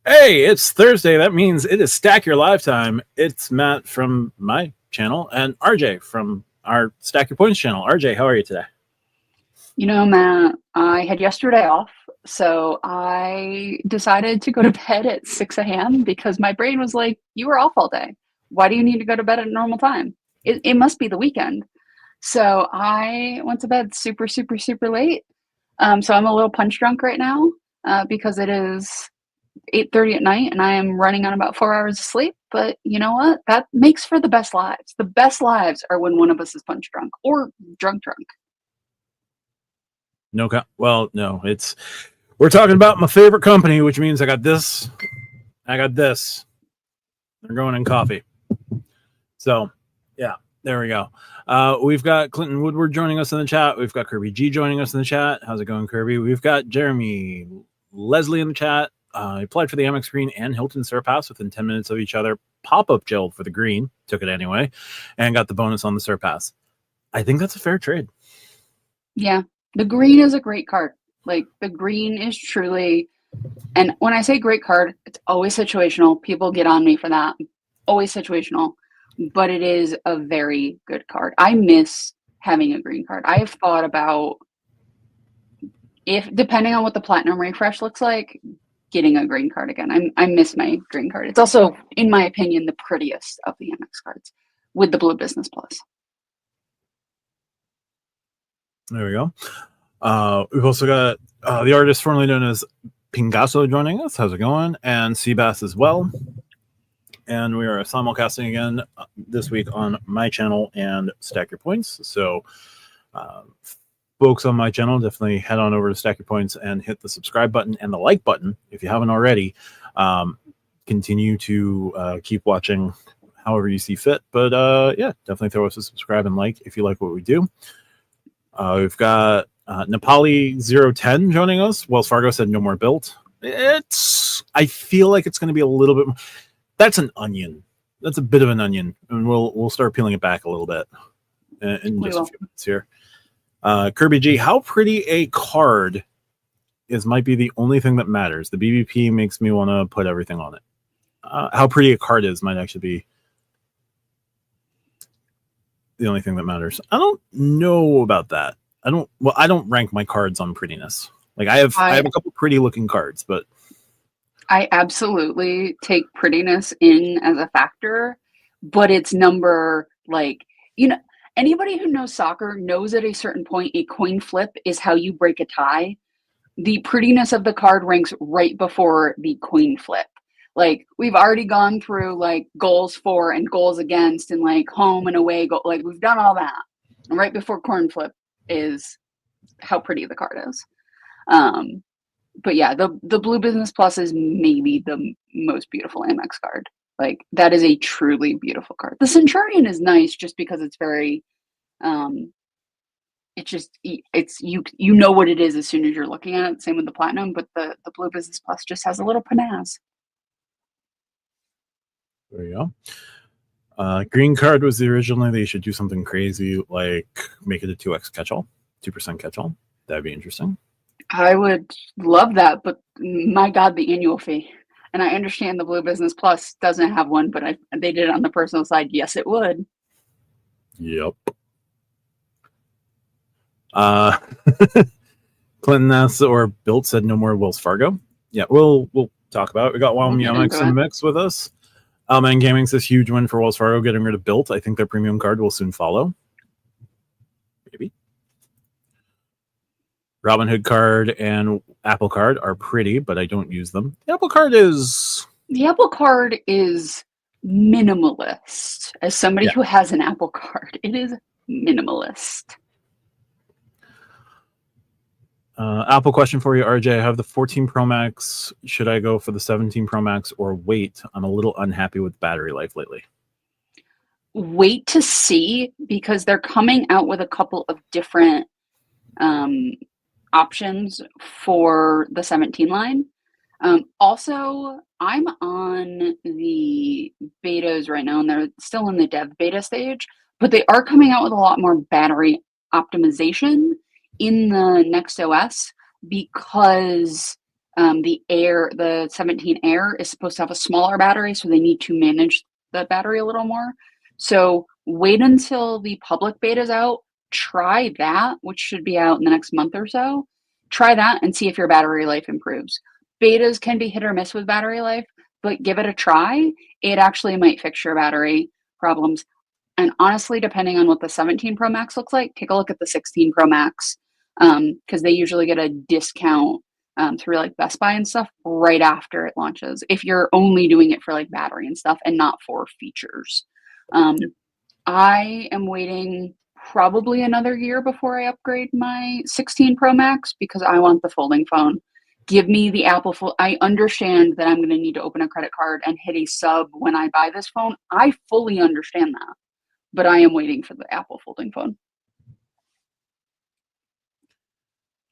Hey, it's Thursday. That means it is Stack Your Lifetime. It's Matt from my channel and RJ from our Stack Your Points channel. RJ, how are you today? Matt, I had yesterday off, so I decided to go to bed at 6 a.m. because my brain was like, you were off all day. Why do you need to go to bed at a normal time? It must be the weekend. So I went to bed super, super, super late. So I'm a little punch drunk right now because it is 8:30 at night and I am running on about 4 hours of sleep. But you know what? That makes for the best lives. The best lives are when one of us is punch drunk or drunk drunk. No, well, no, we're talking about my favorite company, which means I got this. They're going in coffee. So, yeah, there we go. We've got Clinton Woodward joining us in the chat. We've got Kirby G joining us in the chat. How's it going, Kirby? We've got Jeremy Leslie in the chat. I applied for the AmEx Green and Hilton Surpass within 10 minutes of each other. Pop-up gel for the green. Took it anyway. And got the bonus on the Surpass. I think that's a fair trade. Yeah, the green is a great card. Like, the green is truly, and when I say great card, it's always situational. People get on me for that. Always situational, but it is a very good card. I miss having a green card. I have thought about, if depending on what the platinum refresh looks like, getting a green card again. I miss my green card. It's also, in my opinion, the prettiest of the AmEx cards with the Blue Business Plus. There we go. We've also got the artist formerly known as Pingasso joining us. How's it going? And Seabass as well. And we are simulcasting again this week on my channel and Stack Your Points. So folks on my channel, definitely head on over to Stack Your Points and hit the subscribe button and the like button if you haven't already. Continue to keep watching however you see fit. But yeah, definitely throw us a subscribe and like if you like what we do. We've got Nepali010 joining us. Wells Fargo said no more built. I feel like it's going to be a little bit. That's an onion. That's a bit of an onion, and we'll start peeling it back a little bit in just a few minutes here. Kirby G, how pretty a card might be the only thing that matters. The BBP makes me want to put everything on it. How pretty a card might actually be the only thing that matters. I don't know about that. I don't rank my cards on prettiness. Like I have a couple pretty looking cards, but I absolutely take prettiness in as a factor, but it's number, like, anybody who knows soccer knows at a certain point a coin flip is how you break a tie. The prettiness of the card ranks right before the coin flip. Like, we've already gone through like goals for and goals against and like home and away goal. Like, we've done all that. And right before coin flip is how pretty the card is. But yeah, the Blue Business Plus is maybe the most beautiful AmEx card. Like, that is a truly beautiful card. The Centurion is nice just because it's very, it's you know what it is as soon as you're looking at it. Same with the Platinum, but the Blue Business Plus just has a little panache. There you go. Green card was the originally they should do something crazy like make it a 2x catch-all, 2% catch-all. That'd be interesting. I would love that, but my God, the annual fee. And I understand the Blue Business Plus doesn't have one, but they did it on the personal side. Yes, it would. Yep. Clinton asked or Built said no more Wells Fargo. Yeah, we'll talk about it. We got Wyoming AmEx in the mix with us. And Gaming says huge win for Wells Fargo getting rid of Built. I think their premium card will soon follow. Maybe. Robinhood card and Apple card are pretty, but I don't use them. The Apple card is minimalist. As somebody who has an Apple card, it is minimalist. Apple question for you, RJ. I have the 14 Pro Max. Should I go for the 17 Pro Max or wait? I'm a little unhappy with battery life lately. Wait to see, because they're coming out with a couple of different options for the 17 line. Also, I'm on the betas right now, and they're still in the dev beta stage, but they are coming out with a lot more battery optimization in the next OS because the 17 Air is supposed to have a smaller battery, so they need to manage the battery a little more. So wait until the public beta is out. Try that, which should be out in the next month or so. Try that and see if your battery life improves. Betas can be hit or miss with battery life, but give it a try. It actually might fix your battery problems. And honestly, depending on what the 17 Pro Max looks like, take a look at the 16 Pro Max, because they usually get a discount through like Best Buy and stuff right after it launches, if you're only doing it for like battery and stuff and not for features. I am waiting probably another year before I upgrade my 16 Pro Max because I want the folding phone. Give me the Apple phone. I understand that I'm going to need to open a credit card and hit a sub when I buy this phone. I fully understand that, but I am waiting for the Apple folding phone.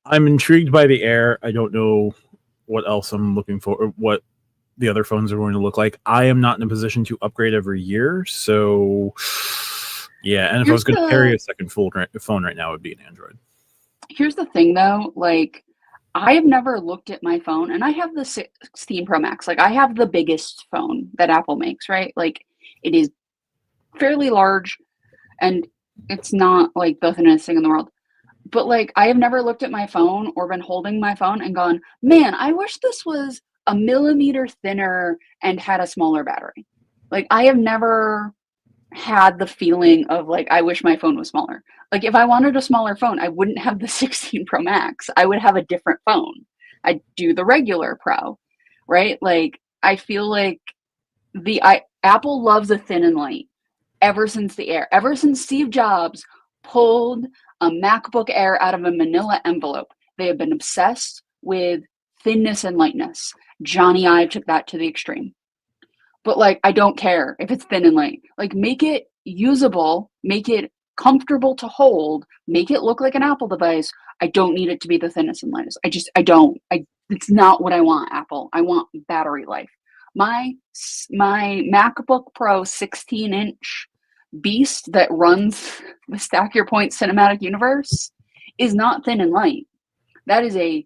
I'm intrigued by the Air. I don't know what else I'm looking for, or what the other phones are going to look like. I am not in a position to upgrade every year, so yeah. And if I was going to carry a second phone right now, it would be an Android. Here's the thing, though. Like, I have never looked at my phone, and I have the 16 Pro Max. Like, I have the biggest phone that Apple makes, right? Like, it is fairly large, and it's not like the thinnest thing in the world. But like, I have never looked at my phone or been holding my phone and gone, man, I wish this was a millimeter thinner and had a smaller battery. Like, I have never had the feeling of like, I wish my phone was smaller. Like, if I wanted a smaller phone, I wouldn't have the 16 Pro Max. I would have a different phone. I'd do the regular Pro, right? Like, I feel like Apple loves a thin and light ever since the Air. Ever since Steve Jobs pulled a MacBook Air out of a manila envelope, they have been obsessed with thinness and lightness. Johnny Ive took that to the extreme. But like, I don't care if it's thin and light. Like, make it usable, make it comfortable to hold, make it look like an Apple device. I don't need it to be the thinnest and lightest. It's not what I want, Apple. I want battery life. My MacBook Pro 16-inch beast that runs the Stack Your Point cinematic universe is not thin and light. That is a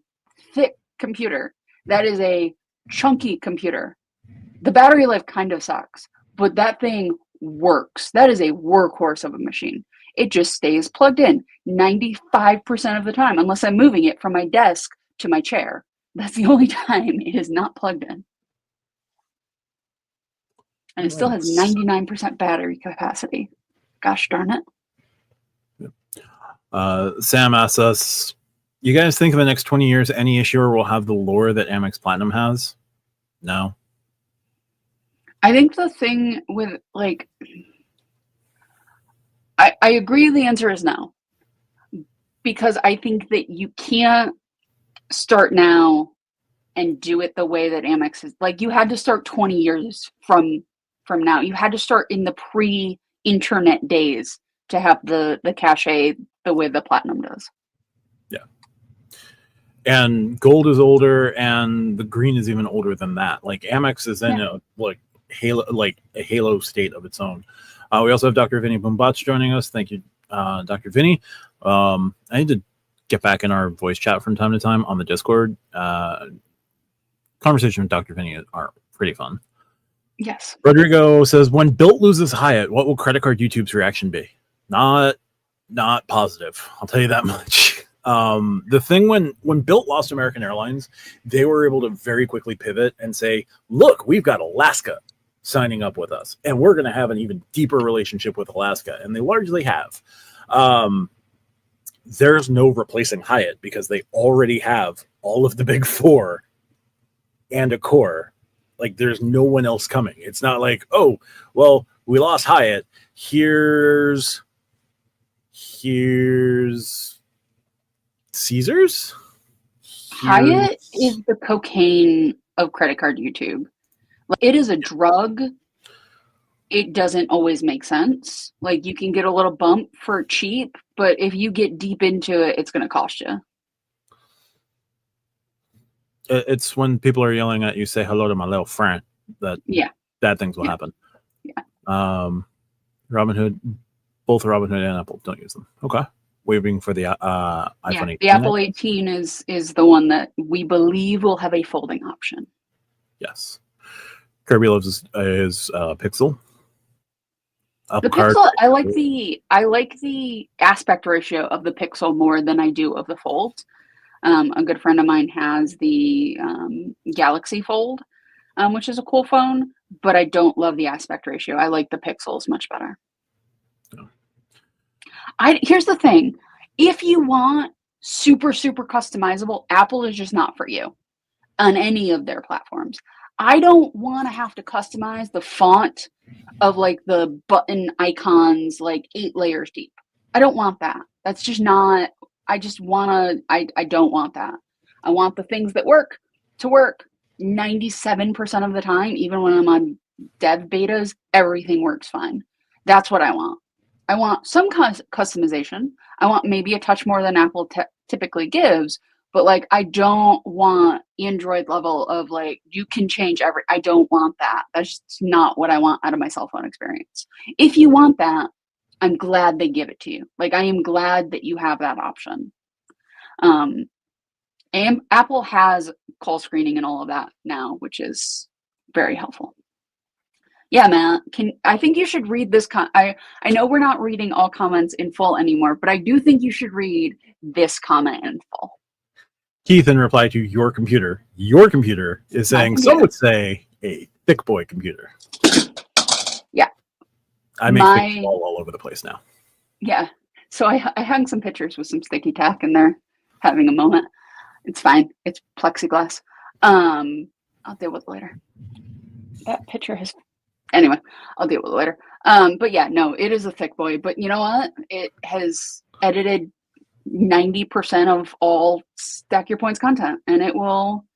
thick computer. That is a chunky computer. The battery life kind of sucks, but that thing works. That is a workhorse of a machine. It just stays plugged in 95% of the time, unless I'm moving it from my desk to my chair. That's the only time it is not plugged in. And it still has 99% battery capacity. Gosh darn it. Sam asks us, you guys think in the next 20 years any issuer will have the lore that Amex Platinum has? No. I think the thing with, like, I agree the answer is no. Because I think that you can't start now and do it the way that Amex is. Like, you had to start 20 years from now. You had to start in the pre-internet days to have the cachet the way the Platinum does. Yeah. And gold is older, and the green is even older than that. Like, Amex is in a halo state of its own. We also have Dr. Vinny Boombots joining us. Thank you, Dr. Vinny. I need to get back in our voice chat from time to time on the Discord. Conversation with Dr. Vinny are pretty fun. Yes. Rodrigo says, when Built loses Hyatt, what will Credit Card YouTube's reaction be? Not positive. I'll tell you that much. The thing when Built lost American Airlines, they were able to very quickly pivot and say, look, we've got Alaska signing up with us, and we're going to have an even deeper relationship with Alaska. And they largely have. There's no replacing Hyatt because they already have all of the big four and Accor. Like, there's no one else coming. It's not like, oh, well, we lost Hyatt. Here's Caesars. Hyatt is the cocaine of credit card YouTube. Like, it is a drug. It doesn't always make sense. Like, you can get a little bump for cheap, but if you get deep into it, it's going to cost you. It's when people are yelling at you, say hello to my little friend, that bad things will happen. Yeah. Robinhood, both Robinhood and Apple, don't use them. Okay. waiting for the iPhone 18. The Apple 18 is the one that we believe will have a folding option. Yes. Kirby loves his Pixel. The Pixel, I like the aspect ratio of the Pixel more than I do of the Fold. A good friend of mine has the Galaxy Fold, which is a cool phone, but I don't love the aspect ratio. I like the Pixels much better. Here's the thing. If you want super, super customizable, Apple is just not for you on any of their platforms. I don't want to have to customize the font of like the button icons like 8 layers deep. I don't want that. That's just not, I don't want that. I want the things that work to work 97% of the time. Even when I'm on dev betas, everything works fine. That's what I want. I want some customization. I want maybe a touch more than Apple typically gives, but like I don't want Android level of like you can change I don't want that. That's just not what I want out of my cell phone experience. If you want that, I'm glad they give it to you. Like I am glad that you have that option. And Apple has call screening and all of that now, which is very helpful. Yeah, Matt, I think you should read this. I know we're not reading all comments in full anymore, but I do think you should read this comment in full. Keith, in reply to your computer is saying, some would say a thick boy computer. Yeah. I make things all over the place now. Yeah. So I hung some pictures with some sticky tack in there, having a moment. It's fine. It's plexiglass. I'll deal with it later. That picture has... Anyway, I'll deal with it later. But yeah, no, it is a thick boy. But you know what? It has edited 90% of all Stack Your Points content, and it will.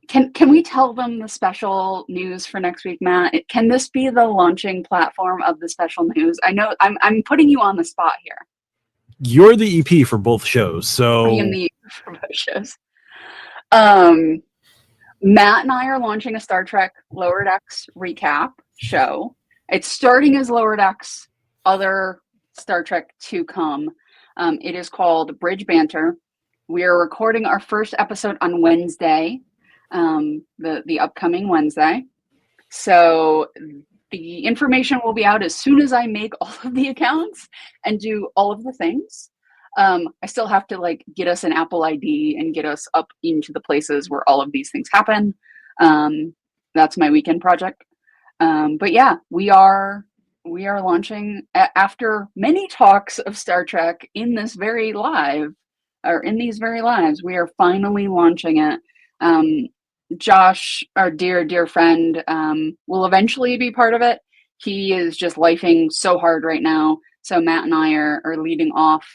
Can we tell them the special news for next week, Matt? Can this be the launching platform of the special news? I know I'm putting you on the spot here. You're the EP for both shows, so I am the EP for both shows. Matt and I are launching a Star Trek Lower Decks recap show. It's starting as Lower Decks, other Star Trek to come. It is called Bridge Banter. We are recording our first episode on Wednesday, the upcoming Wednesday. So the information will be out as soon as I make all of the accounts and do all of the things. I still have to like get us an Apple ID and get us up into the places where all of these things happen. That's my weekend project. But yeah, we are launching after many talks of Star Trek in these very lives. We are finally launching it. Josh, our dear friend, will eventually be part of it. He is just lifing so hard right now. So Matt and I are leading off.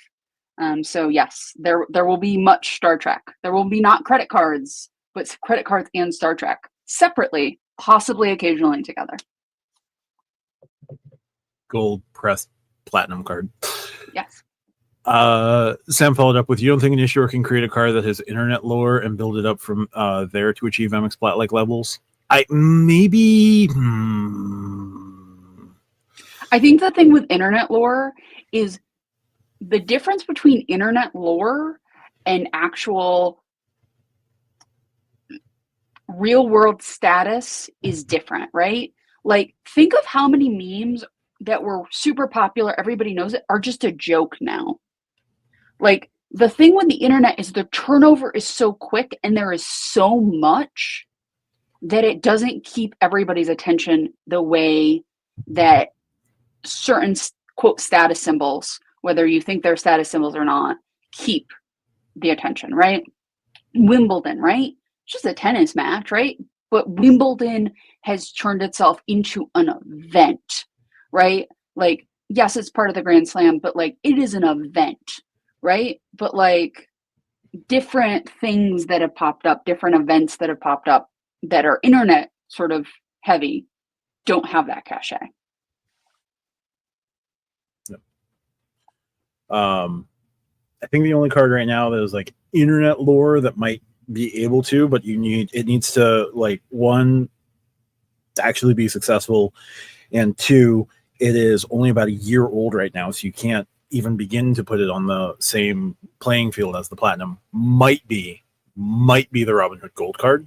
So yes, there will be much Star Trek. There will be not credit cards, but credit cards and Star Trek separately, possibly occasionally together. Gold pressed platinum card. Yes. Sam followed up with, you don't think an issuer can create a card that has internet lore and build it up from there to achieve AmEx Plat-like levels? I think the thing with internet lore is the difference between internet lore and actual real world status is different, right? Like, think of how many memes that were super popular, everybody knows it, are just a joke now. Like, the thing with the internet is the turnover is so quick and there is so much that it doesn't keep everybody's attention the way that certain quote status symbols, whether you think they're status symbols or not, keep the attention, right? Wimbledon, right? It's just a tennis match, right? But Wimbledon has turned itself into an event, right? Like, yes, it's part of the Grand Slam, but like it is an event, right? But like different things that have popped up, different events that have popped up that are internet sort of heavy don't have that cachet. I think the only card right now that is like internet lore that might be able to, but it needs to, like, one, actually be successful, and two, it is only about a year old right now, so you can't even begin to put it on the same playing field as the Platinum might be the Robin Hood Gold card.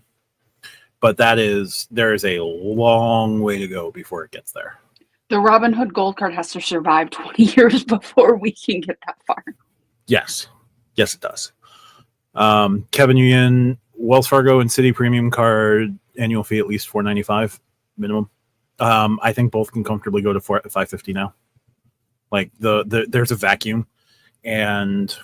But there is a long way to go before it gets there. The Robin Hood Gold card has to survive 20 years before we can get that far. Yes, it does. Kevin Nguyen, Wells Fargo and Citi Premium card, annual fee at least $4.95 minimum. I think both can comfortably go to $5.50 now. Like there's a vacuum, and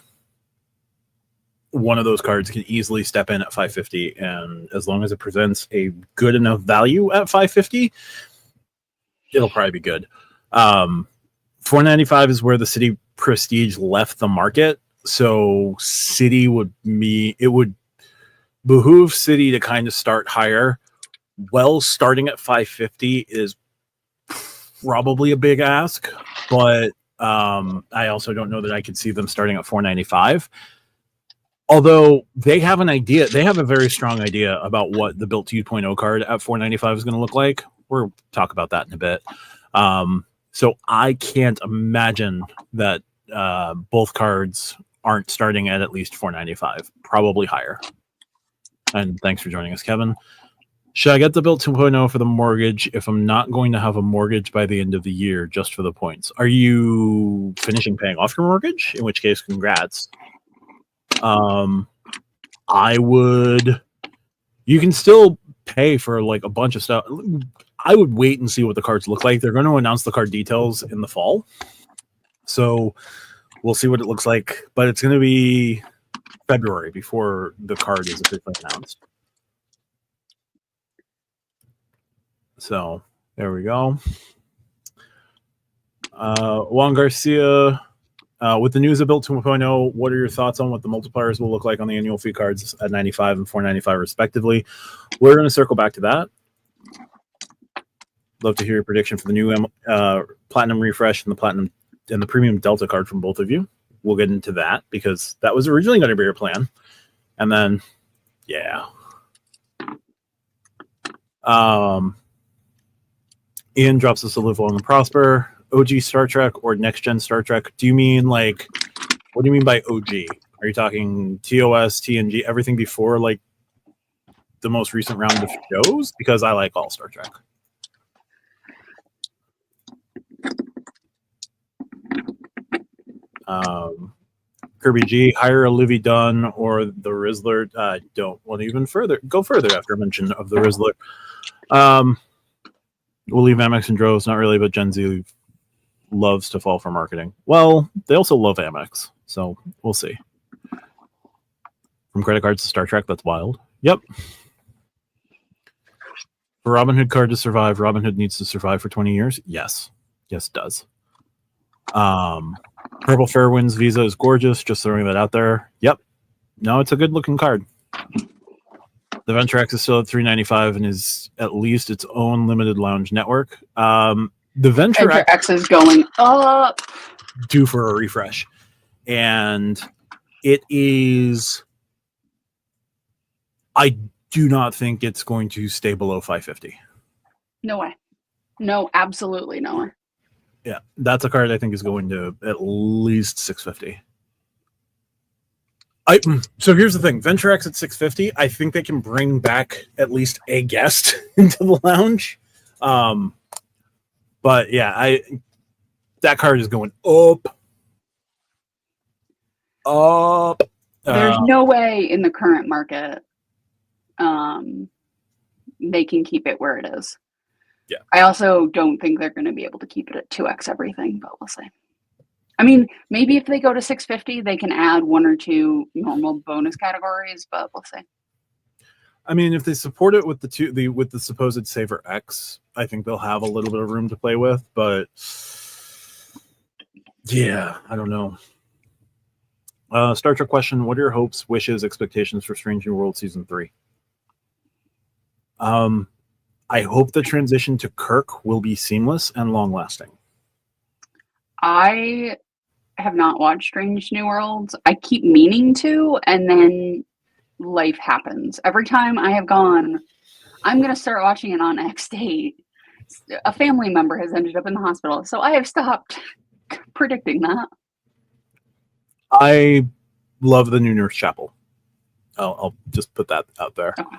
one of those cards can easily step in at $5.50, and as long as it presents a good enough value at $5.50, it'll probably be good. $4.95 is where the Citi Prestige left the market, so Citi would behoove Citi to kind of start higher. Well, starting at $5.50 is probably a big ask, but I also don't know that I could see them starting at $4.95. Although they have an idea, they have a very strong idea about what the Built 2.0 card at $4.95 is going to look like. We'll talk about that in a bit. So I can't imagine that both cards aren't starting at least $4.95, probably higher. And thanks for joining us, Kevin. Should I get the Built 2.0 for the mortgage if I'm not going to have a mortgage by the end of the year just for the points? Are you finishing paying off your mortgage? In which case, congrats. I would. You can still pay for like a bunch of stuff. I would wait and see what the cards look like. They're going to announce the card details in the fall, so we'll see what it looks like. But it's going to be February before the card is officially announced. So there we go. Juan Garcia, with the news of Built 2.0, what are your thoughts on what the multipliers will look like on the annual fee cards at $95 and $4.95 respectively? We're going to circle back to that. Love to hear your prediction for the new Platinum Refresh and the Premium Delta card from both of you. We'll get into that because that was originally going to be your plan. And then, yeah. Ian drops us a live long and prosper. OG Star Trek or next gen Star Trek? Do you mean like, what do you mean by OG? Are you talking TOS, TNG, everything before like the most recent round of shows? Because I like all Star Trek. Kirby G, hire a Livy Dunn or the Rizzler. Don't want to even go further after mention of the Rizzler. We'll leave AmEx and droves, not really, but Gen Z loves to fall for marketing. Well, they also love AmEx, so we'll see. From credit cards to Star Trek, that's wild. Yep. For Robin Hood card to survive, Robin Hood needs to survive for 20 years? Yes. Yes, it does. Purple Fairwinds Visa is gorgeous. Just throwing that out there. Yep. No, it's a good looking card. The Venture X is still at $3.95 and is at least its own limited lounge network. The Venture X is going up. Due for a refresh. And it is... I do not think it's going to stay below $5.50. No way. No, absolutely no way. Yeah, that's a card I think is going to at least $6.50. So here's the thing: Venture X at $6.50. I think they can bring back at least a guest into the lounge. But yeah, that card is going up. There's no way in the current market they can keep it where it is. Yeah. I also don't think they're going to be able to keep it at 2x everything, but we'll see. I mean, maybe if they go to $6.50, they can add one or two normal bonus categories, but we'll see. I mean, if they support it with the supposed Saver X, I think they'll have a little bit of room to play with. But yeah, I don't know. Star Trek question: what are your hopes, wishes, expectations for Strange New World Season 3? I hope the transition to Kirk will be seamless and long-lasting. I have not watched Strange New Worlds. I keep meaning to, and then life happens. Every time I have gone, I'm going to start watching it on X date, a family member has ended up in the hospital. So I have stopped predicting that. I love the new Nurse Chapel. I'll just put that out there. Okay.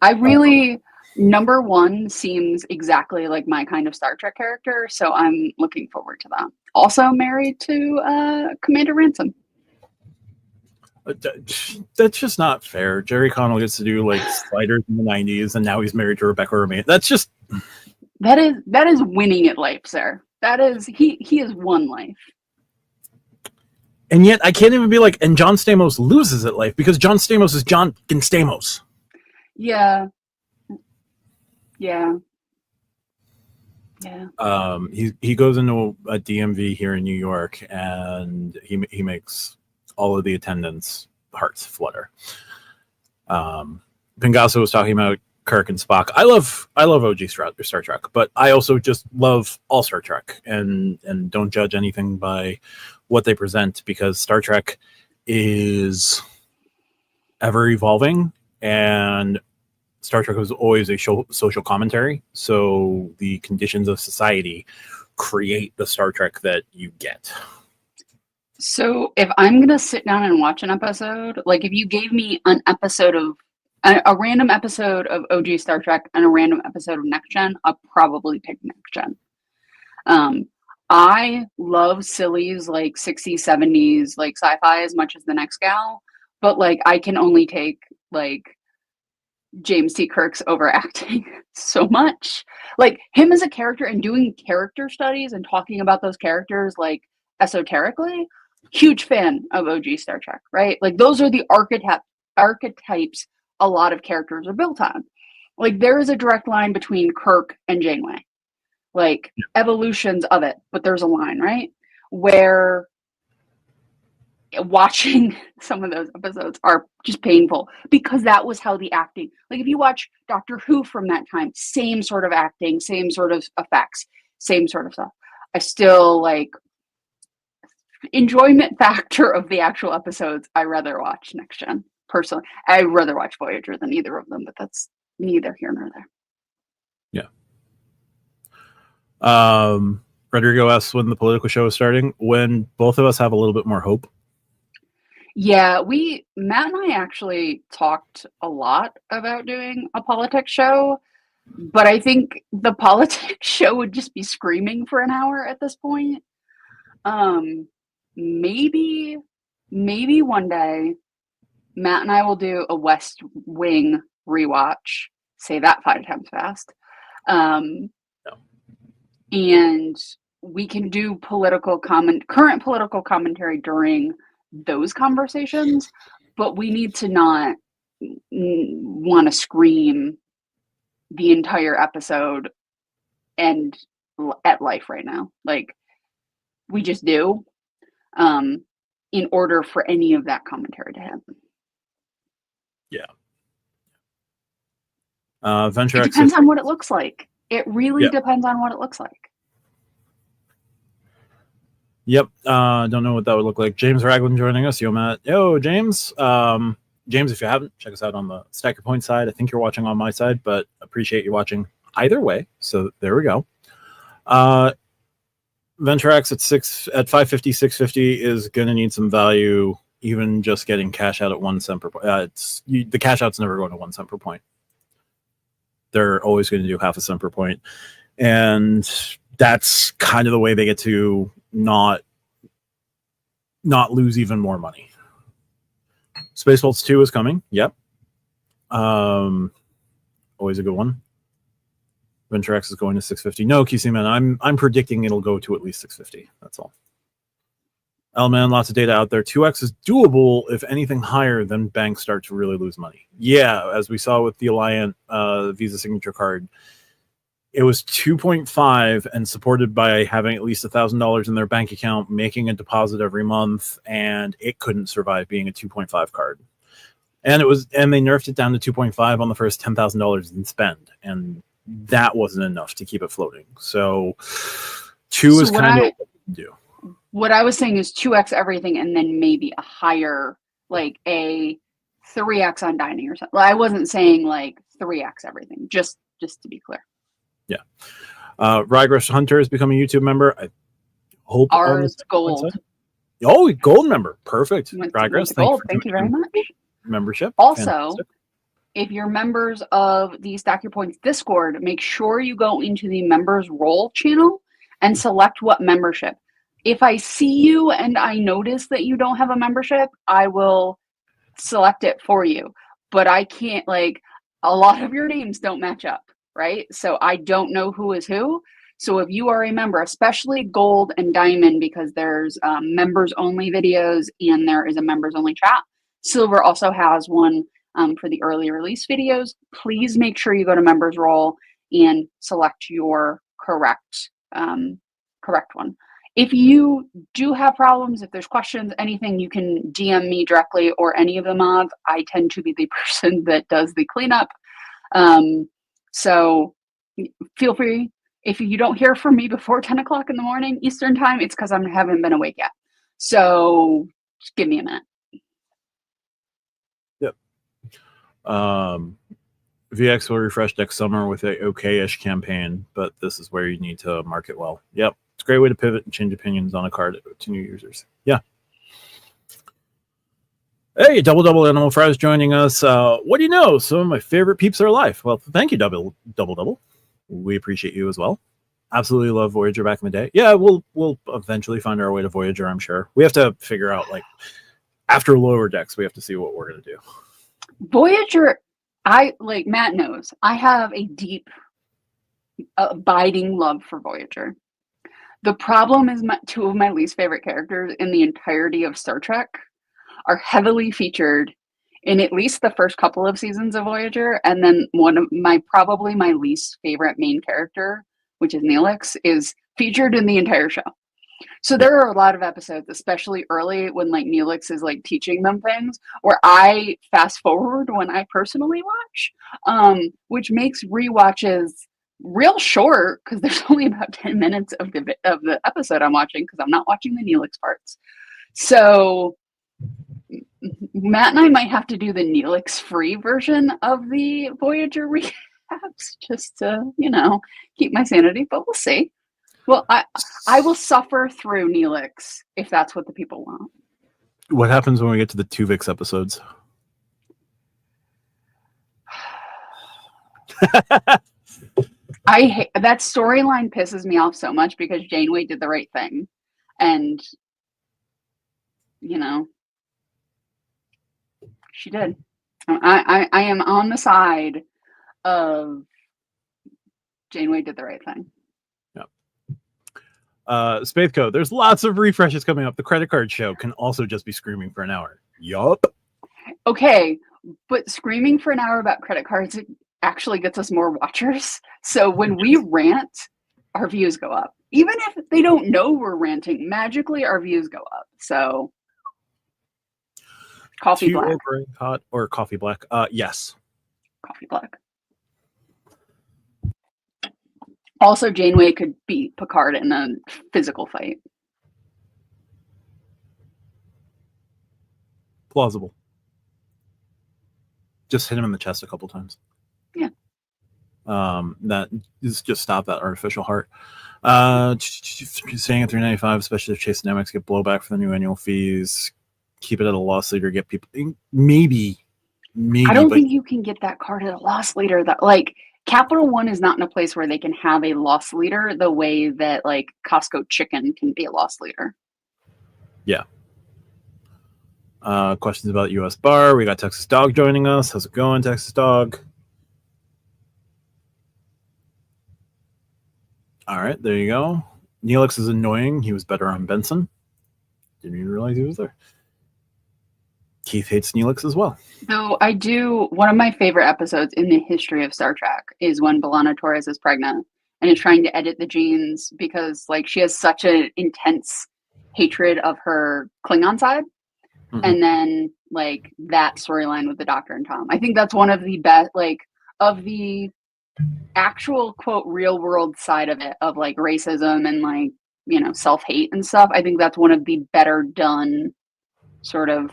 I really, number one seems exactly like my kind of Star Trek character, so I'm looking forward to that. Also married to Commander Ransom. That's just not fair. Jerry Connell gets to do like Sliders in the 90s, and now he's married to Rebecca Romijn. That's just that is winning at life, sir. That is he has won life. And yet I can't even be like, and John Stamos loses at life because John Stamos is John Stamos. Yeah. He goes into a DMV here in New York, and he makes all of the attendants' hearts flutter. Pingasso was talking about Kirk and Spock. I love OG Star Trek, but I also just love all Star Trek, and don't judge anything by what they present, because Star Trek is ever evolving, and Star Trek was always a social commentary. So the conditions of society create the Star Trek that you get. So if I'm going to sit down and watch an episode, like if you gave me an episode of a random episode of OG Star Trek and a random episode of Next Gen, I'll probably pick Next Gen. I love sillies like 60s, 70s, like sci-fi as much as the next gal, but like I can only take like James T. Kirk's overacting so much. Like him as a character and doing character studies and talking about those characters like esoterically, huge fan of OG Star Trek, right? Like those are the archetypes a lot of characters are built on. Like there is a direct line between Kirk and Janeway. Like evolutions of it, but there's a line, right? Where watching some of those episodes are just painful because that was how the acting, like if you watch Doctor Who from that time, same sort of acting, same sort of effects, same sort of stuff. I still like enjoyment factor of the actual episodes. I rather watch Next Gen personally. I'd rather watch Voyager than either of them, but that's neither here nor there. Rodrigo asks when the political show is starting, when both of us have a little bit more hope. Yeah, Matt and I actually talked a lot about doing a politics show, but I think the politics show would just be screaming for an hour at this point. Maybe one day Matt and I will do a West Wing rewatch. Say that 5 times fast. And we can do current political commentary during those conversations, but we need to not want to scream the entire episode and at life right now. Like we just do, in order for any of that commentary to happen. Yeah. It depends on what it looks like. It really depends on what it looks like. Yep. Don't know what that would look like. James Ragland joining us. Yo, Matt. Yo, James. James, if you haven't, check us out on the Stack Your Point side. I think you're watching on my side, but appreciate you watching either way. So there we go. Venturax at 550, 650 is going to need some value. Even just getting cash out at 1 cent per point. The cash out's never going to 1 cent per point. They're always going to do half a cent per point. And that's kind of the way they get to not lose even more money. Spaceballs 2 is coming. Yep. Always a good one. Venturax is going to 650. No, QC man, I'm predicting it'll go to at least 650. That's all. Man, lots of data out there. 2x is doable if anything higher, then banks start to really lose money. Yeah, as we saw with the Alliant Visa signature card, it was 2.5 and supported by having at least $1,000 in their bank account, making a deposit every month, and it couldn't survive being a 2.5 card. And they nerfed it down to 2.5 on the first $10,000 in spend, and that wasn't enough to keep it floating. So 2 is kind of what we do. What I was saying is 2x everything, and then maybe a higher, like a 3x on dining or something. I wasn't saying like 3x everything, just to be clear. Yeah. Rygrush Hunter is becoming a YouTube member. I hope ours gold. Oh, gold member. Perfect. Went Progress. to Thank gold. you for Thank you very much. membership. Also, Fantastic. if you're members of the Stack Your Points Discord, make sure you go into the members role channel and select what membership. If I see you and I notice that you don't have a membership, I will select it for you. But I can't, like, a lot of your names don't match up, right? So I don't know who is who. So if you are a member, especially gold and diamond, because there's members only videos and there is a members only chat. Silver also has one for the early release videos. Please make sure you go to members role and select your correct one. If you do have problems, if there's questions, anything, you can DM me directly or any of the mods. I tend to be the person that does the cleanup. So feel free. If you don't hear from me before 10 o'clock in the morning Eastern time, it's because I haven't been awake yet. So just give me a minute. Yep. VX will refresh next summer with a okay-ish campaign, but this is where you need to market well. Yep. It's a great way to pivot and change opinions on a card to new users. Yeah. Hey, Double Animal Fries joining us. What do you know? Some of my favorite peeps are alive. Well, thank you, Double. We appreciate you as well. Absolutely love Voyager back in the day. Yeah, we'll eventually find our way to Voyager, I'm sure. We have to figure out, like, after Lower Decks, we have to see what we're going to do. Voyager, like Matt knows, I have a deep, abiding love for Voyager. The problem is two of my least favorite characters in the entirety of Star Trek are heavily featured in at least the first couple of seasons of Voyager, and then one of probably my least favorite main character, which is Neelix, is featured in the entire show. So there are a lot of episodes, especially early when like Neelix is like teaching them things, where I fast forward when I personally watch, which makes rewatches real short because there's only about 10 minutes of the episode I'm watching because I'm not watching the Neelix parts. So Matt and I might have to do the Neelix free version of the Voyager recaps just to, keep my sanity, but we'll see. Well, I will suffer through Neelix if that's what the people want. What happens when we get to the Tuvix episodes? I hate that storyline. Pisses me off so much because Janeway did the right thing, and she did. I am on the side of Janeway did the right thing. Spathco, there's lots of refreshes coming up. The credit card show can also just be screaming for an hour. Yup. Okay, but screaming for an hour about credit cards actually gets us more watchers. So when we rant, our views go up. Even if they don't know we're ranting, magically our views go up. So coffee black. Hot or coffee black? Yes. Coffee black. Also, Janeway could beat Picard in a physical fight. Plausible. Just hit him in the chest a couple times. Yeah. That is just stop that artificial heart. Staying at 395, especially if Chase and AmEx get blowback for the new annual fees. Keep it at a loss leader. Get people maybe. I don't think you can get that card at a loss leader. That like Capital One is not in a place where they can have a loss leader the way that like Costco Chicken can be a loss leader. Yeah. Questions about US Bar. We got Texas Dog joining us. How's it going, Texas Dog? All right, there you go. Neelix is annoying. He was better on Benson. Didn't even realize he was there. Keith hates Neelix as well. So one of my favorite episodes in the history of Star Trek is when B'Elanna Torres is pregnant and is trying to edit the genes because like she has such an intense hatred of her Klingon side. Mm-hmm. And then like that storyline with the Doctor and Tom. I think that's one of the best, like of the actual quote real world side of it, of like racism and like, self-hate and stuff. I think that's one of the better done sort of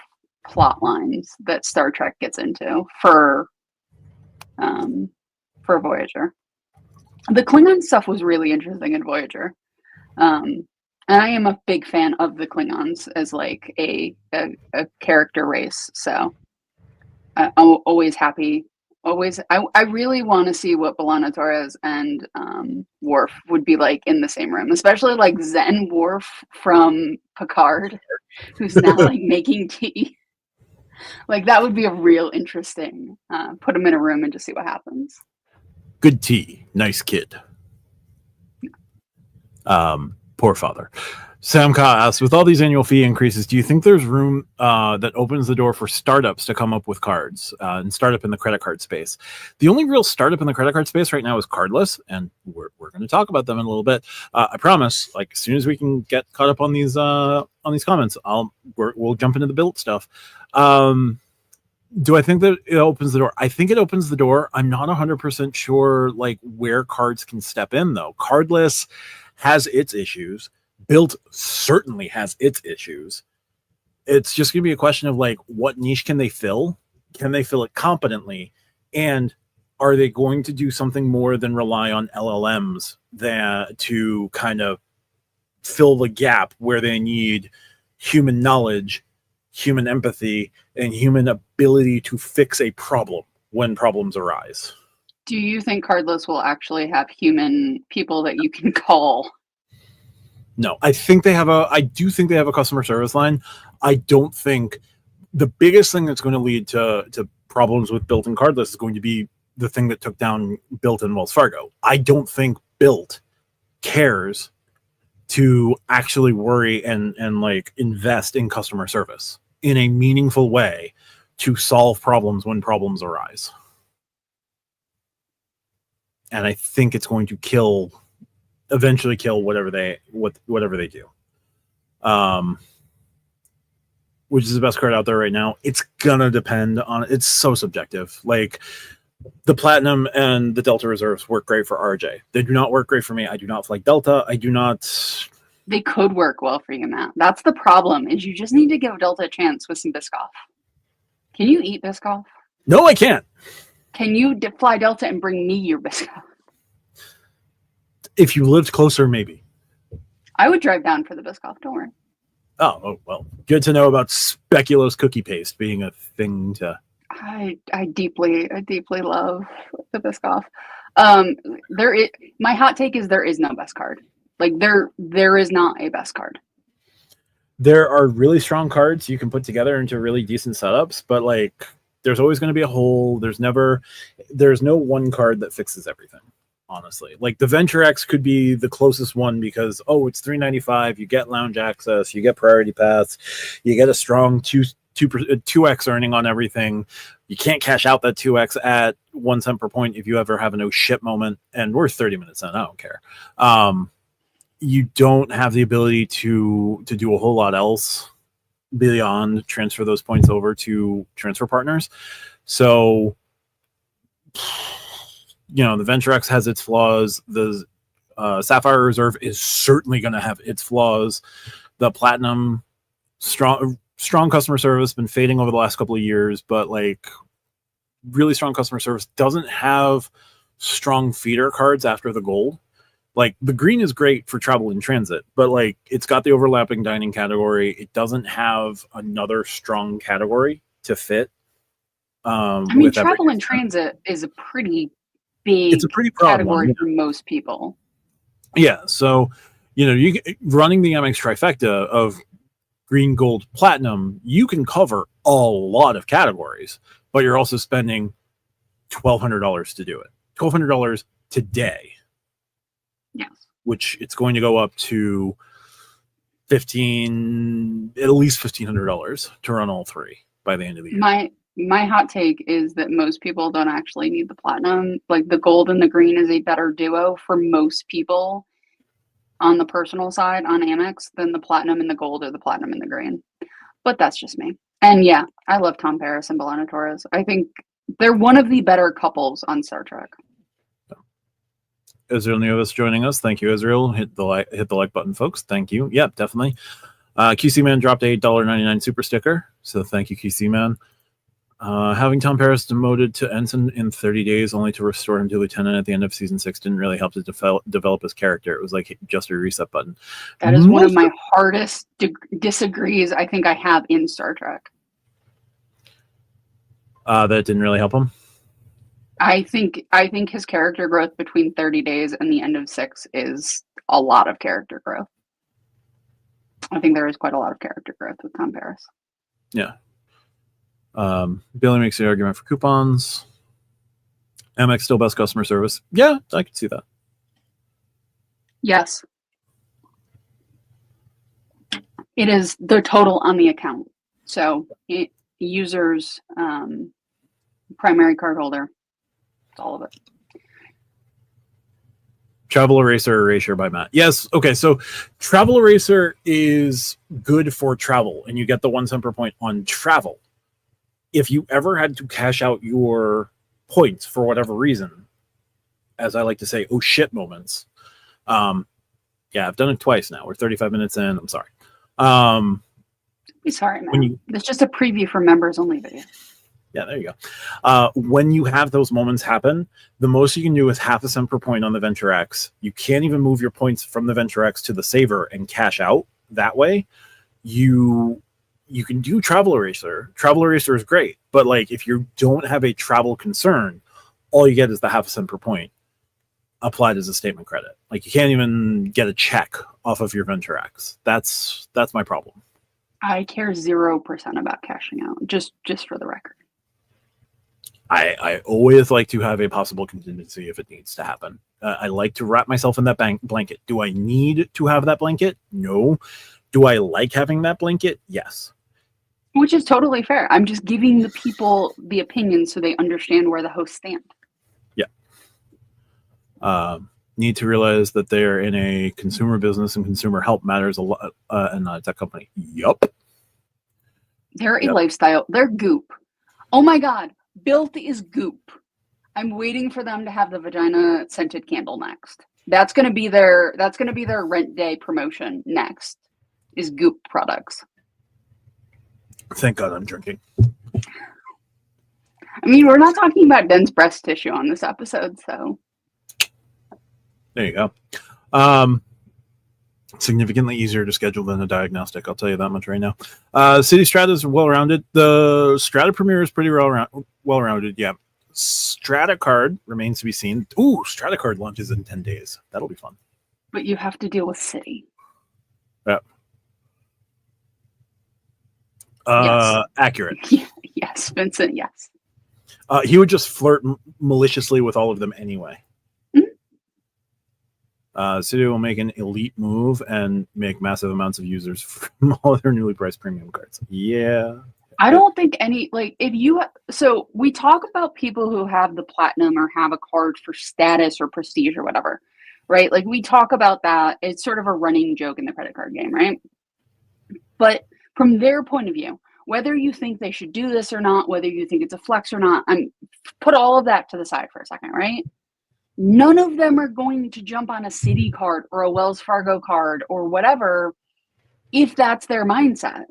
plot lines that Star Trek gets into for Voyager. The Klingon stuff was really interesting in Voyager. And I am a big fan of the Klingons as like a character race. So I'm always happy. Always, I really want to see what B'Elanna Torres and Worf would be like in the same room, especially like Zen Worf from Picard, who's now like making tea. Like that would be a real interesting. Put him in a room and just see what happens. Good tea, nice kid. Poor father. Sam Ka asks, with all these annual fee increases, do you think there's room that opens the door for startups to come up with cards and startup in the credit card space? The only real startup in the credit card space right now is Cardless, and we're going to talk about them in a little bit. I promise, like as soon as we can get caught up on these comments, we'll jump into the built stuff. Do I think that it opens the door? I think it opens the door. I'm not 100% sure like where cards can step in though. Cardless has its issues. Built certainly has its issues. It's just going to be a question of like, what niche can they fill? Can they fill it competently? And are they going to do something more than rely on LLMs to kind of fill the gap where they need human knowledge, human empathy, and human ability to fix a problem when problems arise? Do you think Cardless will actually have human people that you can call? No, I do think they have a customer service line. I don't think the biggest thing that's going to lead to problems with Built and Cardless is going to be the thing that took down Built and Wells Fargo. I don't think Built cares to actually worry and like invest in customer service in a meaningful way to solve problems when problems arise. And I think it's going to eventually kill whatever they do. Which is the best card out there right now. It's gonna depend on, it's so subjective. Like the Platinum and the Delta reserves work great for RJ. They do not work great for me. I do not like Delta. They could work well for you, Matt. That's the problem, is you just need to give Delta a chance with some Biscoff. Can you eat Biscoff? No, I can't. Can you fly Delta and bring me your Biscoff? If you lived closer, maybe. I would drive down for the Biscoff, don't worry. Oh, well, good to know about speculoos cookie paste being a thing to... I deeply love the Biscoff. My hot take is there is no best card. Like there is not a best card. There are really strong cards you can put together into really decent setups, but like there's always going to be a hole. There's no one card that fixes everything. Honestly, like the Venture X could be the closest one because it's $3.95. You get lounge access, you get priority paths, you get a strong 2x earning on everything. You can't cash out that 2x at 1 cent per point if you ever have a no shit moment, and we're 30 minutes in. I don't care. You don't have the ability to do a whole lot else beyond transfer those points over to transfer partners. So the Venture X has its flaws. The Sapphire Reserve is certainly going to have its flaws. The Platinum, strong customer service, been fading over the last couple of years, but like really strong customer service doesn't have strong feeder cards after the gold. Like the green is great for travel in transit, but like it's got the overlapping dining category. It doesn't have another strong category to fit. Travel in transit is a pretty big category for most people. Yeah, so you running the AmEx trifecta of green, gold, platinum, you can cover a lot of categories, but you're also spending $1,200 to do it. $1,200 today. Yes. Which it's going to go up to at least $1,500 to run all three by the end of the year. My hot take is that most people don't actually need the platinum. Like the gold and the green is a better duo for most people on the personal side on Amex than the platinum and the gold or the platinum and the green. But that's just me. And yeah, I love Tom Paris and B'Elanna Torres. I think they're one of the better couples on Star Trek. Israel Nevis joining us. Thank you, Israel. Hit the like button, folks. Thank you. Yep, definitely. QC Man dropped a $1.99 super sticker. So thank you, QC Man. Having Tom Paris demoted to ensign in 30 days, only to restore him to lieutenant at the end of season 6, didn't really help to develop his character. It was like just a reset button. That is one of my hardest disagrees I think I have in Star Trek. That didn't really help him. I think his character growth between 30 days and the end of 6 is a lot of character growth. I think there is quite a lot of character growth with Tom Paris. Yeah. Billy makes the argument for coupons. AmEx still best customer service. Yeah, I can see that. Yes. It is the total on the account. So users, primary card holder, it's all of it. Travel Eraser erasure by Matt. Yes. Okay. So Travel Eraser is good for travel, and you get the 1 cent per point on travel. If you ever had to cash out your points for whatever reason, as I like to say, oh shit moments. Yeah, I've done it twice now. We're 35 minutes in. I'm sorry. Be sorry, man. It's just a preview for members only video. Yeah, there you go. When you have those moments happen, the most you can do is 0.5 cent per point on the Venture X. You can't even move your points from the Venture X to the saver and cash out that way. You can do Travel Eraser. Travel Eraser is great, but like if you don't have a travel concern, all you get is the 0.5 cent per point applied as a statement credit. Like you can't even get a check off of your Venture X. That's my problem. I care 0% about cashing out, just for the record. I always like to have a possible contingency if it needs to happen. I like to wrap myself in that blanket. Do I need to have that blanket? No. Do I like having that blanket? Yes. Which is totally fair. I'm just giving the people the opinion so they understand where the hosts stand. Yeah. Need to realize that they're in a consumer business and consumer help matters a lot, and not a tech company. Yup. They're a lifestyle. They're goop. Oh my God. Built is goop. I'm waiting for them to have the vagina scented candle next. That's gonna be their rent day promotion next. Is goop products. Thank God I'm drinking. I mean, we're not talking about dense breast tissue on this episode, so. There you go. Significantly easier to schedule than a diagnostic. I'll tell you that much right now. City Strata is well-rounded. The Strata Premier is pretty well-rounded. Yeah. Strata Card remains to be seen. Ooh, Strata Card launches in 10 days. That'll be fun. But you have to deal with City. Yeah. Yes. Accurate. Yes, Vincent, yes. He would just flirt maliciously with all of them anyway. City will make an elite move and make massive amounts of users from all their newly priced premium cards. Yeah. I don't think so we talk about people who have the platinum or have a card for status or prestige or whatever, right? Like we talk about that. It's sort of a running joke in the credit card game, right? But from their point of view, whether you think they should do this or not, whether you think it's a flex or not, put all of that to the side for a second, right? None of them are going to jump on a Citi card or a Wells Fargo card or whatever if that's their mindset.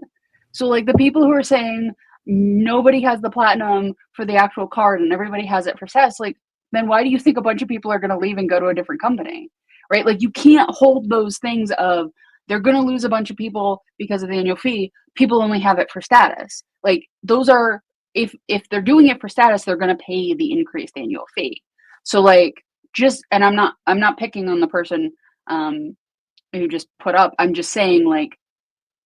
So like the people who are saying nobody has the platinum for the actual card and everybody has it for status, like then why do you think a bunch of people are going to leave and go to a different company, right? Like you can't hold those things of they're going to lose a bunch of people because of the annual fee. People only have it for status. Like those are, if they're doing it for status, they're going to pay the increased annual fee. So like and I'm not picking on the person who just put up, I'm just saying like,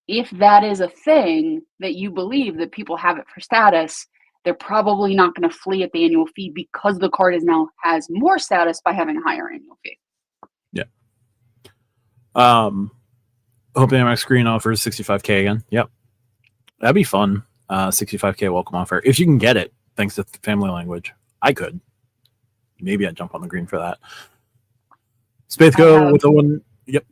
if that is a thing that you believe that people have it for status, they're probably not going to flee at the annual fee because the card has more status by having a higher annual fee. Yeah. Hope AmEx Screen offers 65K again. Yep. That'd be fun. 65K welcome offer. If you can get it, thanks to family language. I could. Maybe I'd jump on the green for that. Spathco with the one. Yep.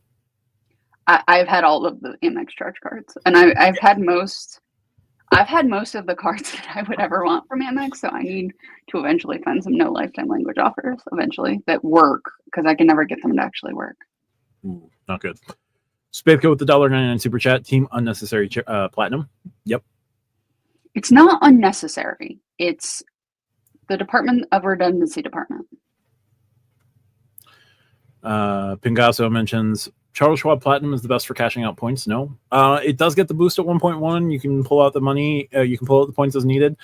I've had all of the AmEx charge cards, and I've had most of the cards that I would ever want from AmEx. So I need to eventually find some no lifetime language offers eventually that work, because I can never get them to actually work. Ooh, not good. Spathco with the $1.99 super chat. Team unnecessary platinum. Yep. It's not unnecessary. It's the Department of Redundancy Department. Pingasso mentions Charles Schwab Platinum is the best for cashing out points. No, it does get the boost at 1.1. You can pull out the money. You can pull out the points as needed.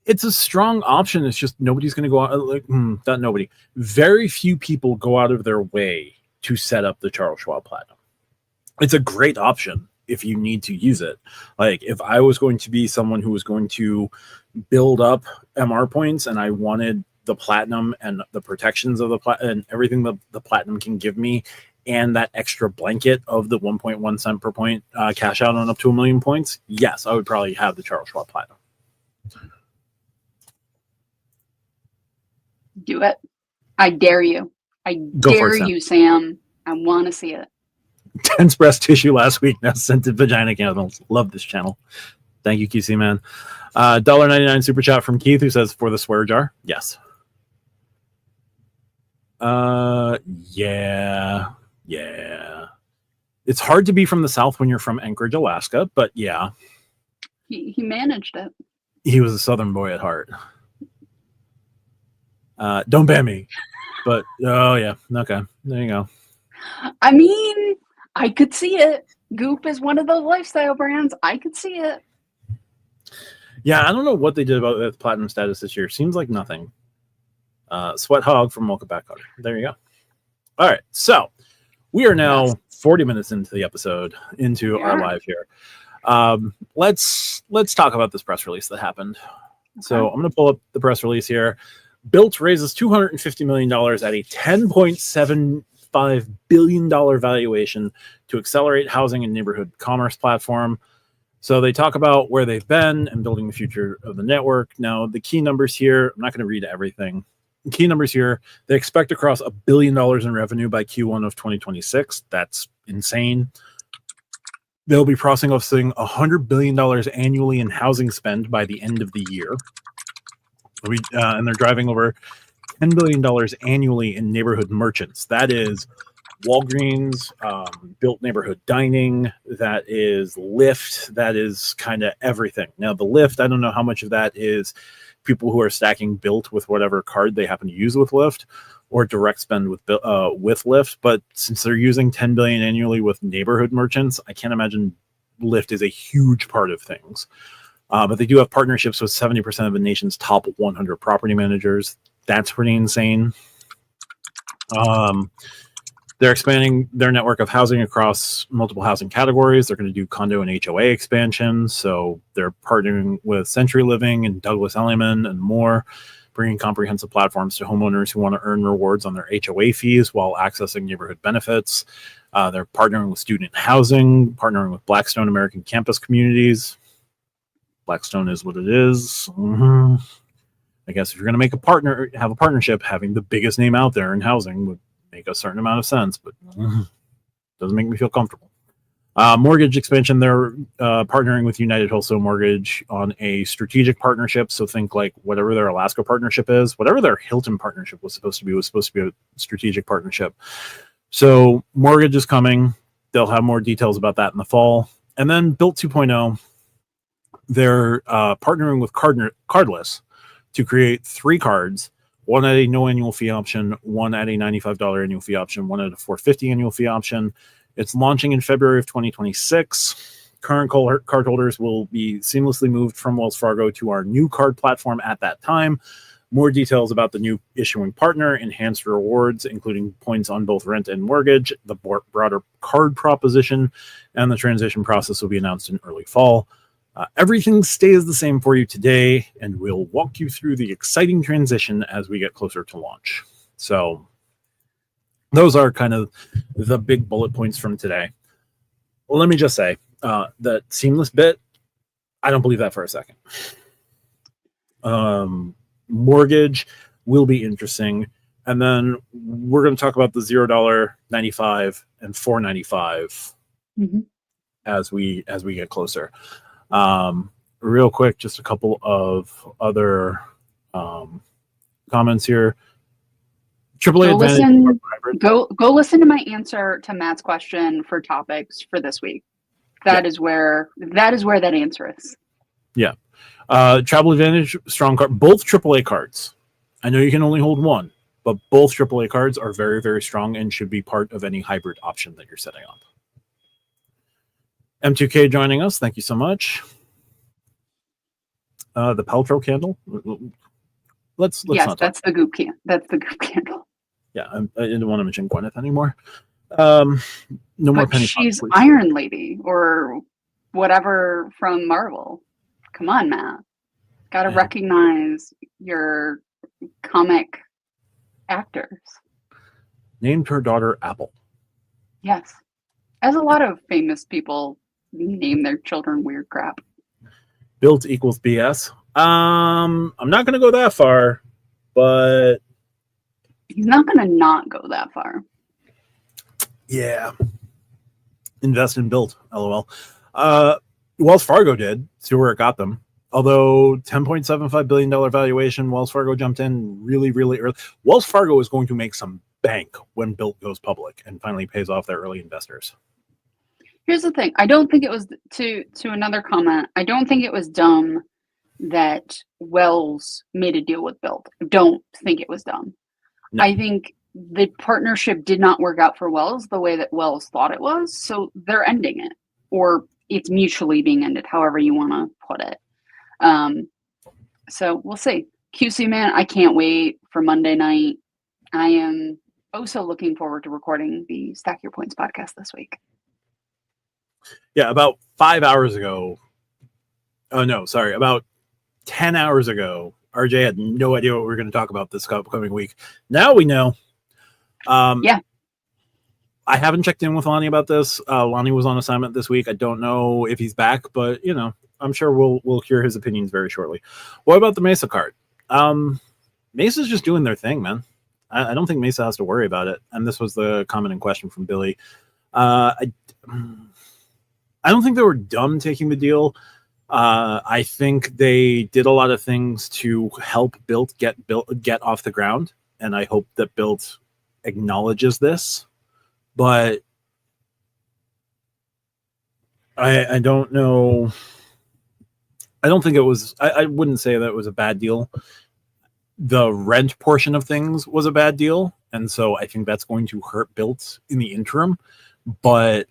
It's a strong option. It's just nobody's going to go out. Not nobody. Very few people go out of their way to set up the Charles Schwab Platinum. It's a great option if you need to use it. Like if I was going to be someone who was going to build up MR points and I wanted the Platinum and the protections of the and everything the Platinum can give me, and that extra blanket of the 1.1 cent per point cash out on up to 1 million points, yes, I would probably have the Charles Schwab Platinum. Do it. I dare you. I dare you, Sam. I want to see it. Tense breast tissue last week. Now scented vagina candles. Love this channel. Thank you, QC man. $1.99 super chat from Keith who says for the swear jar. Yes. Yeah. It's hard to be from the South when you're from Anchorage, Alaska, but yeah. He managed it. He was a Southern boy at heart. Don't ban me. But oh yeah. Okay. There you go. I mean, I could see it. Goop is one of those lifestyle brands. I could see it. Yeah, I don't know what they did about the platinum status this year. Seems like nothing. Sweat Hog from Mocha Back Cutter. There you go. All right, so we are now 40 minutes into the episode, into our live here. Let's talk about this press release that happened. Okay. So I'm going to pull up the press release here. Built raises $250 million at a $10.75 billion valuation to accelerate housing and neighborhood commerce platform. So they talk about where they've been and building the future of the network. Now, the key numbers here, I'm not going to read everything. The key numbers here, they expect to cross $1 billion in revenue by Q1 of 2026. That's insane. They'll be processing $100 billion annually in housing spend by the end of the year. And they're driving over $10 billion annually in neighborhood merchants. That is Walgreens, Built Neighborhood Dining, that is Lyft, that is kind of everything. Now, the Lyft, I don't know how much of that is people who are stacking Built with whatever card they happen to use with Lyft, or direct spend with Lyft. But since they're using $10 billion annually with neighborhood merchants, I can't imagine Lyft is a huge part of things. But they do have partnerships with 70% of the nation's top 100 property managers. That's pretty insane. They're expanding their network of housing across multiple housing categories. They're going to do condo and HOA expansion. So they're partnering with Century Living and Douglas Elliman and more, bringing comprehensive platforms to homeowners who want to earn rewards on their HOA fees while accessing neighborhood benefits. They're partnering with student housing, partnering with Blackstone American Campus Communities. Blackstone is what it is. I guess if you're going to have a partnership, having the biggest name out there in housing would make a certain amount of sense, but doesn't make me feel comfortable. Mortgage expansion, they're partnering with United Wholesale Mortgage on a strategic partnership. So think like whatever their Alaska partnership is, whatever their Hilton partnership was supposed to be a strategic partnership. So mortgage is coming. They'll have more details about that in the fall. And then Built 2.0, they're partnering with Cardless to create 3 cards, one at a no annual fee option, one at a $95 annual fee option, one at a $450 annual fee option. It's launching in February of 2026. Current card holders will be seamlessly moved from Wells Fargo to our new card platform at that time. More details about the new issuing partner, enhanced rewards, including points on both rent and mortgage, the broader card proposition, and the transition process will be announced in early fall. Everything stays the same for you today, and we'll walk you through the exciting transition as we get closer to launch. So those are kind of the big bullet points from today. Well, let me just say that seamless bit, I don't believe that for a second. Mortgage will be interesting. And then we're going to talk about the $0, $95, and $4.95 as we get closer. Real quick, just a couple of other comments here. AAA Advantage. Go listen to my answer to Matt's question for topics for this week. That is where that answer is. Yeah. Travel Advantage, strong card, both AAA cards. I know you can only hold one, but both AAA cards are very, very strong and should be part of any hybrid option that you're setting up. M2K joining us. Thank you so much. The Paltrow candle. Let's yes, not that's the goop can. That's the goop candle. Yeah, I didn't want to mention Gwyneth anymore. No more But penny. she's please. Iron Lady or whatever from Marvel. Come on, Matt. Got to recognize your comic actors. Named her daughter Apple. Yes. As a lot of famous people name their children weird crap. Built equals BS. I'm not going to go that far, but he's not going to not go that far. Yeah. Invest in Built, LOL. Wells Fargo did. See where it got them. Although $10.75 billion valuation, Wells Fargo jumped in really, really early. Wells Fargo is going to make some bank when Built goes public and finally pays off their early investors. Here's the thing. I don't think it was, to another comment, I don't think it was dumb that Wells made a deal with Built. I don't think it was dumb. No. I think the partnership did not work out for Wells the way that Wells thought it was, so they're ending it. Or it's mutually being ended, however you want to put it. So we'll see. QC Man, I can't wait for Monday night. I am also looking forward to recording the Stack Your Points podcast this week. Yeah, about 5 hours ago. Oh, no, sorry. About 10 hours ago, RJ had no idea what we were going to talk about this upcoming week. Now we know. Yeah. I haven't checked in with Lonnie about this. Lonnie was on assignment this week. I don't know if he's back, but, you know, I'm sure we'll hear his opinions very shortly. What about the Mesa card? Mesa's just doing their thing, man. I don't think Mesa has to worry about it. And this was the comment in question from Billy. I don't think they were dumb taking the deal. I think they did a lot of things to help Built get off the ground, and I hope that Built acknowledges this. But I don't know. I don't think it was. I wouldn't say that it was a bad deal. The rent portion of things was a bad deal, and so I think that's going to hurt Built in the interim. But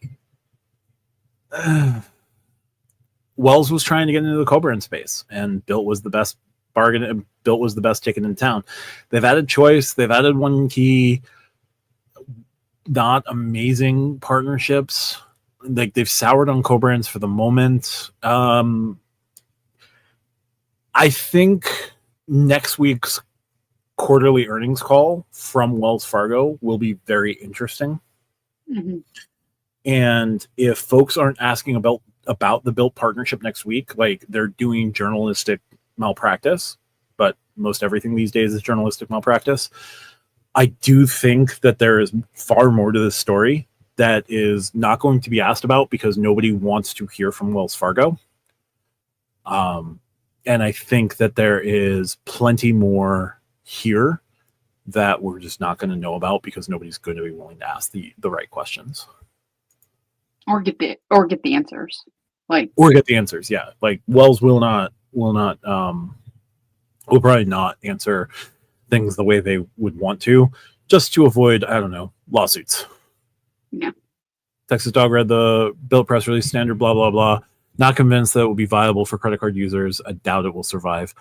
Wells was trying to get into the co-brand space, and Built was the best bargain, and Built was the best ticket in town. They've added choice. They've added one key. Not amazing partnerships. Like, they've soured on co-brands for the moment. I think next week's quarterly earnings call from Wells Fargo will be very interesting. Mm-hmm. And if folks aren't asking about the Built partnership next week, like, they're doing journalistic malpractice, but most everything these days is journalistic malpractice. I do think that there is far more to this story that is not going to be asked about because nobody wants to hear from Wells Fargo. And I think that there is plenty more here that we're just not going to know about because nobody's going to be willing to ask the right questions. Or get the answers. Yeah. Like, Wells will probably not answer things the way they would want to, just to avoid, I don't know, lawsuits. Yeah. Texas Dog read the Built press release, standard blah blah blah. Not convinced that it will be viable for credit card users. I doubt it will survive.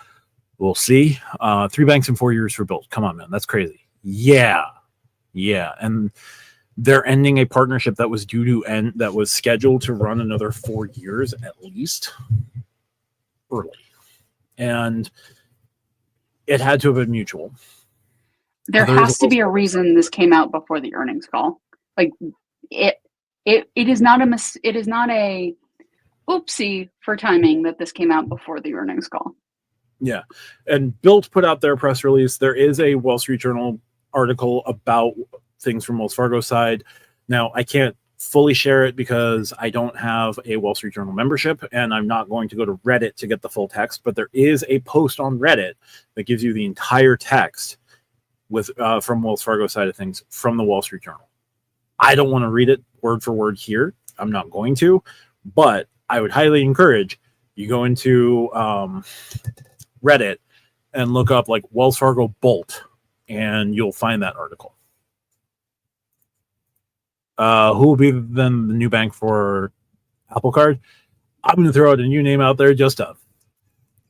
We'll see. 3 banks in 4 years for Built. Come on, man, that's crazy. Yeah, and they're ending a partnership that was due to end, that was scheduled to run another 4 years at least, early, and it had to have been mutual. There has to be a reason this came out before the earnings call. Like, it is not a oopsie for timing that this came out before the earnings call. Yeah, and Built put out their press release. There is a Wall Street Journal article about things from Wells Fargo side. Now, I can't fully share it because I don't have a Wall Street Journal membership, and I'm not going to go to Reddit to get the full text, but there is a post on Reddit that gives you the entire text with from Wells Fargo side of things from the Wall Street Journal. I don't want to read it word for word here. I'm not going to, but I would highly encourage, You go into Reddit and look up like Wells Fargo Bolt, and you'll find that article. Who will be then the new bank for Apple Card? I'm going to throw out a new name out there just to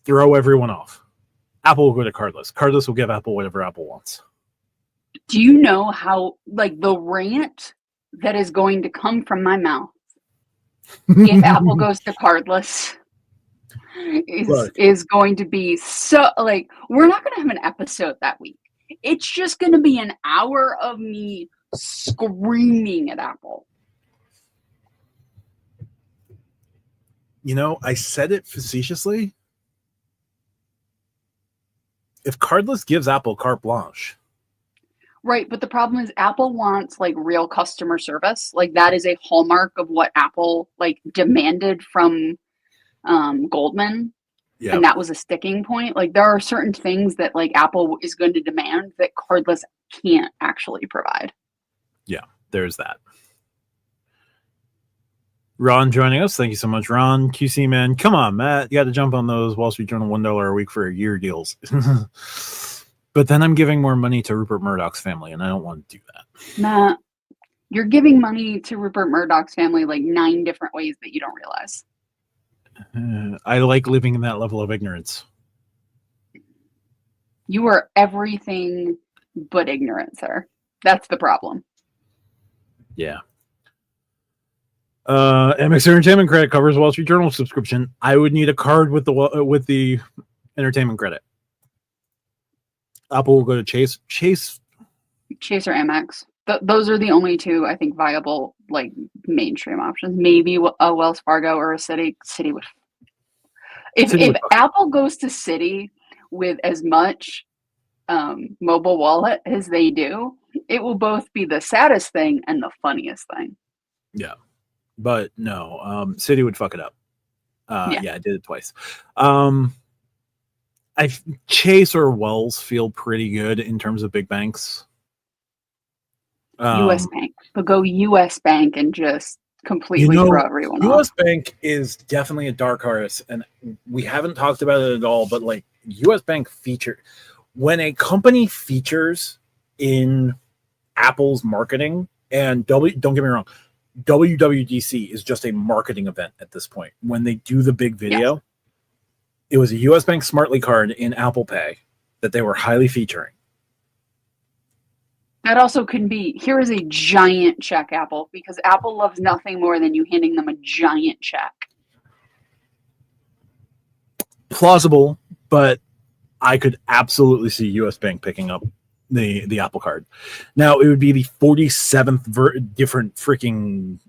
throw everyone off. Apple will go to cardless. Cardless will give Apple whatever Apple wants. Do you know how, like, the rant that is going to come from my mouth if Apple goes to cardless is going to be so, like, we're not going to have an episode that week. It's just going to be an hour of me screaming at Apple. You know, I said it facetiously. If cardless gives Apple carte blanche. Right, but the problem is Apple wants like real customer service. Like that is a hallmark of what Apple like demanded from Goldman. Yeah. And that was a sticking point. Like there are certain things that like Apple is going to demand that cardless can't actually provide. Yeah, there's that. Ron joining us. Thank you so much, Ron. QC man. Come on, Matt. You got to jump on those Wall Street Journal $1 a week for a year deals. But then I'm giving more money to Rupert Murdoch's family, and I don't want to do that. Matt, you're giving money to Rupert Murdoch's family like 9 different ways that you don't realize. I like living in that level of ignorance. You are everything but ignorant, sir. That's the problem. Yeah. AmEx Entertainment Credit covers Wall Street Journal subscription. I would need a card with the entertainment credit. Apple will go to Chase or AmEx. Those are the only 2 I think viable like mainstream options. Maybe a Wells Fargo or a Citi. Citi would. If Apple goes to Citi with as much mobile wallet as they do, it will both be the saddest thing and the funniest thing. Yeah, but no, Citi would fuck it up. Yeah, I did it twice. Chase or Wells feel pretty good in terms of big banks. U.S. Bank, but go U.S. Bank and just completely throw everyone off. U.S. Bank is definitely a dark horse, and we haven't talked about it at all. But like U.S. Bank when a company features in Apple's marketing, and don't get me wrong, WWDC is just a marketing event at this point. When they do the big video. Yes. It was a U.S. Bank Smartly card in Apple Pay that they were highly featuring. That also could be, here is a giant check, Apple, because Apple loves nothing more than you handing them a giant check. Plausible, but I could absolutely see U.S. Bank picking up the Apple card. Now, it would be the 47th different freaking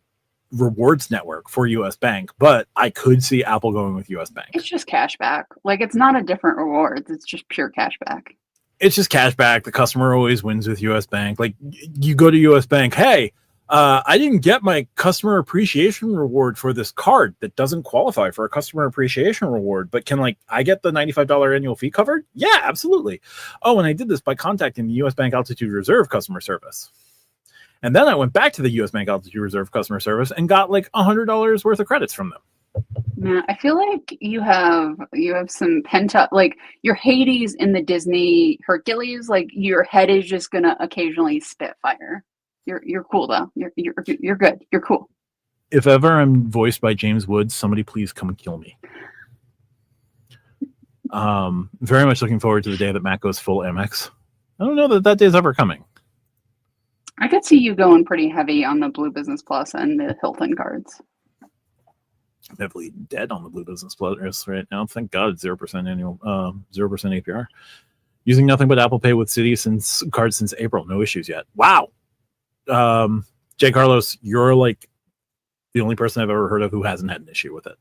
rewards network for U.S. Bank, but I could see Apple going with U.S. Bank. It's just cash back. Like, it's not a different rewards. It's just pure cash back. It's just cash back. The customer always wins with U.S. Bank. Like, you go to U.S. Bank, hey, I didn't get my customer appreciation reward for this card that doesn't qualify for a customer appreciation reward, but can I get the $95 annual fee covered? Yeah, absolutely. Oh, and I did this by contacting the U.S. Bank Altitude Reserve customer service. And then I went back to the U.S. Bank Altitude Reserve customer service and got like $100 worth of credits from them. Yeah, I feel like you have some pent up, like your Hades in the Disney Hercules. Like your head is just gonna occasionally spit fire. You're cool though. You're good. You're cool. If ever I'm voiced by James Woods, somebody please come and kill me. Very much looking forward to the day that Matt goes full AmEx. I don't know that day's ever coming. I could see you going pretty heavy on the Blue Business Plus and the Hilton cards. I'm heavily dead on the Blue Business Plus right now. Thank God, 0% annual, 0% APR. Using nothing but Apple Pay with Citi since April. No issues yet. Wow. Jay Carlos, you're like the only person I've ever heard of who hasn't had an issue with it.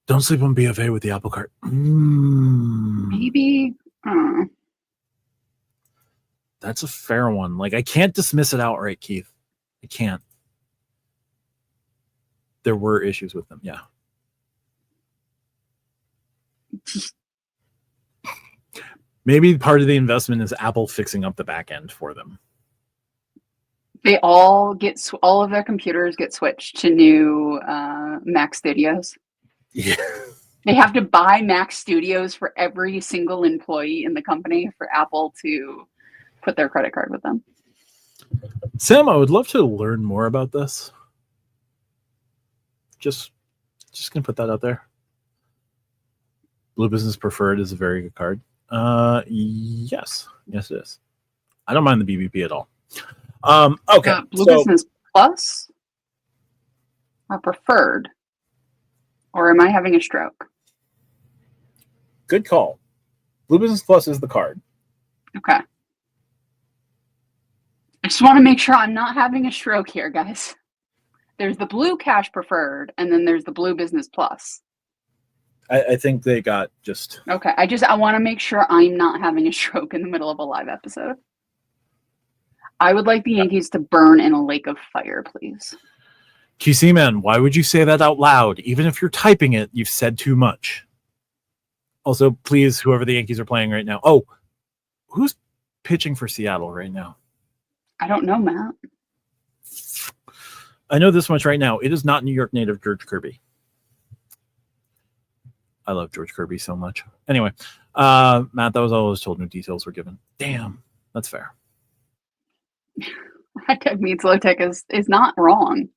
Don't sleep on BFA with the Apple Card. Maybe. That's a fair one. Like, I can't dismiss it outright, Keith. I can't. There were issues with them, yeah. Maybe part of the investment is Apple fixing up the back end for them. They all all of their computers get switched to new Mac Studios. Yeah. They have to buy Mac Studios for every single employee in the company for Apple to put their credit card with them. Sam, I would love to learn more about this. Just gonna put that out there. Blue Business Preferred is a very good card. Yes, it is. I don't mind the BBP at all. Okay, Blue Business Plus or Preferred, or am I having a stroke? Good call. Blue Business Plus is the card. Okay. I just want to make sure I'm not having a stroke here, guys. There's the Blue Cash Preferred, and then there's the Blue Business Plus. I think they got just... Okay, I want to make sure I'm not having a stroke in the middle of a live episode. I would like the Yankees to burn in a lake of fire, please. QC man, why would you say that out loud? Even if you're typing it, you've said too much. Also, please, whoever the Yankees are playing right now. Oh, who's pitching for Seattle right now? I don't know, Matt. I know this much right now. It is not New York native George Kirby. I love George Kirby so much. Anyway, Matt, that was all I was told. No details were given. Damn, that's fair. High tech meets low tech is not wrong.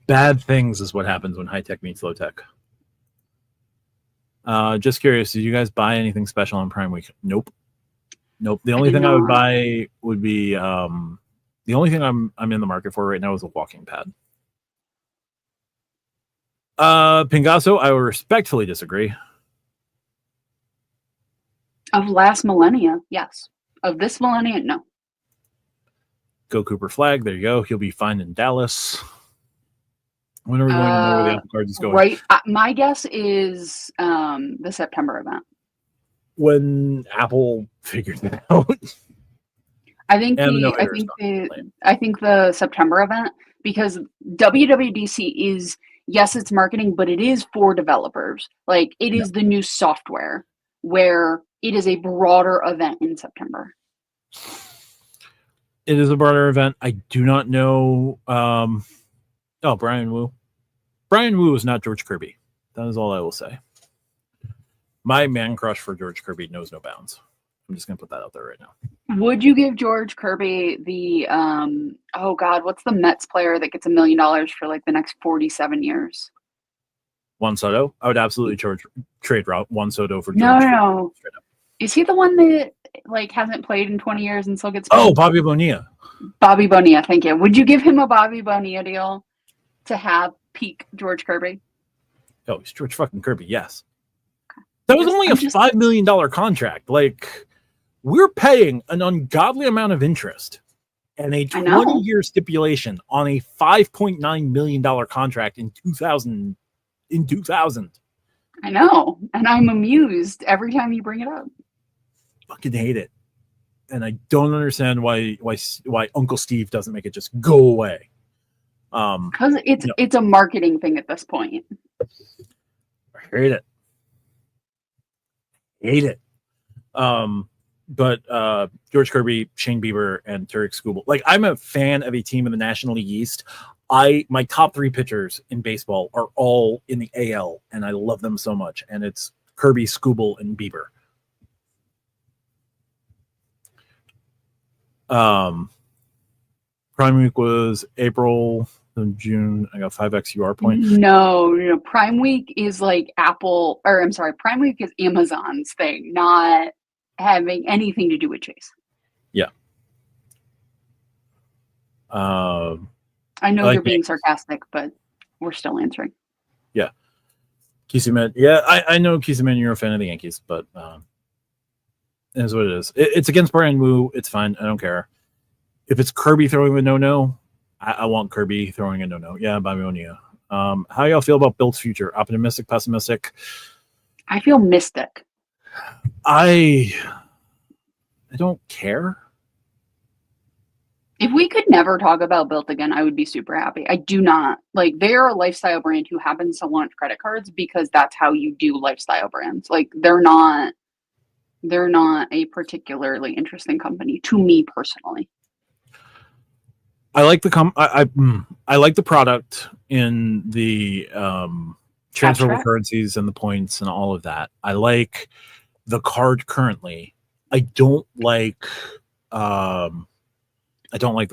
Bad things is what happens when high tech meets low tech. Just curious, did you guys buy anything special on Prime Week? Nope. The only thing I would buy would be the only thing I'm in the market for right now is a walking pad. Pingasso, I will respectfully disagree. Of last millennia, yes. Of this millennia, no. Go Cooper Flag. There you go. He'll be fine in Dallas. When are we going to know where the Apple Card is going? Right. My guess is the September event. When Apple figures it out. I think the September event, because WWDC is, yes, it's marketing, but it is for developers. Like, it is the new software, where it is a broader event in September. It is a broader event. I do not know. Brian Wu. Brian Wu is not George Kirby. That is all I will say. My man crush for George Kirby knows no bounds. I'm just going to put that out there right now. Would you give George Kirby the, what's the Mets player that gets $1 million for like the next 47 years? Juan Soto? I would absolutely trade Juan Soto for George. No. Is he the one that like hasn't played in 20 years and still gets paid? Oh, Bobby Bonilla. Bobby Bonilla, thank you. Would you give him a Bobby Bonilla deal to have peak George Kirby? Oh, he's George fucking Kirby, yes. That was only a $5 million contract. Like, we're paying an ungodly amount of interest and a 20-year stipulation on a $5.9 million contract in 2000. I know, and I'm amused every time you bring it up. Fucking hate it, and I don't understand why Uncle Steve doesn't make it just go away. Because it's a marketing thing at this point. I hate it. But George Kirby, Shane Bieber, and Tarek Skubal. Like, I'm a fan of a team in the National League East. My top 3 pitchers in baseball are all in the AL, and I love them so much. And it's Kirby, Skubal, and Bieber. Prime Week was April and June. I got 5x UR point. No, Prime Week is like Prime Week is Amazon's thing, not having anything to do with Chase. Yeah. I know you're being sarcastic, but we're still answering. Yeah. Kisuman. Yeah, I know Kisuman, you're a fan of the Yankees, but it is what it is. It's against Brian Wu. It's fine. I don't care. If it's Kirby throwing the no-no, I want Kirby throwing a no-no. Yeah, Bobby Bonilla. How y'all feel about Bill's future? Optimistic, pessimistic? I feel mystic. I don't care. If we could never talk about Built again, I would be super happy. I do not. Like, they're a lifestyle brand who happens to launch credit cards because that's how you do lifestyle brands. Like, they're not They're not a particularly interesting company to me personally. I like the I like the product in the transferable Abstract. currencies and the points and all of that. I like the card currently. I don't like the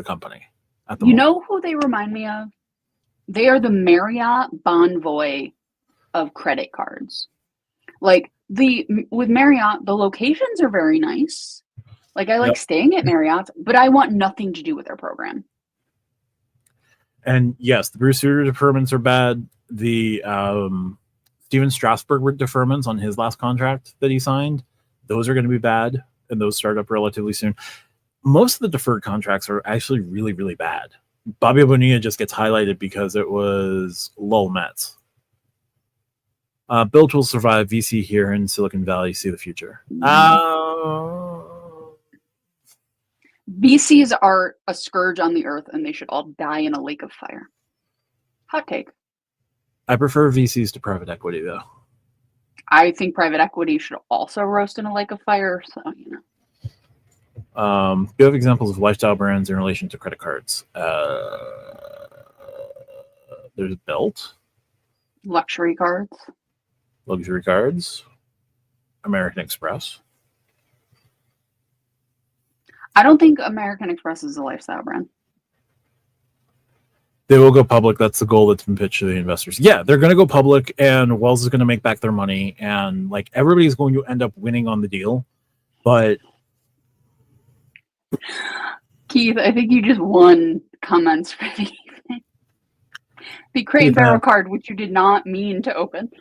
company at the You moment. know who they remind me of? They are the Marriott Bonvoy of credit cards. Like with Marriott, the locations are very nice. Like I like Yep. staying at Marriott's, but I want nothing to do with their program. And yes, the Bruce Sutter deferments are bad. The Steven Strasberg deferments on his last contract that he signed, those are going to be bad, and those start up relatively soon. Most of the deferred contracts are actually really, really bad. Bobby Bonilla just gets highlighted because it was Lowell Mets. Built will survive. VC here in Silicon Valley. See the future. VCs are a scourge on the earth, and they should all die in a lake of fire. Hot take. I prefer VCs to private equity, though. I think private equity should also roast in a lake of fire. So You have examples of lifestyle brands in relation to credit cards. There's Belt, luxury cards. luxury cards, American Express. I don't think American Express is a lifestyle brand. They will go public. That's the goal that's been pitched to the investors. Yeah, they're going to go public, and Wells is going to make back their money, and like everybody's going to end up winning on the deal. But Keith, I think you just won comments for the evening. The Crate and Barrel card, which you did not mean to open.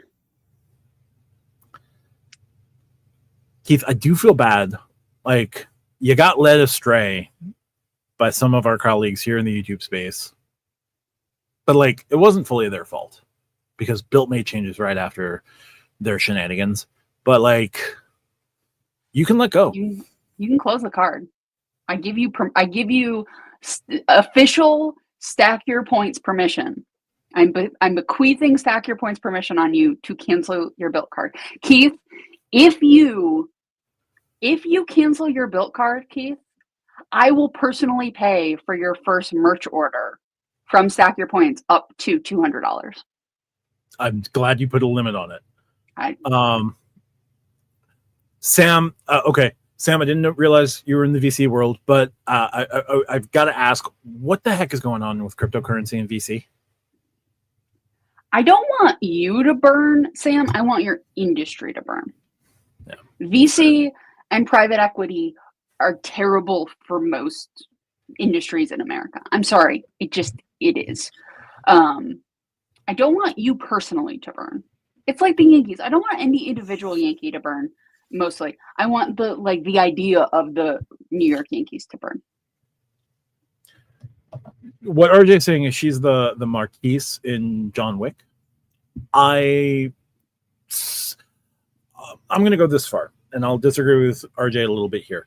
Keith, I do feel bad. Like, you got led astray by some of our colleagues here in the YouTube space. But, like, it wasn't fully their fault because Built made changes right after their shenanigans. But, like, you can let go. You can close the card. I give you official stack your points permission. I'm bequeathing stack your points permission on you to cancel your Built card. Keith, if you cancel your Built card, Keith, I will personally pay for your first merch order from Stack Your Points up to $200. I'm glad you put a limit on it. Sam, okay. Sam, I didn't realize you were in the VC world, but I've got to ask, what the heck is going on with cryptocurrency and VC? I don't want you to burn, Sam. I want your industry to burn. Yeah. VC and private equity are terrible for most industries in America. I'm sorry. It is. I don't want you personally to burn. It's like the Yankees. I don't want any individual Yankee to burn. Mostly, I want the idea of the New York Yankees to burn. What RJ's saying is she's the Marquise in John Wick. I'm going to go this far, and I'll disagree with RJ a little bit here.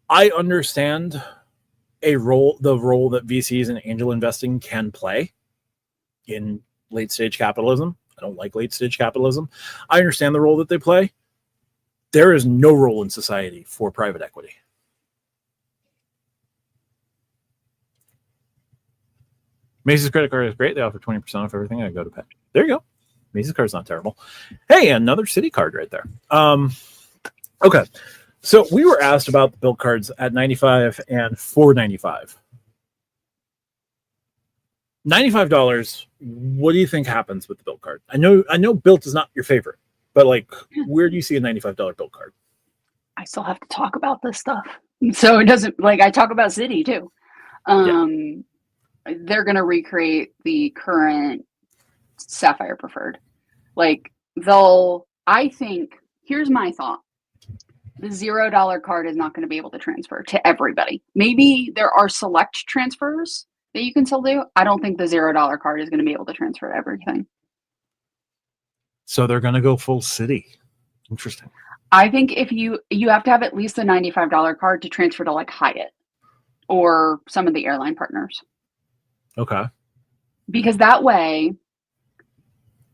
I understand the role that VCs and angel investing can play in late stage capitalism. I don't like late stage capitalism. I understand the role that they play. There is no role in society for private equity. Macy's credit card is great. They offer 20% off everything I go to pay. There you go. Macy's card's not terrible. Hey, another Citi card right there. Okay. So we were asked about the Built cards at $95 and $4.95. $95. What do you think happens with the Built card? I know Built is not your favorite, but like, where do you see a $95 Built card? I still have to talk about this stuff, so it doesn't I talk about Citi too. They're gonna recreate the current Sapphire Preferred. I think here's my thought. The $0 card is not going to be able to transfer to everybody. Maybe there are select transfers that you can still do. I don't think the $0 card is going to be able to transfer to everything. So they're going to go full Citi. Interesting. I think if you have to have at least a $95 card to transfer to like Hyatt or some of the airline partners. Okay. Because that way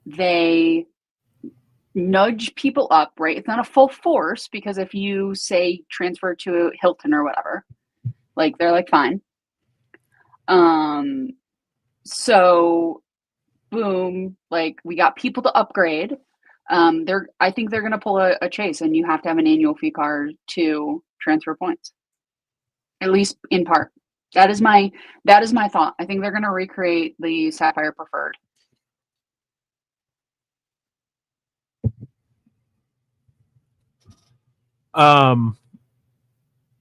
they nudge people up, right? It's not a full force, because if you say transfer to Hilton or whatever, like they're like fine. So boom, like we got people to upgrade. I think they're gonna pull a chase, and you have to have an annual fee card to transfer points, at least in part. That is my thought. I think they're gonna recreate the Sapphire Preferred.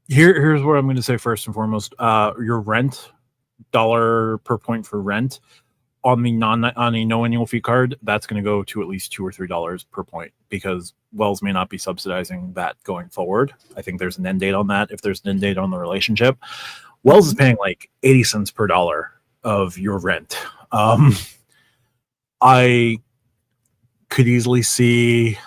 Here's what I'm going to say first and foremost. Your rent, dollar per point for rent on a no annual fee card, that's going to go to at least $2 or $3 per point, because Wells may not be subsidizing that going forward. I think there's an end date on that. If there's an end date on the relationship, Wells is paying like 80 cents per dollar of your rent. I could easily see,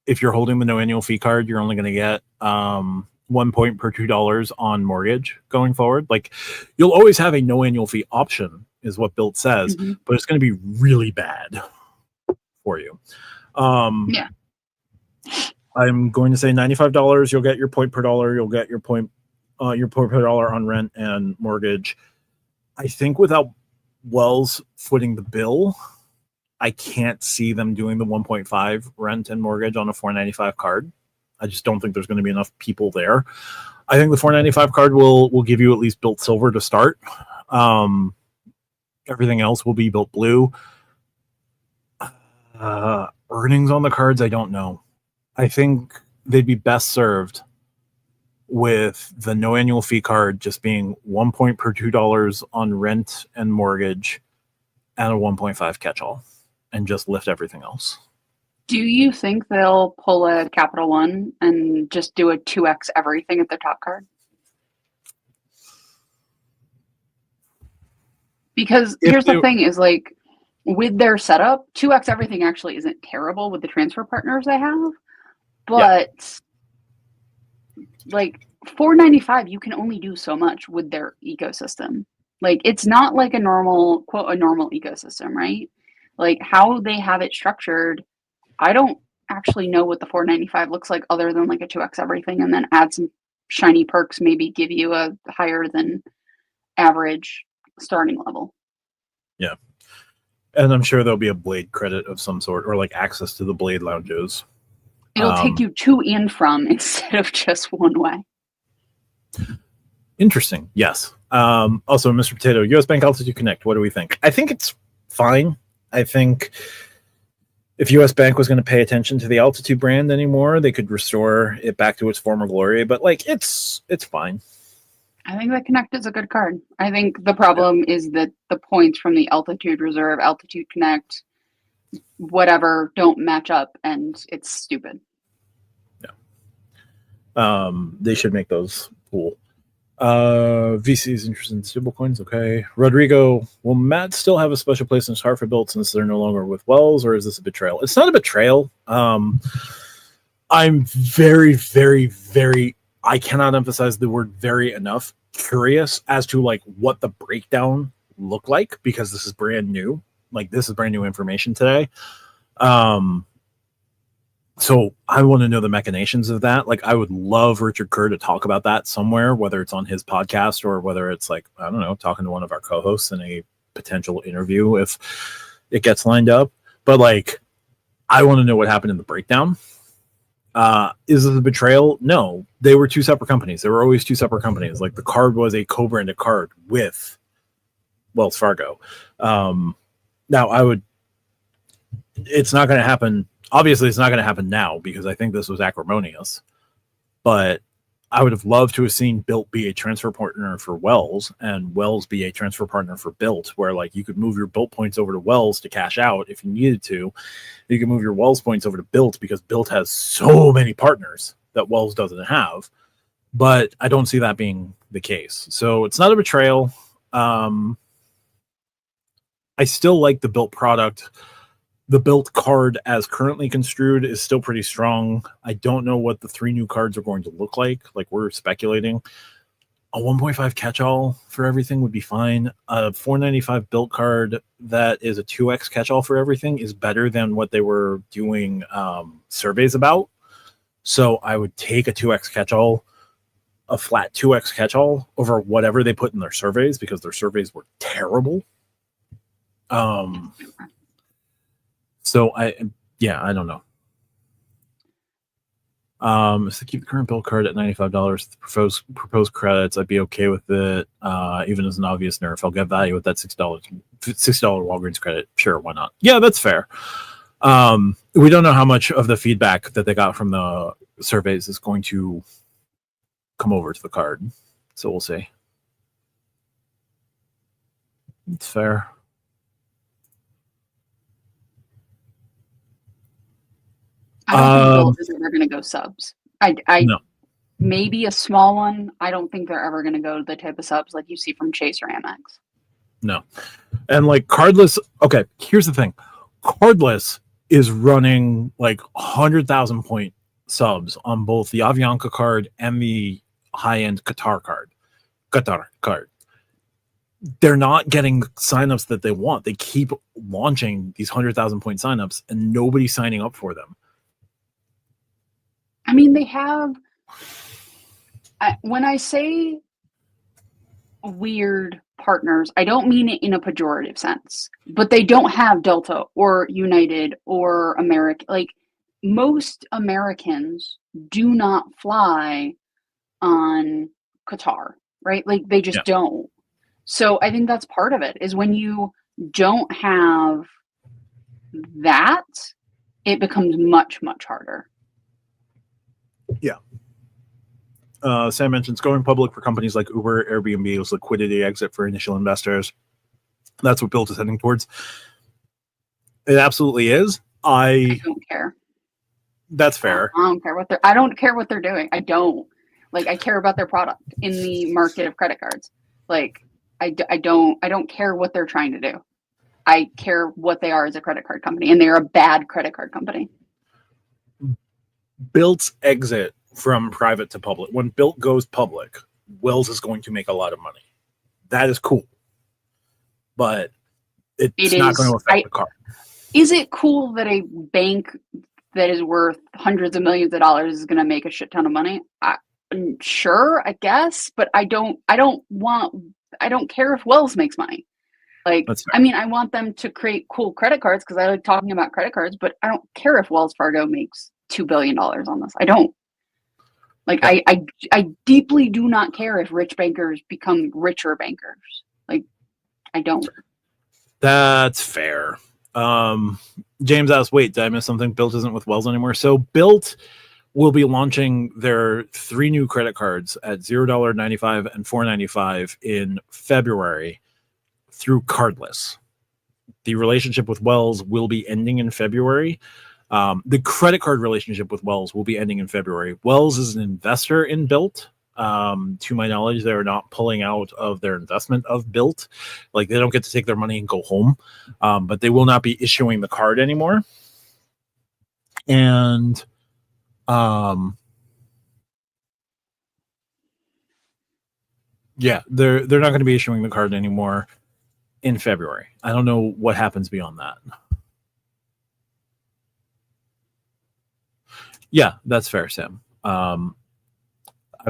if you're holding the no annual fee card, you're only going to get 1 point per $2 on mortgage going forward. Like, you'll always have a no annual fee option, is what Built says, but it's going to be really bad for you. Yeah. I'm going to say $95. You'll get your point per dollar. You'll get your point per dollar on rent and mortgage. I think without Wells footing the bill, I can't see them doing the 1.5 rent and mortgage on a $4.95 card. I just don't think there's going to be enough people there. I think the $4.95 card will give you at least Built Silver to start. Everything else will be Built Blue. Earnings on the cards, I don't know. I think they'd be best served with the no annual fee card just being 1 point per $2 on rent and mortgage, and a 1.5 catch-all, and just lift everything else. Do you think they'll pull a Capital One and just do a 2x everything at the top card? Because here's the thing is, like, with their setup, 2x everything actually isn't terrible with the transfer partners they have. But like $4.95, you can only do so much with their ecosystem. Like, it's not like a normal ecosystem, right? Like, how they have it structured, I don't actually know what the $4.95 looks like, other than like a 2x everything, and then add some shiny perks, maybe give you a higher than average starting level. Yeah. And I'm sure there'll be a Blade credit of some sort, or like access to the Blade lounges. It'll take you to and from instead of just one way. Interesting. Yes. Also, Mr. Potato, US Bank Altitude Connect, what do we think? I think it's fine. I think if US Bank was going to pay attention to the Altitude brand anymore, they could restore it back to its former glory. But like, it's fine. I think the Connect is a good card. I think the problem is that the points from the Altitude Reserve, Altitude Connect, whatever, don't match up, and it's stupid. Yeah. They should make those cool. VC is interested in stablecoins. Okay. Rodrigo, will Matt still have a special place in his heart for Built since they're no longer with Wells, or is this a betrayal? It's not a betrayal. I'm very, very, very, I cannot emphasize the word very enough, curious as to like what the breakdown looked like, because this is brand new. Like, this is brand new information today. So I want to know the machinations of that. Like, I would love Richard Kerr to talk about that somewhere, whether it's on his podcast or whether it's like, I don't know, talking to one of our co-hosts in a potential interview if it gets lined up. But like, I want to know what happened in the breakdown. Is this a betrayal? No, they were two separate companies. There were always two separate companies. Like, the card was a co-branded card with Wells Fargo. Now it's not going to happen. Obviously, it's not going to happen now because I think this was acrimonious. But I would have loved to have seen Built be a transfer partner for Wells and Wells be a transfer partner for Built, where like you could move your Built points over to Wells to cash out if you needed to. You can move your Wells points over to Built because Built has so many partners that Wells doesn't have. But I don't see that being the case. So it's not a betrayal. I still like the Built product. The Built card as currently construed is still pretty strong. I don't know what the 3 new cards are going to look like. Like, we're speculating. a 1.5 catch-all for everything would be fine. A 495 built card that is a 2x catch-all for everything is better than what they were doing surveys about. So I would take a 2x catch-all, a flat 2x catch-all over whatever they put in their surveys, because their surveys were terrible. So I don't know. So keep the current bill card at $95. Proposed credits, I'd be okay with it. Even as an obvious nerf, I'll get value with that $6 Walgreens credit. Sure, why not? Yeah, that's fair. We don't know how much of the feedback that they got from the surveys is going to come over to the card, so we'll see. It's fair. I don't think Built is ever going to go subs. No. Maybe a small one. I don't think they're ever going to go to the type of subs like you see from Chase or AmEx. No. And like cardless, okay, here's the thing. Cardless is running like 100,000 point subs on both the Avianca card and the high-end Qatar card. They're not getting signups that they want. They keep launching these 100,000 point signups and nobody's signing up for them. I mean, they have, when I say weird partners, I don't mean it in a pejorative sense, but they don't have Delta or United or American. Like, most Americans do not fly on Qatar, right? Like, they just don't. So I think that's part of it, is when you don't have that, it becomes much, much harder. Yeah. Sam mentions going public for companies like Uber, Airbnb was liquidity exit for initial investors. That's what Built is heading towards. It absolutely is. I don't care. That's fair. I don't care what they're doing. I don't. Like, I care about their product in the market of credit cards. Like, I don't care what they're trying to do. I care what they are as a credit card company, and they're a bad credit card company. Built's exit from private to public. When Built goes public, Wells is going to make a lot of money. That is cool. But it's not going to affect the card. Is it cool that a bank that is worth hundreds of millions of dollars is going to make a shit ton of money? Sure, I guess, but I don't care if Wells makes money. Like, I mean, I want them to create cool credit cards because I like talking about credit cards, but I don't care if Wells Fargo makes $2 billion on this. I don't. Like, I deeply do not care if rich bankers become richer bankers. Like, I don't. That's fair. James asked, wait, did I miss something? Built isn't with Wells anymore. So Built will be launching their 3 new credit cards at $0, $95, and $4.95 in February through cardless. The relationship with Wells will be ending in February. The credit card relationship with Wells will be ending in February. Wells is an investor in Built. To my knowledge, they're not pulling out of their investment of Built. Like, they don't get to take their money and go home. But they will not be issuing the card anymore. And yeah, they're not going to be issuing the card anymore in February. I don't know what happens beyond that. Yeah, that's fair, Sam. I've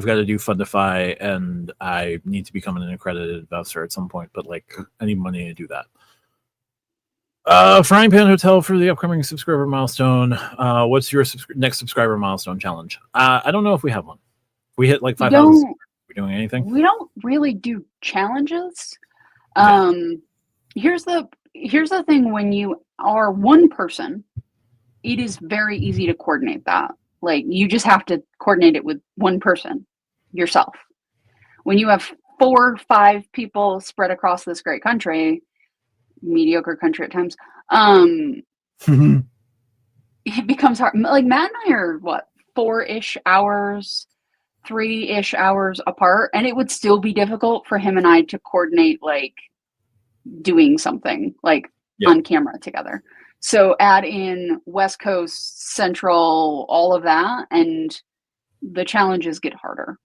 got to do Fundify, and I need to become an accredited investor at some point, but like, I need money to do that. Frying Pan Hotel for the upcoming subscriber milestone. What's your next subscriber milestone challenge? I don't know if we have one. If we hit like 5,000. Are we doing anything? We don't really do challenges. Here's the thing: when you are one person, it is very easy to coordinate that. Like, you just have to coordinate it with one person, yourself. When you have 4 or 5 people spread across this great country, mediocre country at times, it becomes hard. Like, Matt and I are, what, 4-ish hours, 3-ish hours apart, and it would still be difficult for him and I to coordinate, like, doing something, like, on camera together. So add in West Coast, Central, all of that, and the challenges get harder.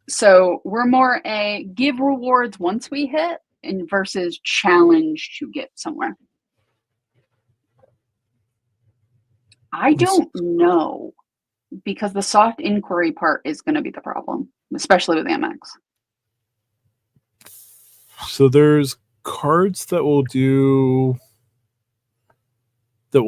So we're more a give rewards once we hit and versus challenge to get somewhere. I don't know, because the soft inquiry part is going to be the problem, especially with AmEx. So there's cards that will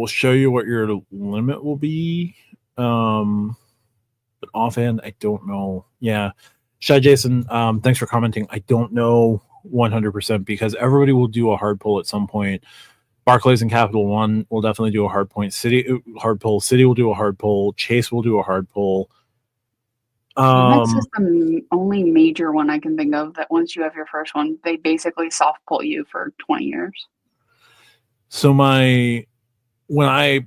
show you what your limit will be. But offhand, I don't know. Yeah. Shy Jason, thanks for commenting. I don't know 100% because everybody will do a hard pull at some point. Barclays and Capital One will definitely do a hard pull. City will do a hard pull. Chase will do a hard pull. AmEx is the only major one I can think of that once you have your first one, they basically soft pull you for 20 years. So when I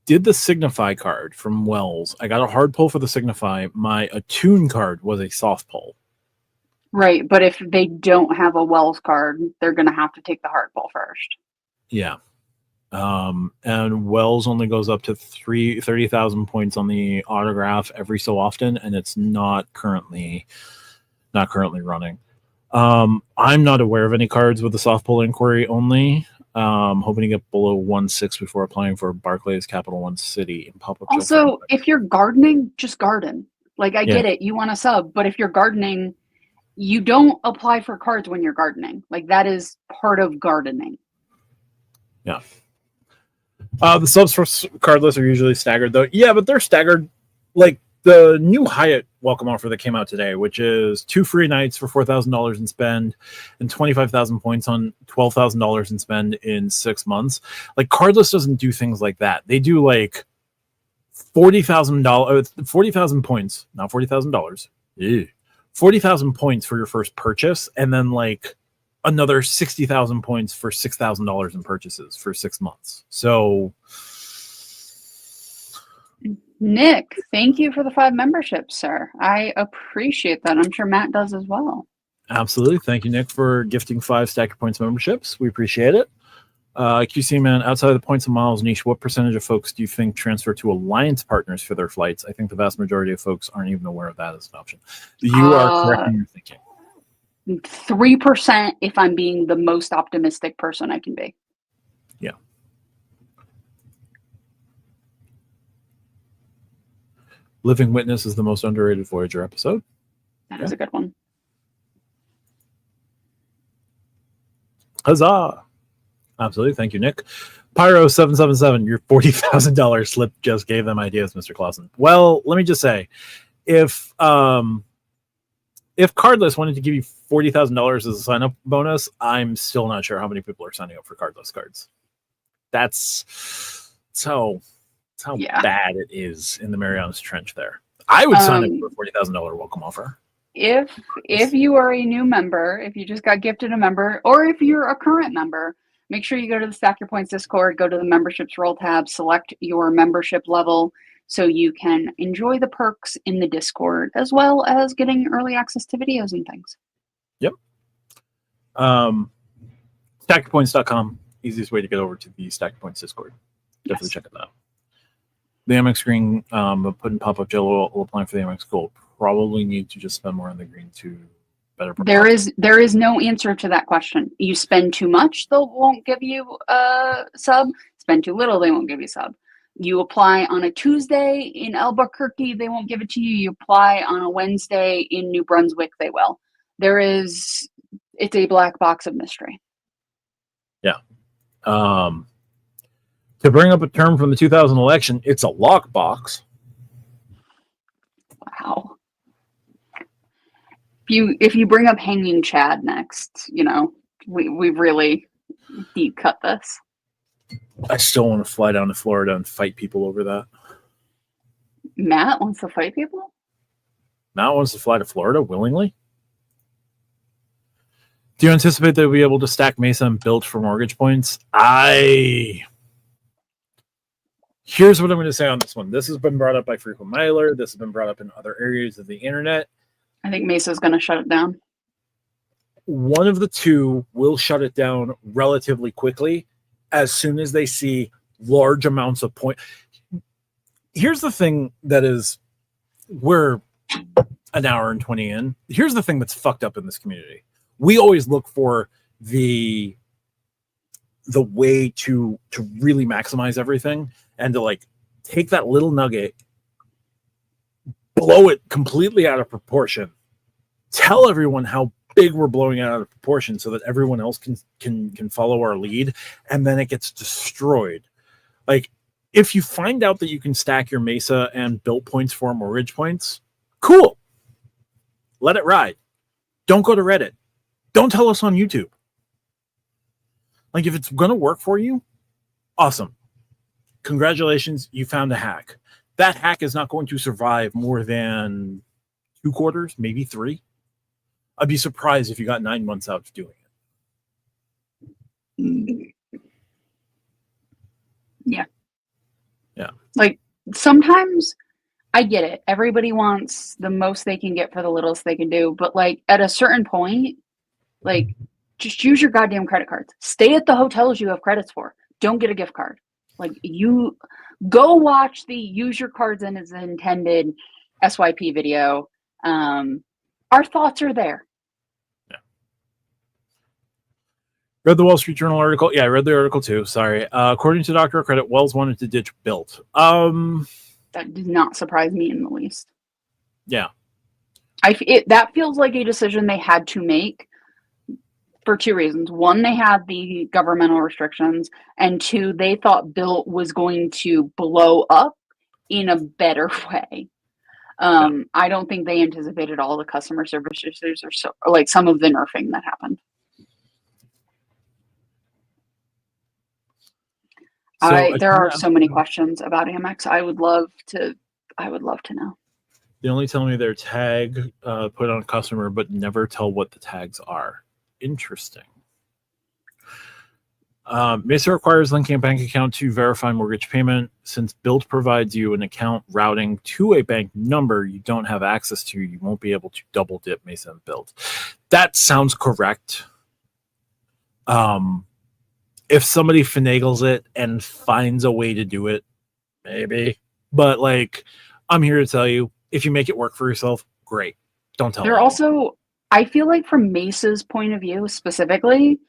did the Signify card from Wells, I got a hard pull for the Signify. My Attune card was a soft pull. Right, but if they don't have a Wells card, they're going to have to take the hard pull first. Yeah. And Wells only goes up to 30,000 points on the autograph every so often, and it's not currently running. I'm not aware of any cards with the soft pull inquiry only. Hoping to get below 1.6 before applying for Barclays, Capital One, City, and pop-up. Also, if you're gardening, just garden. Like, I get it, you want to sub, but if you're gardening, you don't apply for cards when you're gardening. Like, that is part of gardening. Yeah. The subs for card lists are usually staggered, though. Yeah, but they're staggered. Like the new Hyatt welcome offer that came out today, which is 2 free nights for $4,000 in spend and 25,000 points on $12,000 in spend in 6 months. Like card list doesn't do things like that. They do like $40,000 points, not $40,000. 40,000 points for your first purchase, and then like another 60,000 points for $6,000 in purchases for 6 months. So, Nick, thank you for the 5 memberships, sir. I appreciate that. I'm sure Matt does as well. Absolutely. Thank you, Nick, for gifting 5 Stack Your Points memberships. We appreciate it. QC Man, outside of the points and miles niche, what percentage of folks do you think transfer to alliance partners for their flights? I think the vast majority of folks aren't even aware of that as an option. You are correct in your thinking. 3% if I'm being the most optimistic person I can be. Yeah. Living Witness is the most underrated Voyager episode. That is a good one. Huzzah! Absolutely. Thank you, Nick. Pyro777, your $40,000 slip just gave them ideas, Mr. Clausen. Well, let me just say, if Cardless wanted to give you $40,000 as a sign-up bonus, I'm still not sure how many people are signing up for Cardless cards. That's how bad it is in the Marianas Trench there. I would sign up for a $40,000 welcome offer. If you are a new member, if you just got gifted a member, or if you're a current member, make sure you go to the Stack Your Points Discord, go to the memberships roll tab, select your membership level so you can enjoy the perks in the Discord, as well as getting early access to videos and things. Yep. StackYourPoints.com, easiest way to get over to the Stack Your Points Discord. Definitely check it out. The AmEx green, putting pop-up jello will apply for the AmEx gold. Probably need to just spend more on the green to better perform. There is no answer to that question. You spend too much, they won't give you a sub. Spend too little, they won't give you a sub. You apply on a Tuesday in Albuquerque, they won't give it to you. You apply on a Wednesday in New Brunswick, they will. It's a black box of mystery. Yeah. To bring up a term from the 2000 election, it's a lockbox. Wow. If you bring up hanging Chad next, we've really deep cut this. I still want to fly down to Florida and fight people over that. Matt wants to fight people? Matt wants to fly to Florida willingly? Do you anticipate they'll be able to stack Mesa and build for mortgage points? Here's what I'm going to say on this one. This has been brought up by Frequent Mailer. This has been brought up in other areas of the internet. I think Mesa's going to shut it down. One of the two will shut it down relatively quickly as soon as they see large amounts of points. Here's the thing that is where an hour and 20 in. Here's the thing that's fucked up in this community. We always look for the way to really maximize everything and to like take that little nugget, blow it completely out of proportion, tell everyone how big we're blowing it out of proportion so that everyone else can follow our lead, and then it gets destroyed. Like, if you find out that you can stack your Mesa and build points for mortgage points, cool. Let it ride. Don't go to Reddit. Don't tell us on YouTube. Like, if it's going to work for you, awesome. Congratulations, you found a hack. That hack is not going to survive more than 2 quarters, maybe 3. I'd be surprised if you got 9 months out of doing it. Yeah. Yeah. Like, sometimes I get it. Everybody wants the most they can get for the littlest they can do. But, like, at a certain point, like, just use your goddamn credit cards. Stay at the hotels you have credits for. Don't get a gift card. Like, you go watch the use your cards as intended SYP video. Our thoughts are there. Yeah. Read the Wall Street Journal article. Yeah, I read the article too. Sorry. According to Dr. Credit, Wells wanted to ditch Built. That did not surprise me in the least. Yeah. That feels like a decision they had to make for 2 reasons. One, they had the governmental restrictions, and 2, they thought Built was going to blow up in a better way. I don't think they anticipated all the customer service issues or like some of the nerfing that happened. There are so many questions about Amex. I would love to know. They only tell me their tag put on a customer, but never tell what the tags are. Interesting. Mesa requires linking a bank account to verify mortgage payment. Since Build provides you an account routing to a bank number you don't have access to, you won't be able to double dip Mesa and Build. That sounds correct. If somebody finagles it and finds a way to do it, maybe. But like, I'm here to tell you, if you make it work for yourself, great. Don't tell me. They're also, I feel like from Mesa's point of view specifically,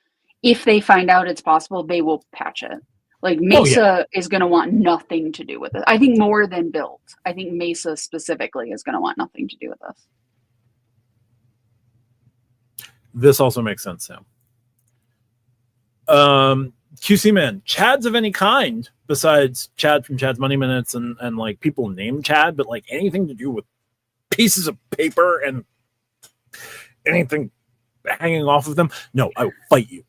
if they find out it's possible, they will patch it. Like, Mesa is going to want nothing to do with it. I think more than Build. I think Mesa specifically is going to want nothing to do with this. This also makes sense, Sam. QC Man, Chads of any kind besides Chad from Chad's Money Minutes and like people named Chad, but like anything to do with pieces of paper and anything hanging off of them. No, I will fight you.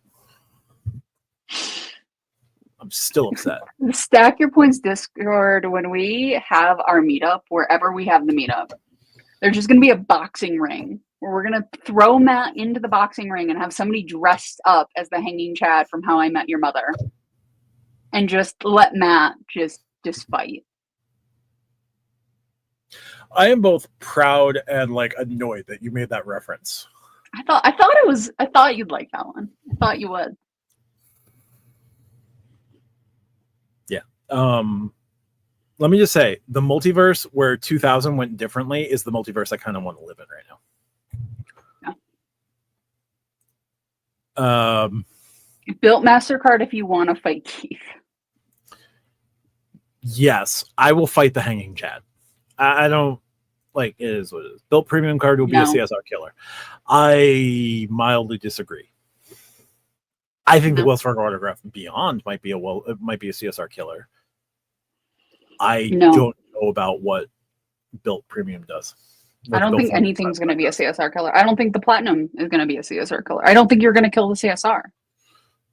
I'm still upset. Stack Your Points Discord, when we have our meetup, wherever we have the meetup, there's just going to be a boxing ring where we're going to throw Matt into the boxing ring and have somebody dressed up as the hanging Chad from How I Met Your Mother and just let Matt just fight. I am both proud and like annoyed that you made that reference. I thought you'd like that one. I thought you would. Yeah. Let me just say, the multiverse where 2000 went differently is the multiverse I kind of want to live in right now. Built MasterCard if you want to fight Keith. Yes, I will fight the hanging Chad. I don't like it is what it is. Built Premium Card will be a CSR killer. I mildly disagree. I think the Wells Fargo Autograph Beyond might be a CSR killer. I don't know about what Built Premium does. I don't think anything's going to be a CSR killer. I don't think the Platinum is going to be a CSR killer. I don't think you're going to kill the CSR.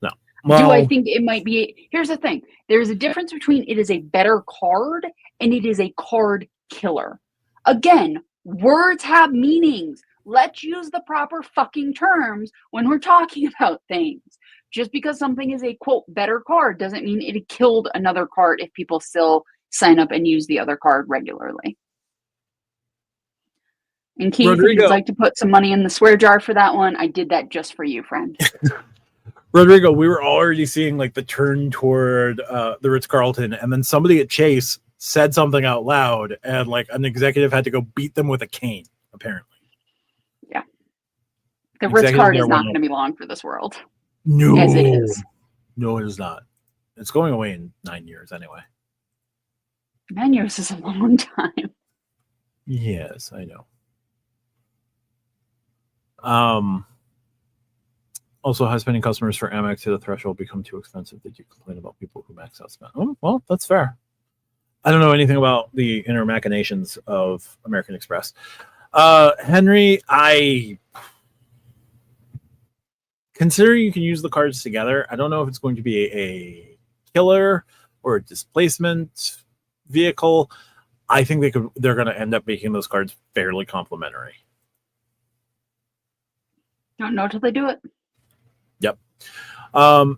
No. Well, do I think it might be? Here's the thing. There's a difference between it is a better card and it is a card killer. Again, words have meanings. Let's use the proper fucking terms when we're talking about things. Just because something is a, quote, better card doesn't mean it killed another card if people still sign up and use the other card regularly. And Keith, if you'd like to put some money in the swear jar for that one, I did that just for you, friend. Rodrigo, we were already seeing like the turn toward the Ritz-Carlton, and then somebody at Chase said something out loud, and like an executive had to go beat them with a cane. apparently. Yeah. The Ritz Executive card is there not went going to be long for this world, No, as it is. no, it is not. It's going away in 9 years anyway. 9 years is a long time. Yes, I know. Also, high-spending customers for AmEx hit a threshold become too expensive. They do complain about people who max out spend. Oh, well, that's fair. I don't know anything about the inner machinations of American Express. Henry, I consider you can use the cards together. I don't know if it's going to be a killer or a displacement vehicle. I think they're going to end up making those cards fairly complementary. Don't know till they do it. Yep.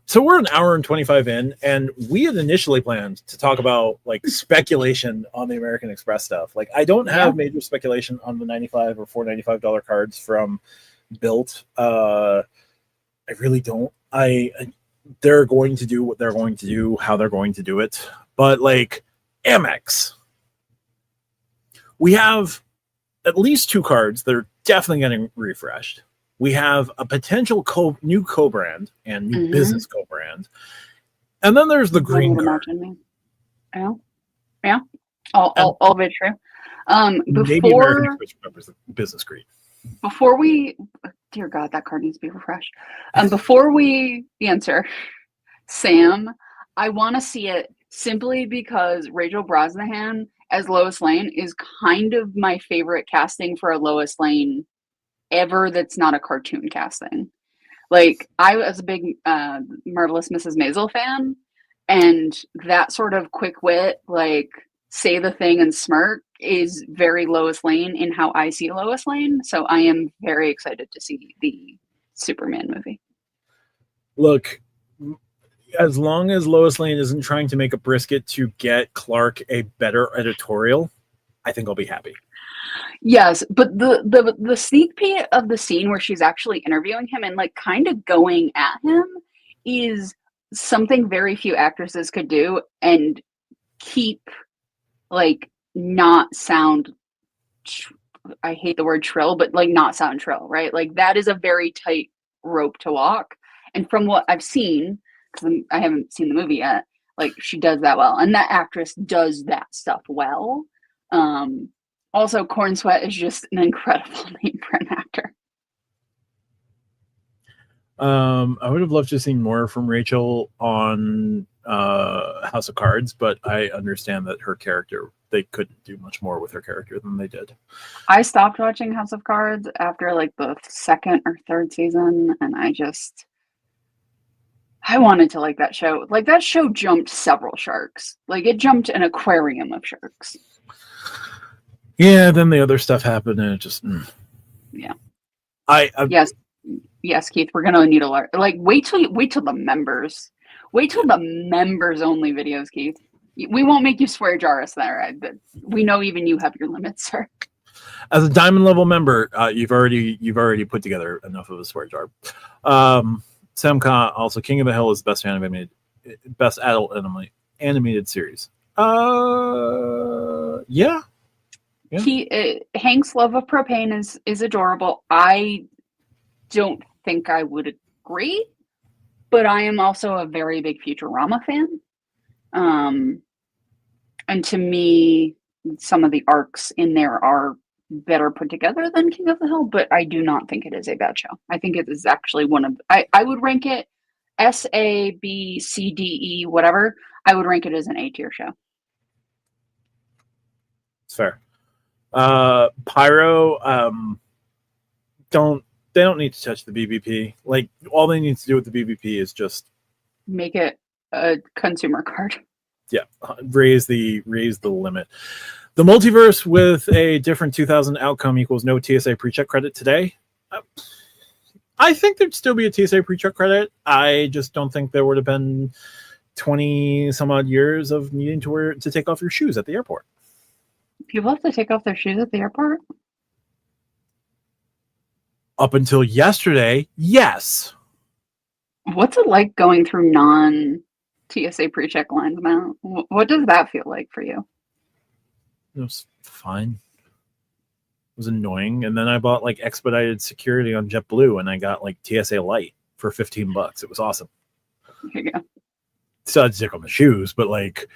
So we're an hour and 25 in, and we had initially planned to talk about like speculation on the American Express stuff. Like, I don't have major speculation on the $95 or $495 cards from Built. I really don't. They're going to do what they're going to do, how they're going to do it. But like AmEx, we have at least 2 cards that are definitely getting refreshed. We have a potential new co-brand and new business co-brand. And then there's the green card. Yeah. All of it true. Maybe American Express business green. Before we, dear God, that card needs to be refreshed. Before we answer, Sam, I want to see it simply because Rachel Brosnahan as Lois Lane is kind of my favorite casting for a Lois Lane ever that's not a cartoon casting. Like, I was a big Marvelous Mrs. Maisel fan, and that sort of quick wit, like say the thing and smirk, is very Lois Lane in how I see Lois Lane. So I am very excited to see the Superman movie. Look, as long as Lois Lane isn't trying to make a brisket to get Clark a better editorial, I think I'll be happy. Yes, but the sneak peek of the scene where she's actually interviewing him and like kind of going at him is something very few actresses could do and keep like not sound I hate the word trill, but like not sound trill, right? Like that is a very tight rope to walk. And from what I've seen, because I haven't seen the movie yet, like she does that well, and that actress does that stuff well. Also, Corn Sweat is just an incredible name for an actor. I would have loved to see more from Rachel on House of Cards, but I understand that her character, they couldn't do much more with her character than they did. I stopped watching House of Cards after like the 2nd or 3rd season, and I wanted to like that show. Like that show jumped several sharks. Like it jumped an aquarium of sharks. Yeah, then the other stuff happened, and it just yeah. Yes, Keith. We're gonna need a lot. Like wait till the members. Wait till the members only videos, Keith. We won't make you swear jar us there. Right? But we know even you have your limits, sir. As a diamond level member, you've already put together enough of a swear jar. Sam Khan, also King of the Hill is best adult animated series. Yeah. Hank's love of propane is adorable. I don't think I would agree, but I am also a very big Futurama fan. And to me, some of the arcs in there are better put together than King of the Hill, but I do not think it is a bad show. I think it is actually one of I would rank it S, A, B, C, D, E, whatever. I would rank it as an A tier show. It's fair. Pyro, they don't need to touch the BBP. Like all they need to do with the BBP is just make it a consumer card. Yeah, raise the limit. The multiverse with a different 2000 outcome equals no TSA pre-check credit today. I think there'd still be a TSA pre-check credit. I just don't think there would have been 20 some odd years of needing to take off your shoes at the airport. People have to take off their shoes at the airport? Up until yesterday, yes. What's it like going through non-TSA pre-check lines now? What does that feel like for you? It was fine. was annoying. And then I bought like expedited security on JetBlue, and I got like TSA Lite for $15. It was awesome. There you go. Still had to stick on the shoes, but like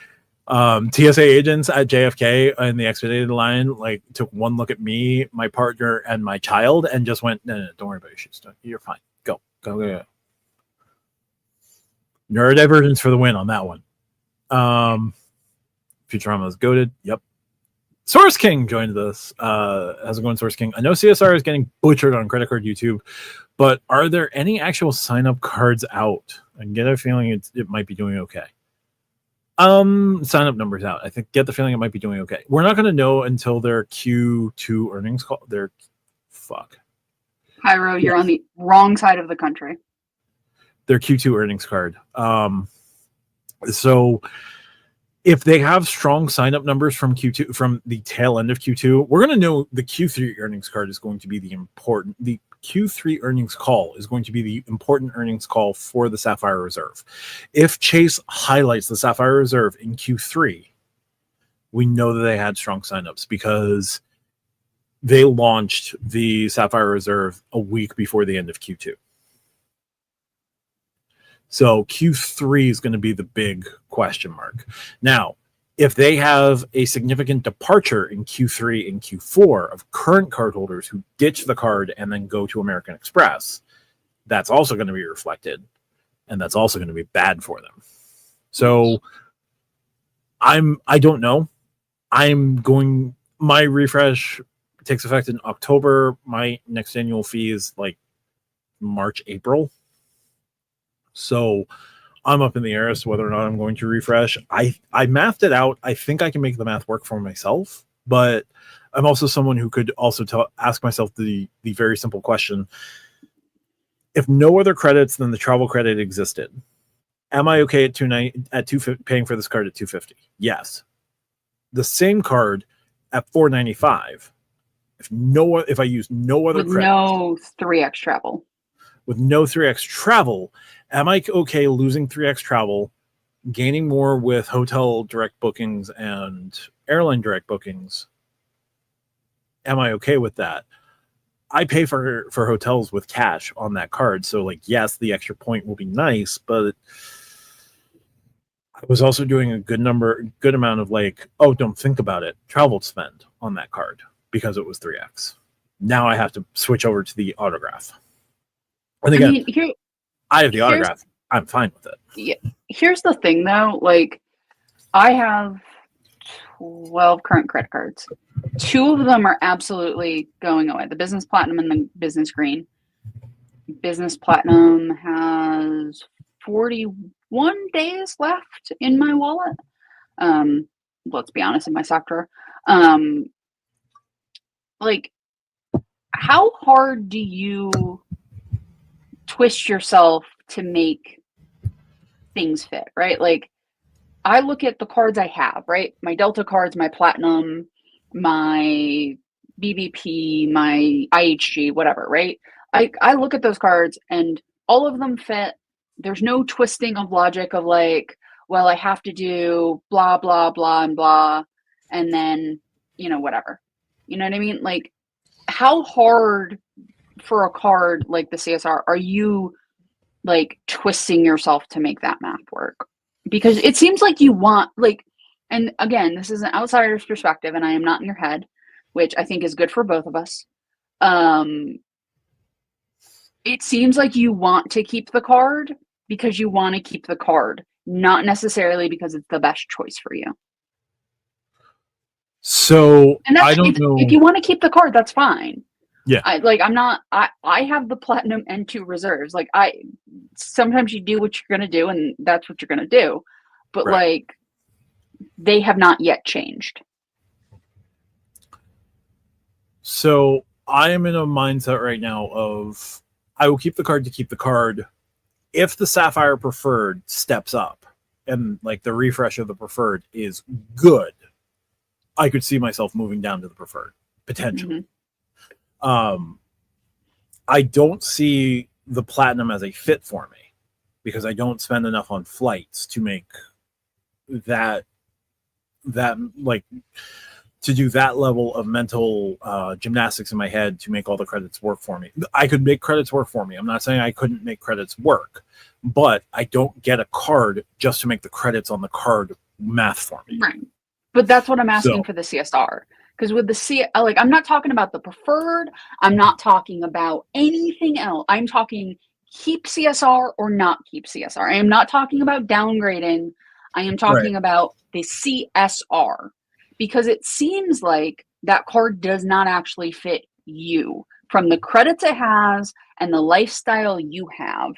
TSA agents at JFK in the expedited line like took one look at me, my partner, and my child, and just went, no, don't worry about your shoes. You're fine. Go. Neurodivergence for the win on that one. Futurama is goated. Yep. Source King joined us. How's it going, Source King? I know CSR is getting butchered on Credit Card YouTube, but are there any actual sign-up cards out? I get a feeling it might be doing okay. Sign-up numbers out. I think get the feeling it might be doing okay. We're not going to know until their Q2 earnings call. Pyro, you're on the wrong side of the country. Their Q2 earnings card. So if they have strong sign-up numbers from Q2, from the tail end of Q2, we're going to know the Q3 earnings card is going to be the Q3 earnings call is going to be the important earnings call for the Sapphire Reserve. If Chase highlights the Sapphire Reserve in Q3, we know that they had strong signups because they launched the Sapphire Reserve a week before the end of Q2. So Q3 is going to be the big question mark. Now, if they have a significant departure in Q3 and Q4 of current cardholders who ditch the card and then go to American Express, that's also going to be reflected, and that's also going to be bad for them. So I don't know. My refresh takes effect in October. My next annual fee is like March, April. So I'm up in the air as to whether or not I'm going to refresh. I mathed it out. I think I can make the math work for myself, but I'm also someone who could also ask myself the very simple question. If no other credits than the travel credit existed, am I okay at paying for this card at $250? Yes. The same card at $495. If I use no other credits. No 3x travel. With no 3x travel, am I okay losing 3x travel, gaining more with hotel direct bookings and airline direct bookings? Am I okay with that? I pay for hotels with cash on that card. So like, yes, the extra point will be nice, but I was also doing a good amount of like, oh, don't think about it, travel spend on that card because it was 3x. Now I have to switch over to the autograph. And again, I have the autograph. I'm fine with it. Yeah. Here's the thing, though. Like, I have 12 current credit cards. 2 of them are absolutely going away. The Business Platinum and the Business Green. Business Platinum has 41 days left in my wallet. Let's be honest, in my stock drawer. Like, how hard do you twist yourself to make things fit, right? Like, I look at the cards I have, right? My Delta cards, my Platinum, my BBP, my IHG, whatever, right? I look at those cards and all of them fit. There's no twisting of logic of like, well, I have to do blah, blah, blah, and blah, and then, whatever. You know what I mean? Like, how hard for a card like the CSR are you like twisting yourself to make that math work? Because it seems like you want like, and again, this is an outsider's perspective and I am not in your head, which I think is good for both of us. It seems like you want to keep the card because you want to keep the card, not necessarily because it's the best choice for you. So I don't know. If you want to keep the card, that's fine. Yeah. I have the Platinum and 2 reserves. Like, sometimes you do what you're going to do and that's what you're going to do. But right. Like, they have not yet changed. So I am in a mindset right now of I will keep the card to keep the card. If the Sapphire Preferred steps up and like the refresh of the Preferred is good, I could see myself moving down to the Preferred potentially. Mm-hmm. I don't see the Platinum as a fit for me because I don't spend enough on flights to make that like to do that level of mental gymnastics in my head to make all the credits work for me. I could make credits work for me. I'm not saying I couldn't make credits work, but I don't get a card just to make the credits on the card math for me. Right. But that's what I'm asking So, for the CSR. Because with the like, I'm not talking about the preferred. I'm not talking about anything else. I'm talking keep CSR or not keep CSR. I am not talking about downgrading. I am talking about the CSR. Because it seems like that card does not actually fit you. From the credits it has and the lifestyle you have,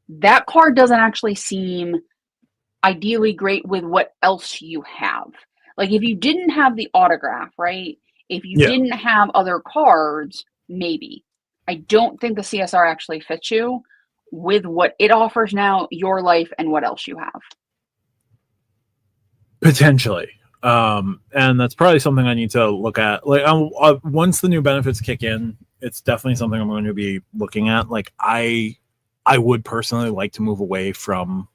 that card doesn't actually seem ideally great with what else you have. Like if you didn't have the autograph, right? If you didn't have other cards, maybe. I don't think the CSR actually fits you with what it offers now, your life, and what else you have. potentially. And that's probably something I need to look at. Like once the new benefits kick in, it's definitely something I'm going to be looking at. Like I would personally like to move away from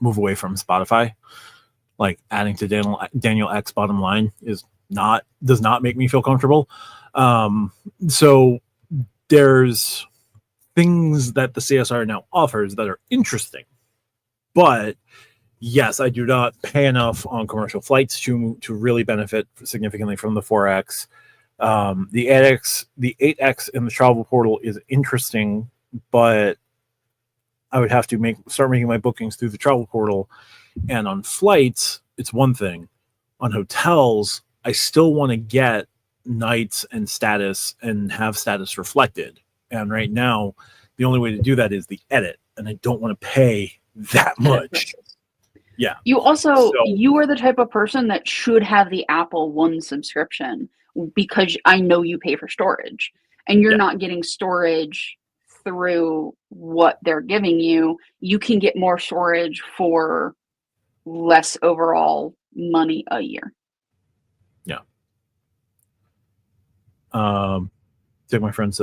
Spotify. Like adding to Daniel X bottom line does not make me feel comfortable. So there's things that the CSR now offers that are interesting, but yes, I do not pay enough on commercial flights to really benefit significantly from the 4X. The 8X in the travel portal is interesting, but I would have to start making my bookings through the travel portal. And on flights, it's one thing. On hotels, I still want to get nights and status and have status reflected. And right now, the only way to do that is the edit. And I don't want to pay that much. Yeah. You are the type of person that should have the Apple One subscription because I know you pay for storage and you're not getting storage through what they're giving you. You can get more storage for less overall money a year. Yeah. Take my friends.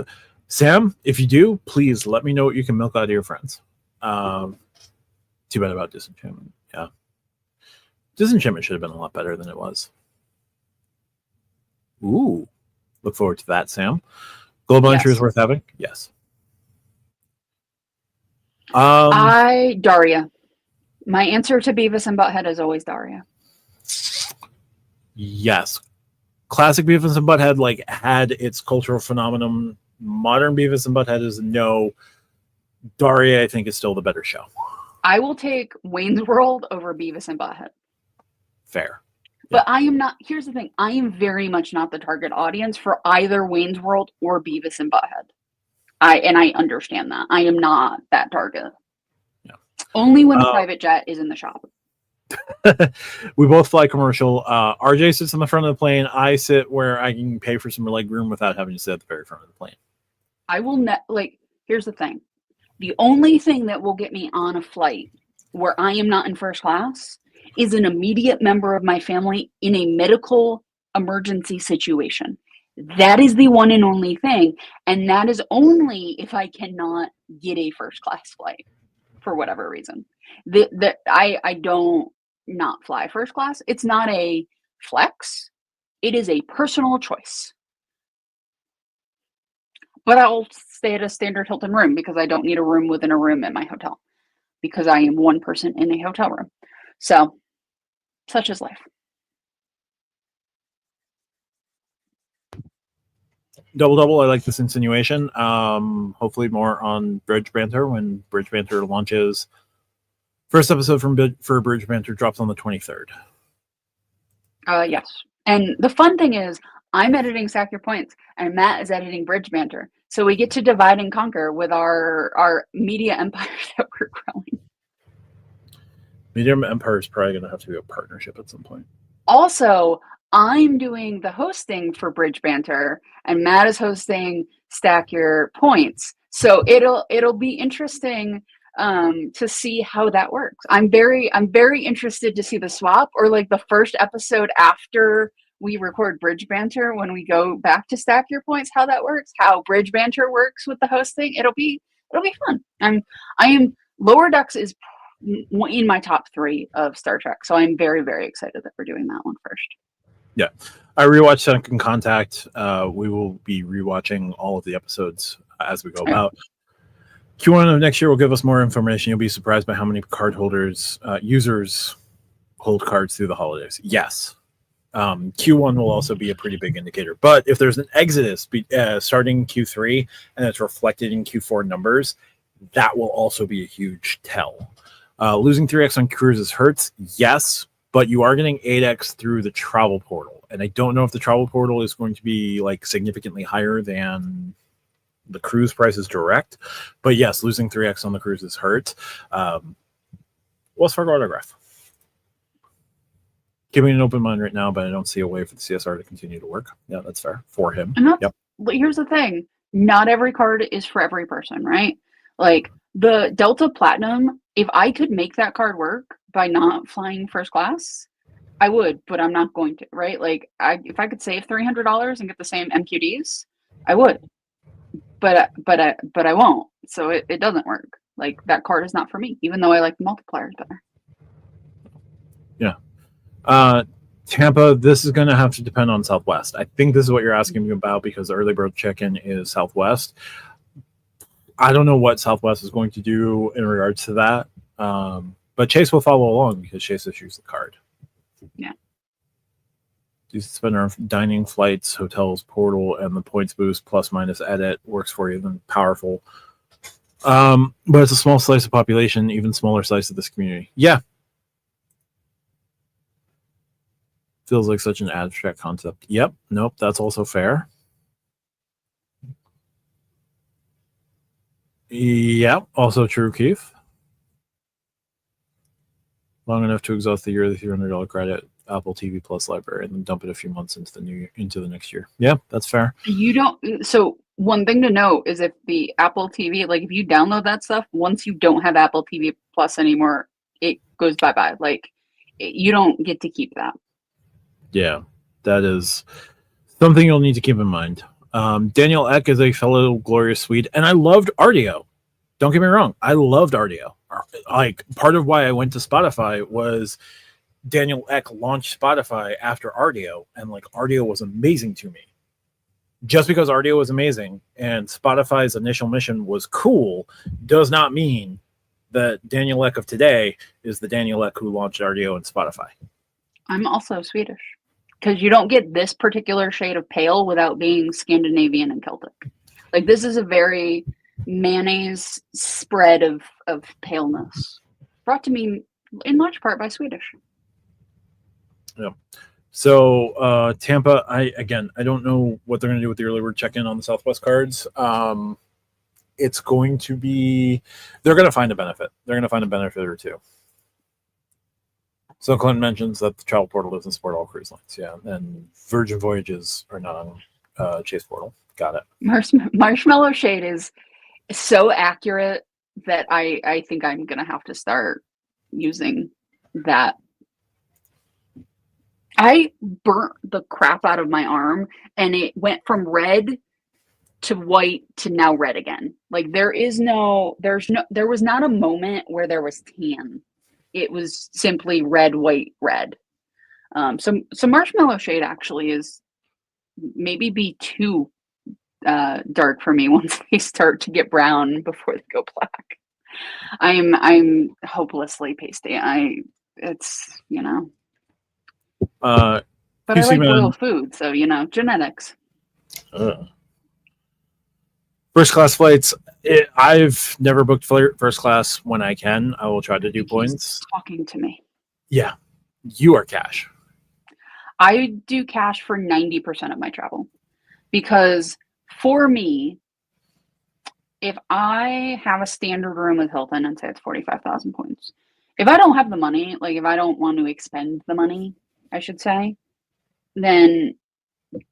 Sam, if you do, please let me know what you can milk out of your friends. Too bad about Disenchantment. Yeah. Disenchantment should have been a lot better than it was. Ooh. Look forward to that, Sam. Global entry is worth having? Yes. Daria. My answer to Beavis and Butthead is always Daria. Yes. Classic Beavis and Butthead like had its cultural phenomenon. Modern Beavis and Butthead is no. Daria, I think, is still the better show. I will take Wayne's World over Beavis and Butthead. Fair. But I am not, here's the thing, I am very much not the target audience for either Wayne's World or Beavis and Butthead. I understand that. I am not that target. Yeah. Only when the private jet is in the shop. We both fly commercial. RJ sits in the front of the plane. I sit where I can pay for some leg room without having to sit at the very front of the plane. I will here's the thing. The only thing that will get me on a flight where I am not in first class is an immediate member of my family in a medical emergency situation. That is the one and only thing. And that is only if I cannot get a first class flight for whatever reason. I don't not fly first class. It's not a flex. It is a personal choice. But I'll stay at a standard Hilton room because I don't need a room within a room in my hotel because I am one person in a hotel room. So, such is life. Double. I like this insinuation. Hopefully more on Bridge Banter when Bridge Banter launches. First episode for Bridge Banter drops on the 23rd. Yes. And the fun thing is I'm editing Stack Your Points and Matt is editing Bridge Banter. So we get to divide and conquer with our media empire that we're growing. Media empire is probably going to have to be a partnership at some point. Also, I'm doing the hosting for Bridge Banter and Matt is hosting Stack Your Points. So it'll be interesting to see how that works. I'm very interested to see the swap or like the first episode after we record Bridge Banter when we go back to Stack Your Points, how that works, how Bridge Banter works with the hosting. It'll be fun. I am Lower Decks is in my top 3 of Star Trek. So I'm very, very excited that we're doing that one first. Yeah. I rewatched Second Contact. We will be rewatching all of the episodes as we go about. Q1 of next year will give us more information. You'll be surprised by how many card holders, users hold cards through the holidays. Yes. Q1 will also be a pretty big indicator. But if there's an exodus starting Q3 and it's reflected in Q4 numbers, that will also be a huge tell. Losing 3x on cruises hurts, yes, but you are getting 8x through the travel portal. And I don't know if the travel portal is going to be like significantly higher than the cruise prices direct. But yes, losing 3x on the cruises hurt. Wells Fargo autograph. Giving an open mind right now, but I don't see a way for the CSR to continue to work. Yeah, that's fair for him. Yep. Here's the thing. Not every card is for every person, right? Like the Delta Platinum, if I could make that card work by not flying first class, I would, but I'm not going to, right? Like if I could save $300 and get the same MQDs, I would. But I won't. So it doesn't work. Like that card is not for me, even though I like the multipliers better. Yeah. Tampa, this is going to have to depend on Southwest. I think this is what you're asking me about because the early bird check-in is Southwest. I don't know what Southwest is going to do in regards to that. But Chase will follow along because Chase issues the card. Yeah. You spend on dining, flights, hotels, portal, and the points boost plus minus edit works for you. Then powerful. But it's a small slice of population, even smaller slice of this community. Yeah. Feels like such an abstract concept. Yep. Nope. That's also fair. Yep. Also true, Keith. Long enough to exhaust the year of the $300 credit. Apple TV Plus library and then dump it a few months into the next year. Yeah, that's fair. You don't. So one thing to note is if the Apple TV, like if you download that stuff, once you don't have Apple TV Plus anymore, it goes bye-bye. Like you don't get to keep that. Yeah, that is something you'll need to keep in mind. Daniel Eck is a fellow glorious Swede, and I loved Rdio. Don't get me wrong, I loved Rdio. Like part of why I went to Spotify was Daniel Eck launched Spotify after Rdio, and like Rdio was amazing to me. Just because Rdio was amazing and Spotify's initial mission was cool does not mean that Daniel Eck of today is the Daniel Eck who launched Rdio and Spotify. I'm also Swedish because you don't get this particular shade of pale without being Scandinavian and Celtic. Like this is a very mayonnaise spread of paleness brought to me in large part by Swedish. Yeah. So Tampa, I don't know what they're going to do with the early bird check-in on the Southwest cards. It's going to be, they're going to find a benefit. They're going to find a benefit or two. So Clint mentions that the travel portal doesn't support all cruise lines. Yeah, and Virgin Voyages are not on Chase portal. Got it. Marshmallow Shade is so accurate that I think I'm going to have to start using that. I burnt the crap out of my arm and it went from red to white to now red again. Like there was not a moment where there was tan. It was simply red, white, red. So Marshmallow Shade actually is maybe be too dark for me once they start to get brown before they go black. I'm hopelessly pasty. It's but I like real food, so genetics. First class flights. I've never booked first class. When I can, I will try to do points. Talking to me. Yeah, you are cash. I do cash for 90% of my travel because for me, if I have a standard room with Hilton and say it's 45,000 points, if I don't have the money, like if I don't want to expend the money, I should say, then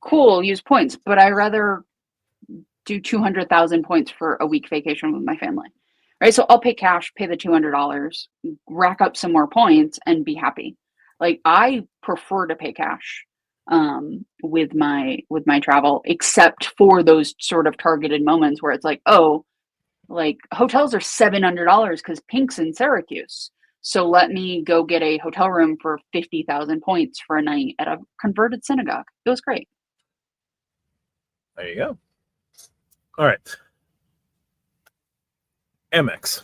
cool, use points. But I rather do 200,000 points for a week vacation with my family, right? So I'll pay cash, pay the $200, rack up some more points, and be happy. Like I prefer to pay cash with my travel, except for those sort of targeted moments where it's like, oh, like hotels are $700 because Pink's in Syracuse. So let me go get a hotel room for 50,000 points for a night at a converted synagogue. It was great. There you go. All right. AmEx.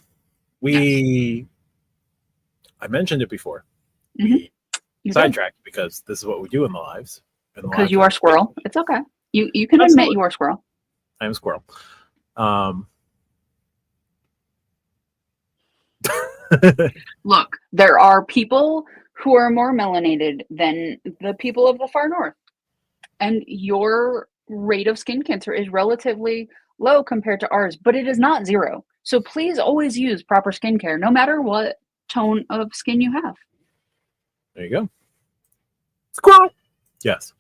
I mentioned it before. We sidetracked because this is what we do in the lives. Because you are Squirrel. It's okay. You can admit you are Squirrel. I am Squirrel. Look, there are people who are more melanated than the people of the far north. And your rate of skin cancer is relatively low compared to ours, but it is not zero. So please always use proper skincare, no matter what tone of skin you have. There you go. Squirrel. Yes.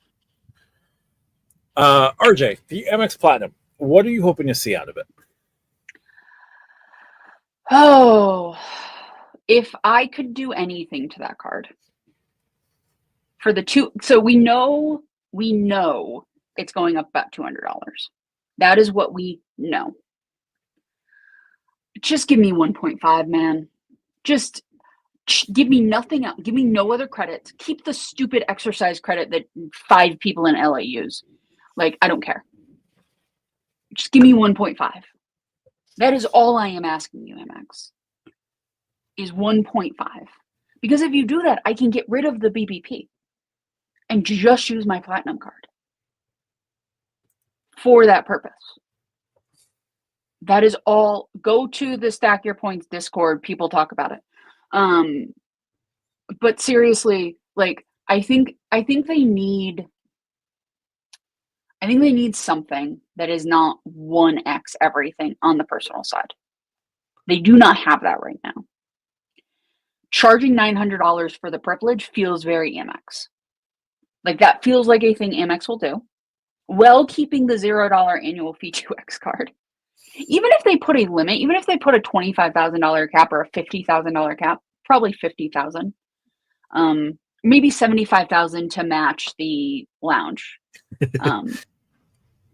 RJ, the AmEx Platinum, what are you hoping to see out of it? Oh, if I could do anything to that card for the two, so we know it's going up about $200. That is what we know. Just give me 1.5, man. Just give me nothing else. Give me no other credits. Keep the stupid exercise credit that 5 people in LA use. Like, I don't care. Just give me 1.5. That is all I am asking you, AmEx, is 1.5. Because if you do that, I can get rid of the BBP and just use my Platinum card for that purpose. That is all. Go to the Stack Your Points Discord. People talk about it. But seriously, like, I think they need something that is not 1x everything on the personal side. They do not have that right now. Charging $900 for the privilege feels very AmEx. Like, that feels like a thing AmEx will do. While keeping the $0 annual fee 2x card. Even if they put a limit, even if they put a $25,000 cap or a $50,000 cap, probably $50,000. Maybe $75,000 to match the lounge.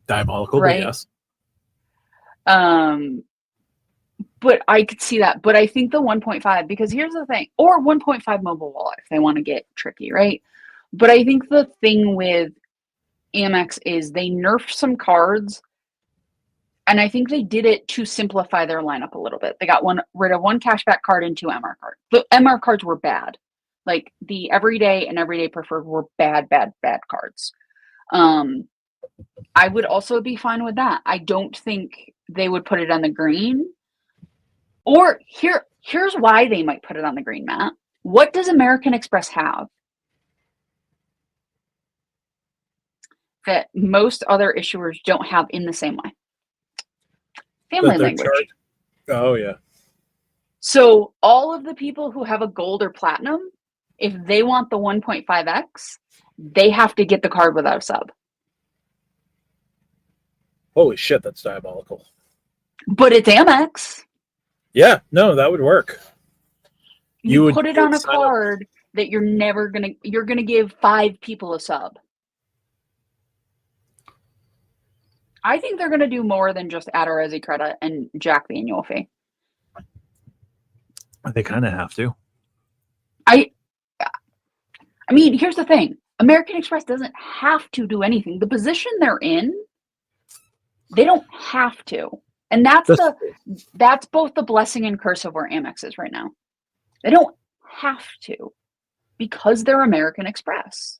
Diabolical, right? But yes. But I could see that. But I think the 1.5, because here's the thing, or 1.5 mobile wallet if they want to get tricky, right? But I think the thing with AmEx is they nerfed some cards, and I think they did it to simplify their lineup a little bit. They got rid of 1 cashback card and 2 MR cards. The MR cards were bad. Like, the everyday and everyday preferred were bad cards. I would also be fine with that. I don't think they would put it on the green. Or here's why they might put it on the green, Matt. What does American Express have that most other issuers don't have in the same way? Family language. Oh, yeah. So all of the people who have a gold or platinum, if they want the 1.5x, they have to get the card without a sub. Holy shit, that's diabolical. But it's AmEx. Yeah, no, that would work. You would put it on a card that you're gonna give 5 people a sub. I think they're gonna do more than just add a Resi credit and jack the annual fee. They kind of have to. I mean, here's the thing. American Express doesn't have to do anything. The position they're in, they don't have to. And that's both the blessing and curse of where AmEx is right now. They don't have to, because they're American Express.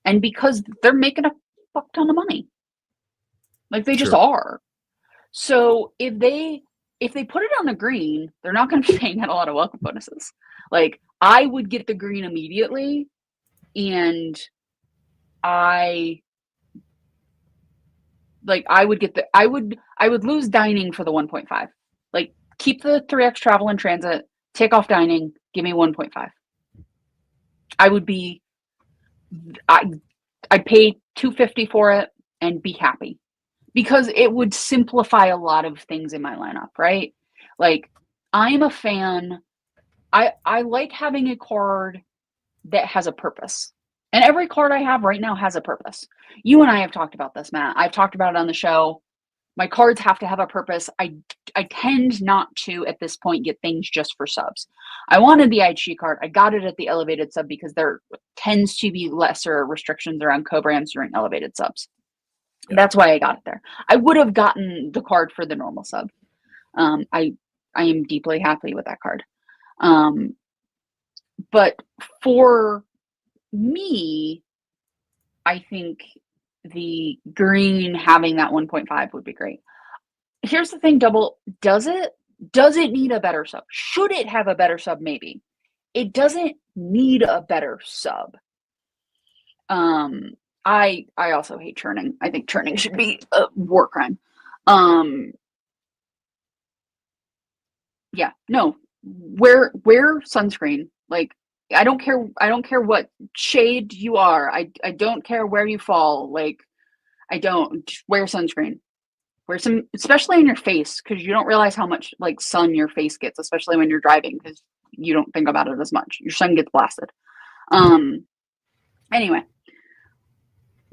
And because they're making a fuck ton of money. Like, they just are. So if they put it on the green, they're not going to be paying out a lot of welcome bonuses. Like, I would get the green immediately, and I would lose dining for the 1.5. Like, keep the 3x travel and transit, take off dining, give me 1.5. I'd pay $250 for it and be happy, because it would simplify a lot of things in my lineup, right? Like, I'm a fan. I like having a card that has a purpose. And every card I have right now has a purpose. You and I have talked about this, Matt. I've talked about it on the show My cards have to have a purpose. I tend not to, at this point, get things just for subs. I wanted the IG card. I got it at the elevated sub because there tends to be lesser restrictions around co-brands during elevated subs. Yeah. That's why I got it there. I would have gotten the card for the normal sub. I am deeply happy with that card. But for me, I think the green having that 1.5 would be great. Here's the thing, Double. Does it need a better sub? Should it have a better sub? Maybe. It doesn't need a better sub. I also hate churning. I think churning should be a war crime. Yeah, no. Wear sunscreen. Like, I don't care what shade you are. I don't care where you fall. Like, I don't. Just wear sunscreen. Wear some, especially in your face, because you don't realize how much like sun your face gets, especially when you're driving, because you don't think about it as much. Your sun gets blasted. Anyway,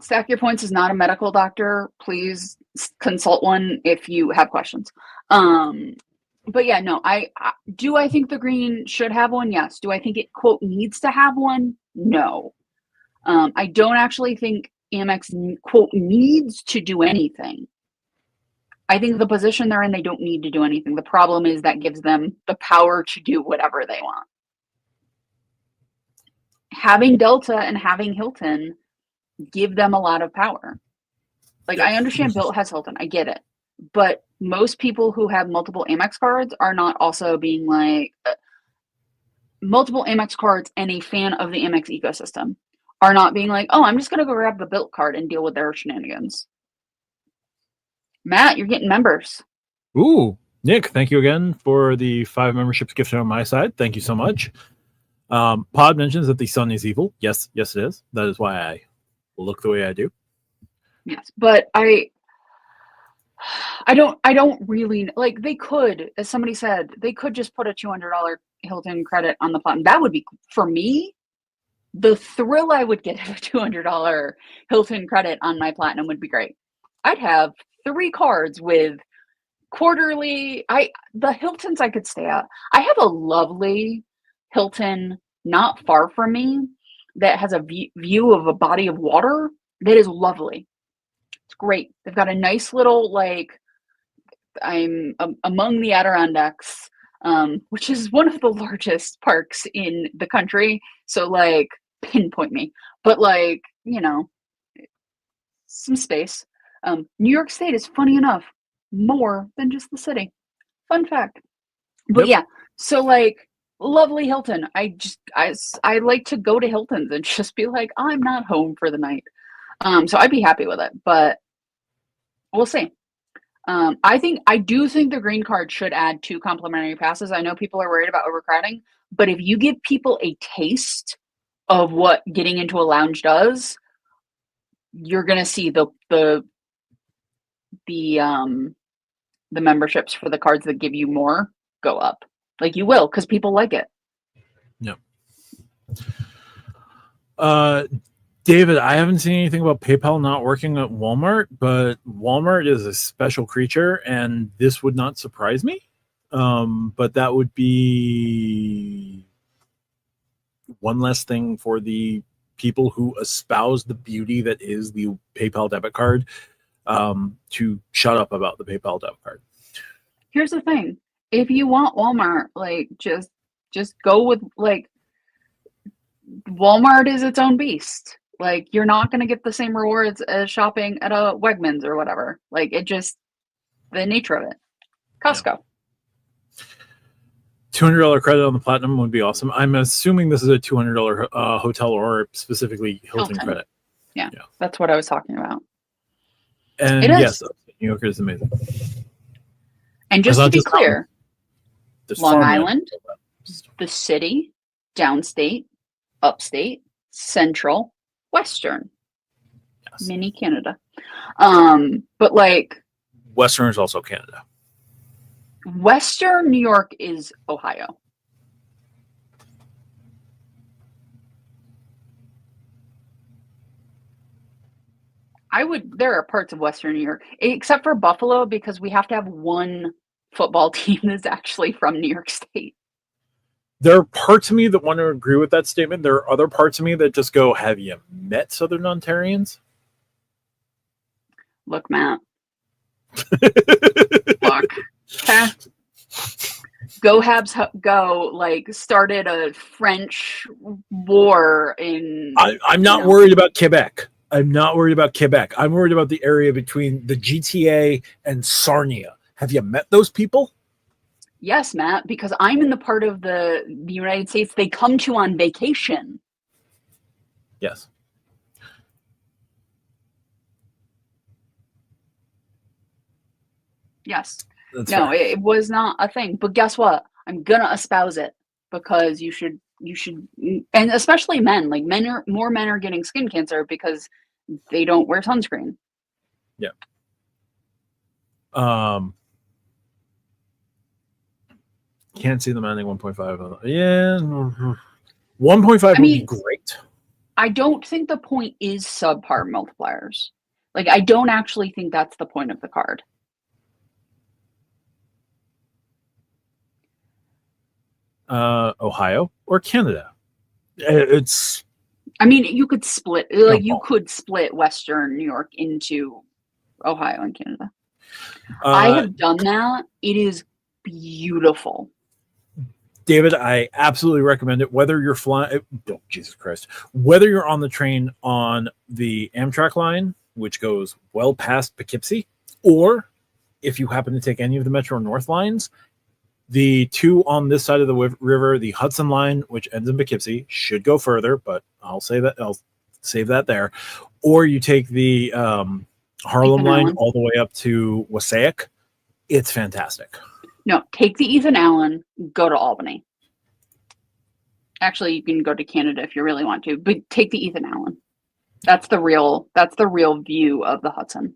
Stack Your Points is not a medical doctor. Please consult one if you have questions. But yeah, no, I think the green should have one? Yes. Do I think it, quote, needs to have one? No. I don't actually think Amex, quote, needs to do anything. I think the position they're in, they don't need to do anything. The problem is that gives them the power to do whatever they want. Having Delta and having Hilton give them a lot of power. Like, I understand Bilt has Hilton. I get it. But most people who have multiple Amex cards are not also being like, multiple Amex cards and a fan of the Amex ecosystem are not being like, oh, I'm just going to go grab the Bilt card and deal with their shenanigans. Matt, you're getting members. Ooh, Nick, thank you again for the 5 memberships gifted on my side. Thank you so much. Pod mentions that the sun is evil. Yes, it is. That is why I look the way I do. Yes, but I don't really, like, they could, as somebody said, they could just put a $200 Hilton credit on the platinum. That would be, for me, the thrill I would get of a $200 Hilton credit on my platinum would be great. I'd have 3 cards with quarterly. The Hiltons I could stay at. I have a lovely Hilton not far from me that has a view of a body of water that is lovely. It's great. They've got a nice little, like, I'm among the Adirondacks, which is one of the largest parks in the country. So, like, pinpoint me. But, like, you know, some space. New York State is, funny enough, more than just the city. Fun fact. But yeah, so, like, lovely Hilton. I like to go to Hilton's and just be like, I'm not home for the night. So I'd be happy with it, but we'll see. I do think the green card should add 2 complimentary passes. I know people are worried about overcrowding, but if you give people a taste of what getting into a lounge does, you're gonna see the memberships for the cards that give you more go up. Like, you will, because people like it. Yep. David, I haven't seen anything about PayPal not working at Walmart, but Walmart is a special creature, and this would not surprise me. But that would be one less thing for the people who espouse the beauty that is the PayPal debit card to shut up about the PayPal debit card. Here's the thing. If you want Walmart, like, just go with, like, Walmart is its own beast. Like, you're not going to get the same rewards as shopping at a Wegmans or whatever. Like, it just, the nature of it. Costco. Yeah. $200 credit on the platinum would be awesome. I'm assuming this is a $200 hotel or specifically Hilton credit. Yeah, that's what I was talking about. And yes, New York is amazing. And just to be clear, Long Island, the city, downstate, upstate, central, western, mini Canada. But, like, western is also Canada. Western New York is Ohio. There are parts of Western New York, except for Buffalo, because we have to have one football team that's actually from New York State. There are parts of me that want to agree with that statement. There are other parts of me that just go, have you met Southern Ontarians? Look, Matt. Look. Okay. Go Habs go, like, started a French war in... I'm not worried about Quebec. I'm not worried about Quebec. I'm worried about the area between the GTA and Sarnia. Have you met those people? Yes, Matt, because I'm in the part of the United States they come to on vacation. Yes. Yes. That's no, fair. it was not a thing. But guess what? I'm gonna espouse it because you should, and especially men. Like more men are getting skin cancer because they don't wear sunscreen. Yeah. Can't see them adding 1.5. Yeah, 1.5 would be great. I don't think the point is subpar multipliers. Like, I don't actually think that's the point of the card. Ohio or Canada? It's. I mean, you could split. Like, you could split Western New York into Ohio and Canada. I have done that. It is beautiful. David, I absolutely recommend it. Whether you're flying, oh, Jesus Christ, whether you're on the train on the Amtrak line, which goes well past Poughkeepsie, or if you happen to take any of the Metro North lines, the two on this side of the river, the Hudson line, which ends in Poughkeepsie, should go further, but I'll save that there. Or you take the Harlem line all the way up to Wassaic. It's fantastic. No, take the Ethan Allen, go to Albany. Actually, you can go to Canada if you really want to, but take the Ethan Allen. That's the real view of the Hudson.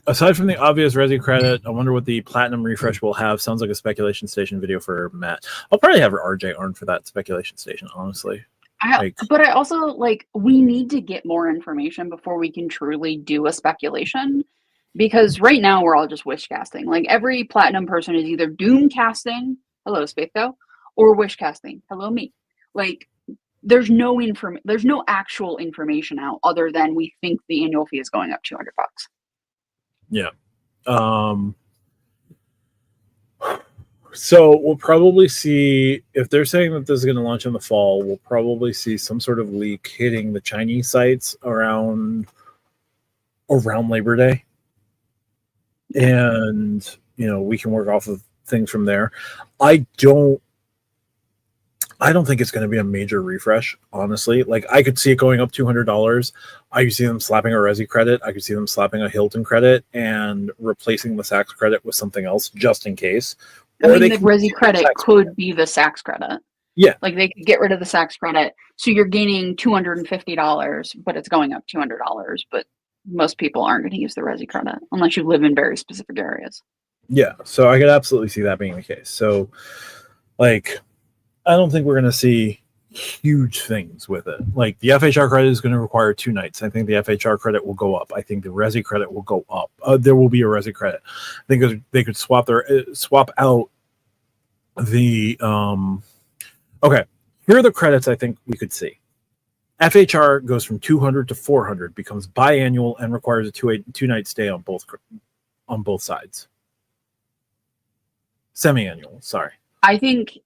Aside from the obvious Resi credit, I wonder what the Platinum refresh will have. Sounds like a speculation station video for Matt. I'll probably have RJ on for that speculation station, honestly. But I also, we need to get more information before we can truly do a speculation. Because right now we're all just wish casting. Like, every Platinum person is either doom casting, hello Spathco, or wish casting, hello me. Like, there's no actual information out other than we think the annual fee is going up $200. Yeah. So we'll probably see, if they're saying that this is going to launch in the fall, we'll probably see some sort of leak hitting the Chinese sites around Labor Day. And, we can work off of things from there. I don't think it's going to be a major refresh, honestly. Like, I could see it going up $200. I could see them slapping a Resi credit. I could see them slapping a Hilton credit and replacing the Saks credit with something else just in case. I mean, the Resi credit could be the Saks credit. Yeah. Like, they could get rid of the Saks credit. So you're gaining $250, but it's going up $200. But most people aren't going to use the Resi credit unless you live in very specific areas. Yeah. So I could absolutely see that being the case. So, I don't think we're going to see huge things with it. Like, the FHR credit is going to require 2 nights. I think the FHR credit will go up. I think the Resi credit will go up. There will be a Resi credit. I think they could swap out the okay. Here are the credits I think we could see. FHR goes from 200 to 400, becomes biannual, and requires a 2-night stay on both sides. Semi-annual, sorry. I think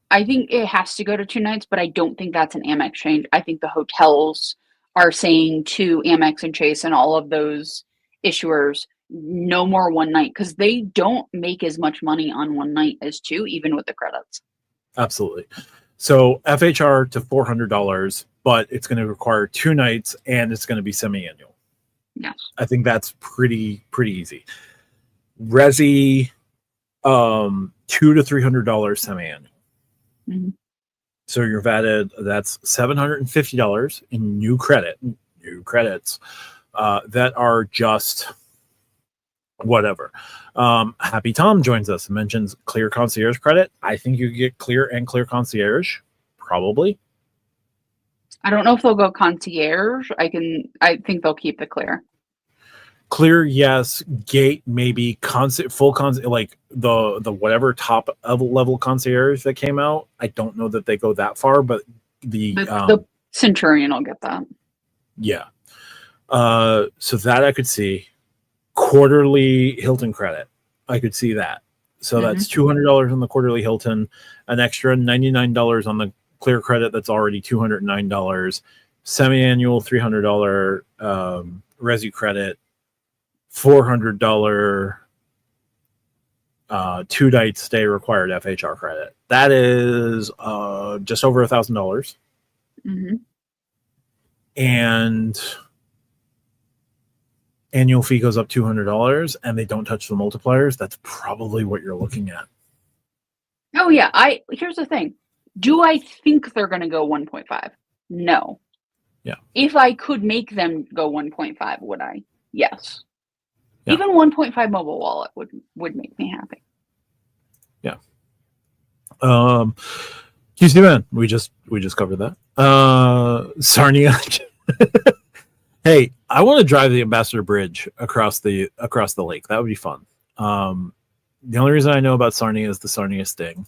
it has to go to 2 nights, but I don't think that's an Amex change. I think the hotels are saying to Amex and Chase and all of those issuers, no more 1 night, because they don't make as much money on 1 night as 2, even with the credits. Absolutely. So FHR to $400, but it's going to require 2 nights and it's going to be semi-annual. Yes. I think that's pretty easy. Resi, $200 to $300 semi-annual. Mm-hmm. So you're vetted. That's $750 in new credits that are just whatever. Happy Tom joins us and mentions clear concierge credit. I think you get clear and clear concierge, probably. I don't know if they'll go concierge. I think they'll keep the clear. Clear, yes. Gate, maybe. Full concierge, like the whatever top level concierge that came out. I don't know that they go that far, but the Centurion will get that. Yeah. So that I could see. Quarterly Hilton credit, I could see that. So that's $200 on the quarterly Hilton, an extra $99 on the clear credit that's already $209, semi-annual $300 Resi credit, $400 2-night stay required FHR credit. That is just over $1,000. And annual fee goes up $200, and they don't touch the multipliers. That's probably what you're looking at. Oh yeah, here's the thing. Do I think they're going to go 1.5? No. Yeah. If I could make them go 1.5, would I? Yes. Yeah. Even 1.5 mobile wallet would make me happy. Yeah. QC Man, we just covered that. Sarnia. Hey, I want to drive the Ambassador Bridge across the lake. That would be fun. The only reason I know about Sarnia is the Sarnia Sting.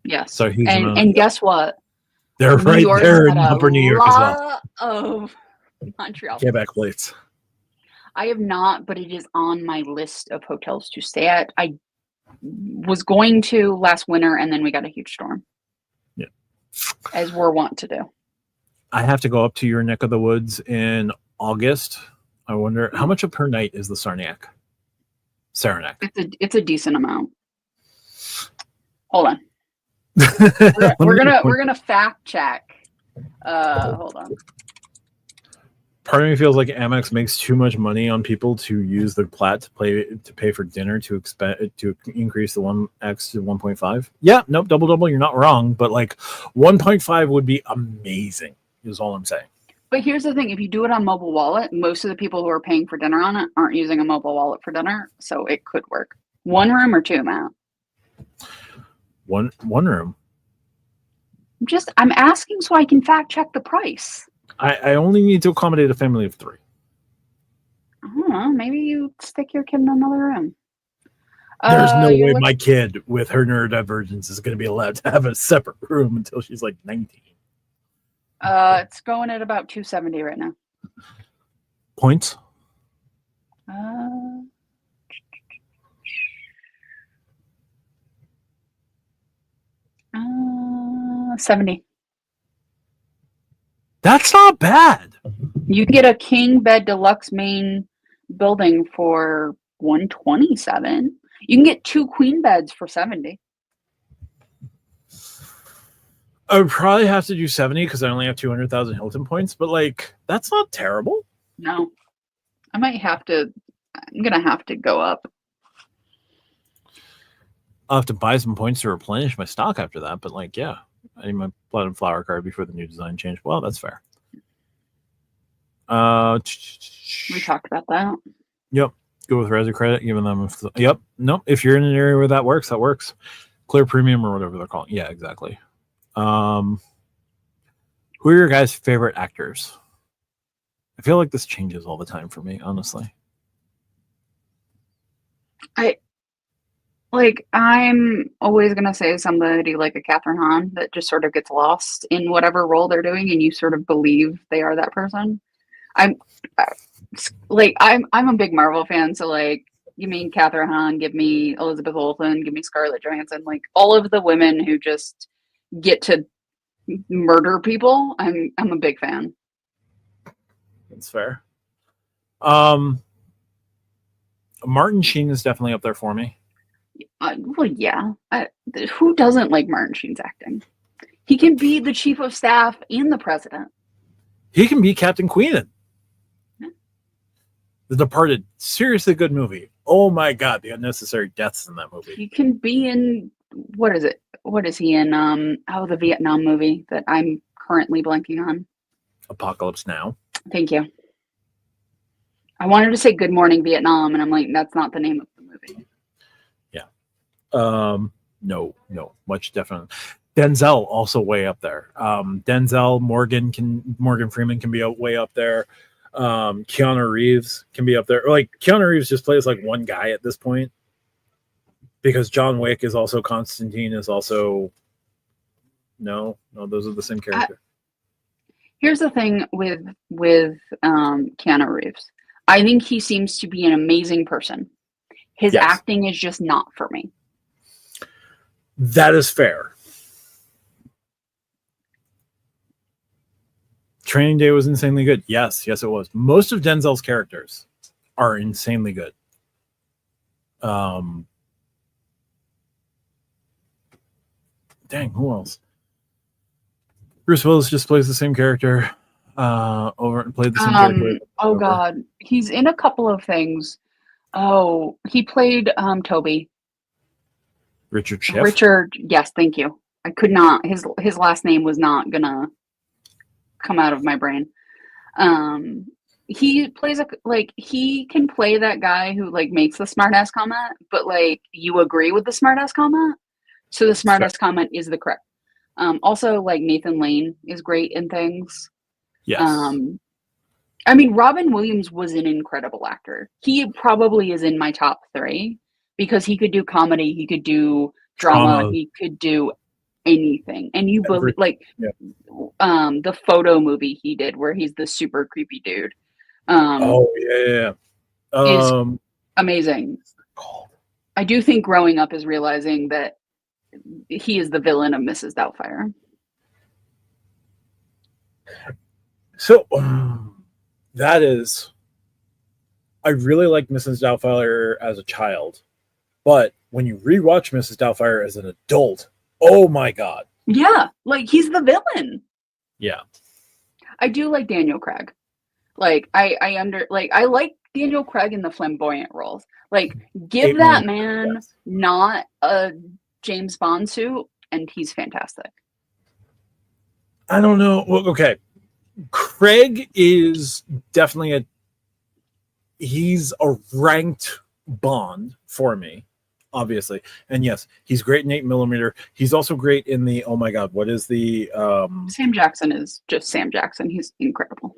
Yes. So and guess what? They're right there in Upper New York as well. Of Montreal. Quebec plates. I have not, but it is on my list of hotels to stay at. I was going to last winter, and then we got a huge storm. Yeah. As we're wont to do. I have to go up to your neck of the woods in August. I wonder how much per night is the Saranac? It's a decent amount. Hold on. we're gonna fact check. Hold on. Part of me feels like Amex makes too much money on people to use the plat to pay for dinner to increase the 1x to 1.5. Yeah, nope, double. You're not wrong, but like 1.5 would be amazing. Is all I'm saying. But here's the thing: if you do it on mobile wallet, most of the people who are paying for dinner on it aren't using a mobile wallet for dinner, so it could work. 1 room or 2, Matt? One room. I'm asking so I can fact check the price. I only need to accommodate a family of 3. I don't know. Maybe you stick your kid in another room. There's no way my kid with her neurodivergence is going to be allowed to have a separate room until she's like 19. It's going at about 270 right now. Points? 70. That's not bad. You can get a king bed deluxe main building for 127. You can get 2 queen beds for 70. I would probably have to do 70 because I only have 200,000 Hilton points, but like that's not terrible. No, I'm gonna have to go up. I'll have to buy some points to replenish my stock after that, but like, yeah, I need my blood and flower card before the new design change. Well, that's fair. We talked about that. Yep. Go with Resi credit, giving them. Yep. Nope. If you're in an area where that works, that works. Clear premium or whatever they're calling. Yeah, exactly. Who are your guys' favorite actors? I feel like this changes all the time for me, honestly. I'm always gonna say somebody like a Catherine Hahn that just sort of gets lost in whatever role they're doing, and you sort of believe they are that person. I'm a big Marvel fan, so like, you mean Catherine Hahn, give me Elizabeth Olsen, give me Scarlett Johansson, like all of the women who just get to murder people. I'm a big fan. That's fair. Martin Sheen is definitely up there for me. Well, yeah. Who doesn't like Martin Sheen's acting? He can be the chief of staff and the president. He can be Captain Queenan. Yeah. The Departed, seriously good movie. Oh my God, the unnecessary deaths in that movie. He can be in, what is it? What is he in? The Vietnam movie that I'm currently blanking on. Apocalypse Now. Thank you. I wanted to say Good Morning Vietnam, and I'm like, that's not the name of the movie. Yeah. No, much definitely. Denzel also way up there. Denzel, Morgan Freeman can be way up there. Keanu Reeves can be up there. Like Keanu Reeves just plays like one guy at this point, because John Wick is also Constantine is also no, those are the same character. Here's the thing with Keanu Reeves. I think he seems to be an amazing person. His acting is just not for me. That is fair. Training Day was insanely good. Yes, it was. Most of Denzel's characters are insanely good. Dang, who else? Bruce Willis just plays the same character over and played the same character. Oh God, he's in a couple of things. Oh, he played Toby. Richard Schiff. Richard, yes, thank you. I could not. His last name was not gonna come out of my brain. He plays he can play that guy who like makes the smartass comment, but like you agree with the smartass comment. So the smartass comment is the correct. Also, like Nathan Lane is great in things. Yes. I mean, Robin Williams was an incredible actor. He probably is in my top 3 because he could do comedy, he could do drama, he could do anything. And you believe the Photo movie he did where he's the super creepy dude. Is amazing. I do think growing up is realizing that he is the villain of Mrs. Doubtfire. So that is, I really liked Mrs. Doubtfire as a child, but when you rewatch Mrs. Doubtfire as an adult, oh my God. Yeah, like he's the villain. Yeah. I do like Daniel Craig. Like I like Daniel Craig in the flamboyant roles. Like give that man not a James Bond suit and he's fantastic. I don't know. Well, okay. Craig is definitely he's a ranked Bond for me, obviously. And yes, he's great in 8mm. He's also great in the, oh my God, what is the Sam Jackson is just Sam Jackson. He's incredible.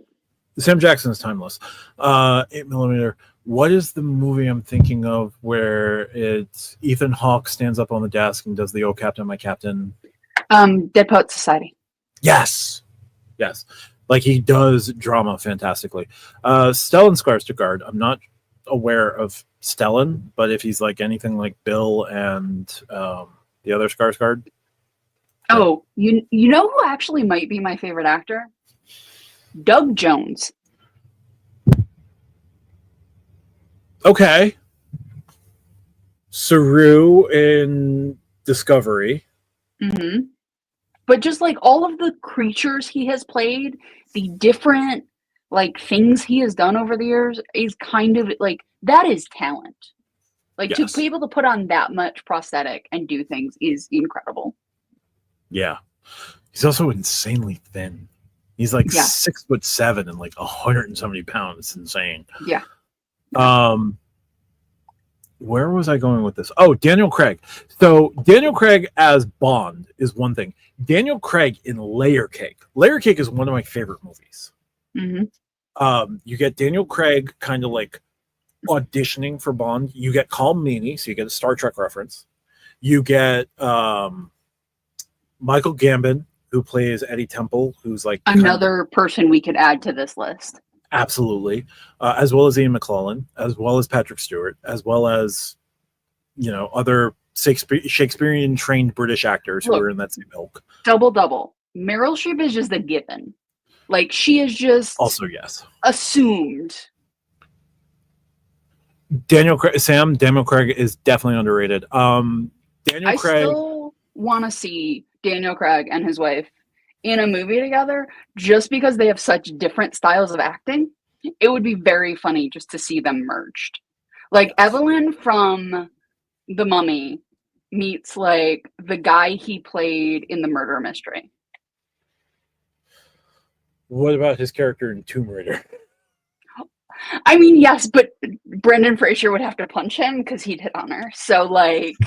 Sam Jackson is timeless. 8mm. What is the movie I'm thinking of where it's Ethan Hawke stands up on the desk and does the "Oh Captain, My Captain"? Dead Poet Society. Yes. Like he does drama fantastically. Stellan Skarsgård. I'm not aware of Stellan, but if he's like anything like Bill and the other Skarsgård. Oh, you know who actually might be my favorite actor? Doug Jones. Okay. Saru in Discovery. Mm-hmm. But just like all of the creatures he has played, the different like things he has done over the years is kind of like that is talent. Like to be able to put on that much prosthetic and do things is incredible. Yeah. He's also insanely thin. He's like 6'7" and like 170 pounds. It's insane. Yeah. Where was I going with this? Oh, Daniel Craig. So Daniel Craig as Bond is one thing. Daniel Craig in Layer Cake. Layer Cake is one of my favorite movies. Mm-hmm. You get Daniel Craig kind of like auditioning for Bond. You get Colm Meaney, so you get a Star Trek reference. You get Michael Gambon, who plays Eddie Temple, who's like another person we could add to this list. Absolutely. As well as Ian McClellan, as well as Patrick Stewart, as well as, other Shakespearean trained British actors who are in that same ilk. Double. Meryl Streep is just a given. Like, she is just also, yes, assumed. Daniel Craig is definitely underrated. I still want to see Daniel Craig and his wife in a movie together just because they have such different styles of acting. It would be very funny just to see them merged. Like Evelyn from The Mummy meets like the guy he played in The Murder Mystery. What about his character in Tomb Raider? I mean, yes, but Brendan Fraser would have to punch him because he'd hit on her. So like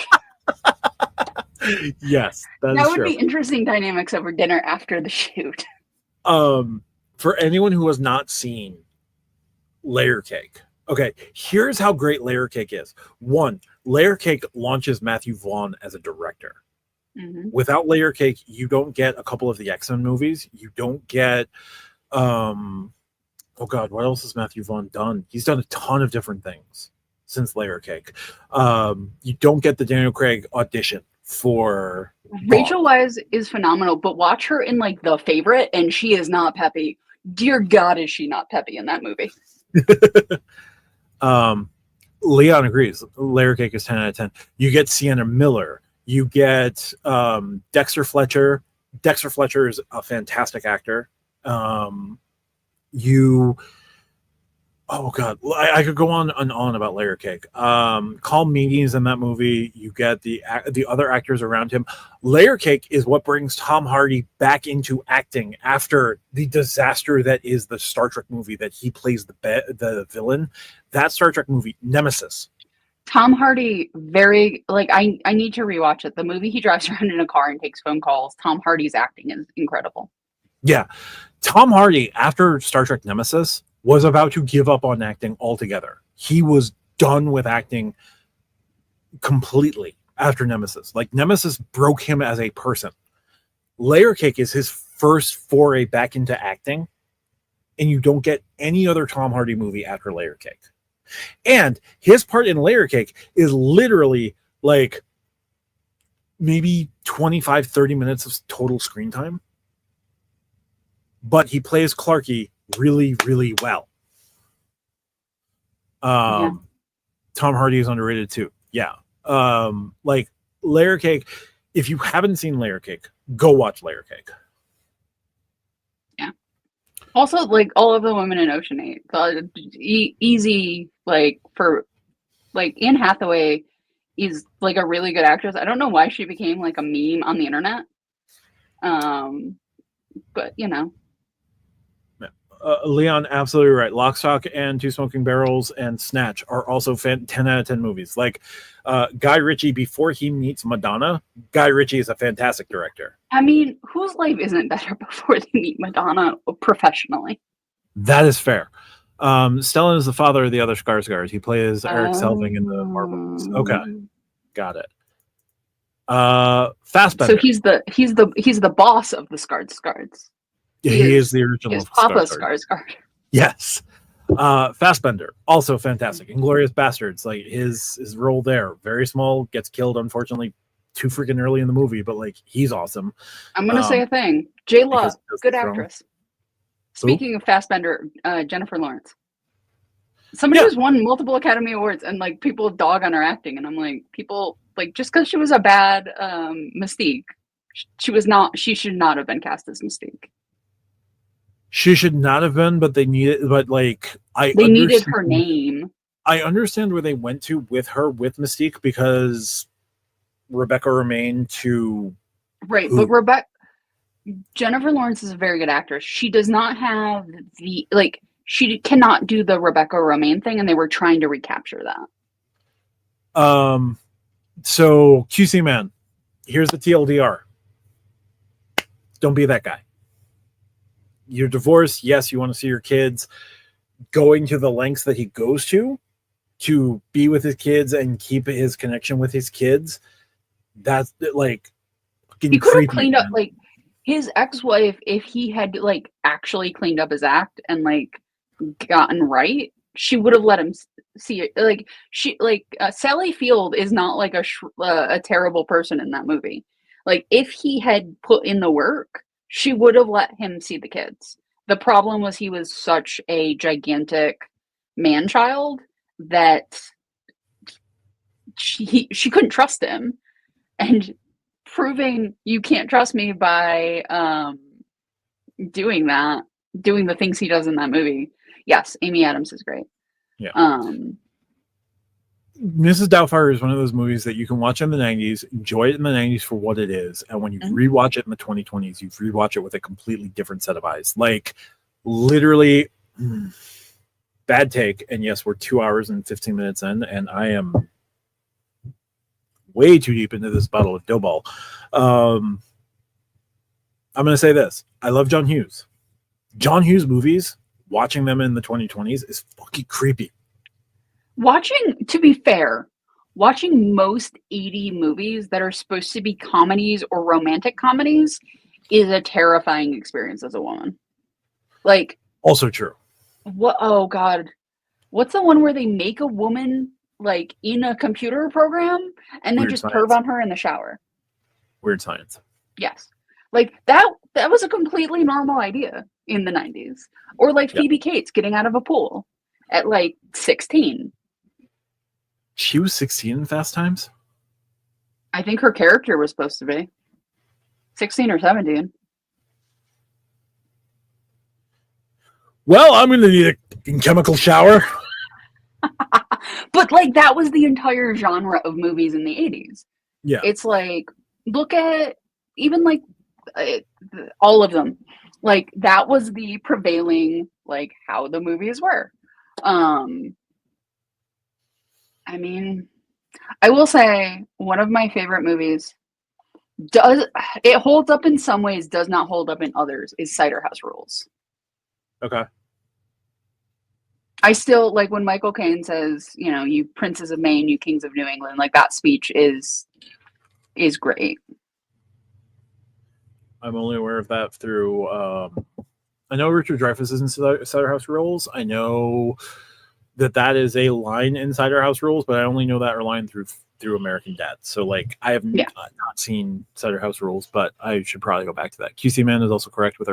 Yes, that That is would true. be interesting dynamics over dinner after the shoot. For anyone who has not seen Layer Cake, okay, here's how great Layer Cake is. One, Layer Cake launches Matthew Vaughn as a director. Mm-hmm. Without Layer Cake, you don't get a couple of the X-Men movies. You don't get, oh God, what else has Matthew Vaughn done? He's done a ton of different things since Layer Cake. You don't get the Daniel Craig audition for Rachel Bond. Weisz is phenomenal, but watch her in like The Favorite, and she is not peppy. Dear God, is she not peppy in that movie? Leon agrees. Layer Cake is 10 out of 10. You get Sienna Miller. You get Dexter Fletcher. Dexter Fletcher is a fantastic actor. Oh God, I could go on and on about Layer Cake. Call Meany's in that movie. You get the other actors around him. Layer Cake is what brings Tom Hardy back into acting after the disaster that is the Star Trek movie that he plays the villain. That Star Trek movie, Nemesis. Tom Hardy, very like I need to rewatch it. The movie he drives around in a car and takes phone calls. Tom Hardy's acting is incredible. Yeah, Tom Hardy after Star Trek Nemesis was about to give up on acting altogether. He was done with acting completely after Nemesis. Like Nemesis broke him as a person. Layer Cake is his first foray back into acting, and you don't get any other Tom Hardy movie after Layer Cake. And his part in Layer Cake is literally like maybe 25, 30 minutes of total screen time. But he plays Clarky really, really well. Yeah. Tom Hardy is underrated too. Yeah. Like Layer Cake, if you haven't seen Layer Cake, go watch Layer Cake. Yeah. Also, like all of the women in Ocean 8, easy, like for like Anne Hathaway is like a really good actress. I don't know why she became like a meme on the internet. But you know. Leon, absolutely right. Lock, Stock, and Two Smoking Barrels and Snatch are also 10 out of 10 movies. Like Guy Ritchie, before he meets Madonna, Guy Ritchie is a fantastic director. I mean, whose life isn't better before they meet Madonna professionally? That is fair. Stellan is the father of the other Skarsgård. He plays Eric Selvig in the Marvel movies. Okay, got it. Fassbender. So he's the boss of the Skarsgårds. He is the original Papa Skarsgård. Yes. Fassbender, also fantastic. Inglourious Bastards, like his role there, very small, gets killed unfortunately too freaking early in the movie, but like he's awesome. I'm gonna say a thing. J-Law, good actress. Speaking of Fassbender, Jennifer Lawrence. Somebody who's won multiple Academy Awards, and like people dog on her acting, and I'm like, people like just because she was a bad Mystique, she should not have been cast as Mystique. She should not have been, but they needed her name. I understand where they went to with her with Mystique because Rebecca Romijn right, but Jennifer Lawrence is a very good actress. She does not have she cannot do the Rebecca Romijn thing, and they were trying to recapture that. So QC man, here's the TLDR. Don't be that guy. You're divorced. Yes, you want to see your kids. Going to the lengths that he goes to be with his kids and keep his connection with his kids. That's like he could have cleaned up like his ex-wife if he had like actually cleaned up his act and like gotten right. She would have let him see it. Like Sally Field is not like a terrible person in that movie. Like if he had put in the work, she would have let him see the kids. The problem was he was such a gigantic man-child that she couldn't trust him. And proving you can't trust me by doing the things he does in that movie. Yes, Amy Adams is great. Yeah. Mrs. Doubtfire is one of those movies that you can watch in the 90s, enjoy it in the 90s for what it is, and when you rewatch it in the 2020s, you rewatch it with a completely different set of eyes. Like, literally, bad take, and yes, we're 2 hours and 15 minutes in, and I am way too deep into this bottle of dough ball. I'm going to say this. I love John Hughes. John Hughes movies, watching them in the 2020s is fucking creepy. To be fair, watching most 80 movies that are supposed to be comedies or romantic comedies is a terrifying experience as a woman. Like, also true. What? Oh God, what's the one where they make a woman like in a computer program and they just perv on her in the shower? Weird Science. Yes, like that was a completely normal idea in the 90s. Or like Phoebe Cates getting out of a pool at like 16. She was 16 in Fast Times? I think her character was supposed to be 16 or 17. Well, I'm going to need a chemical shower. But like that was the entire genre of movies in the 80s. Yeah. It's like, look at even like all of them. Like that was the prevailing, like how the movies were. I mean, I will say one of my favorite movies it holds up in some ways, does not hold up in others, is Cider House Rules. Okay. I still like when Michael Caine says, you know, you princes of Maine, you kings of New England, like that speech is great. I'm only aware of that through I know Richard Dreyfuss is in Cider House Rules. I know that is a line in Cider House Rules, but I only know that line through American Dad. So like I have not seen Cider House Rules, but I should probably go back to that. QC Man is also correct with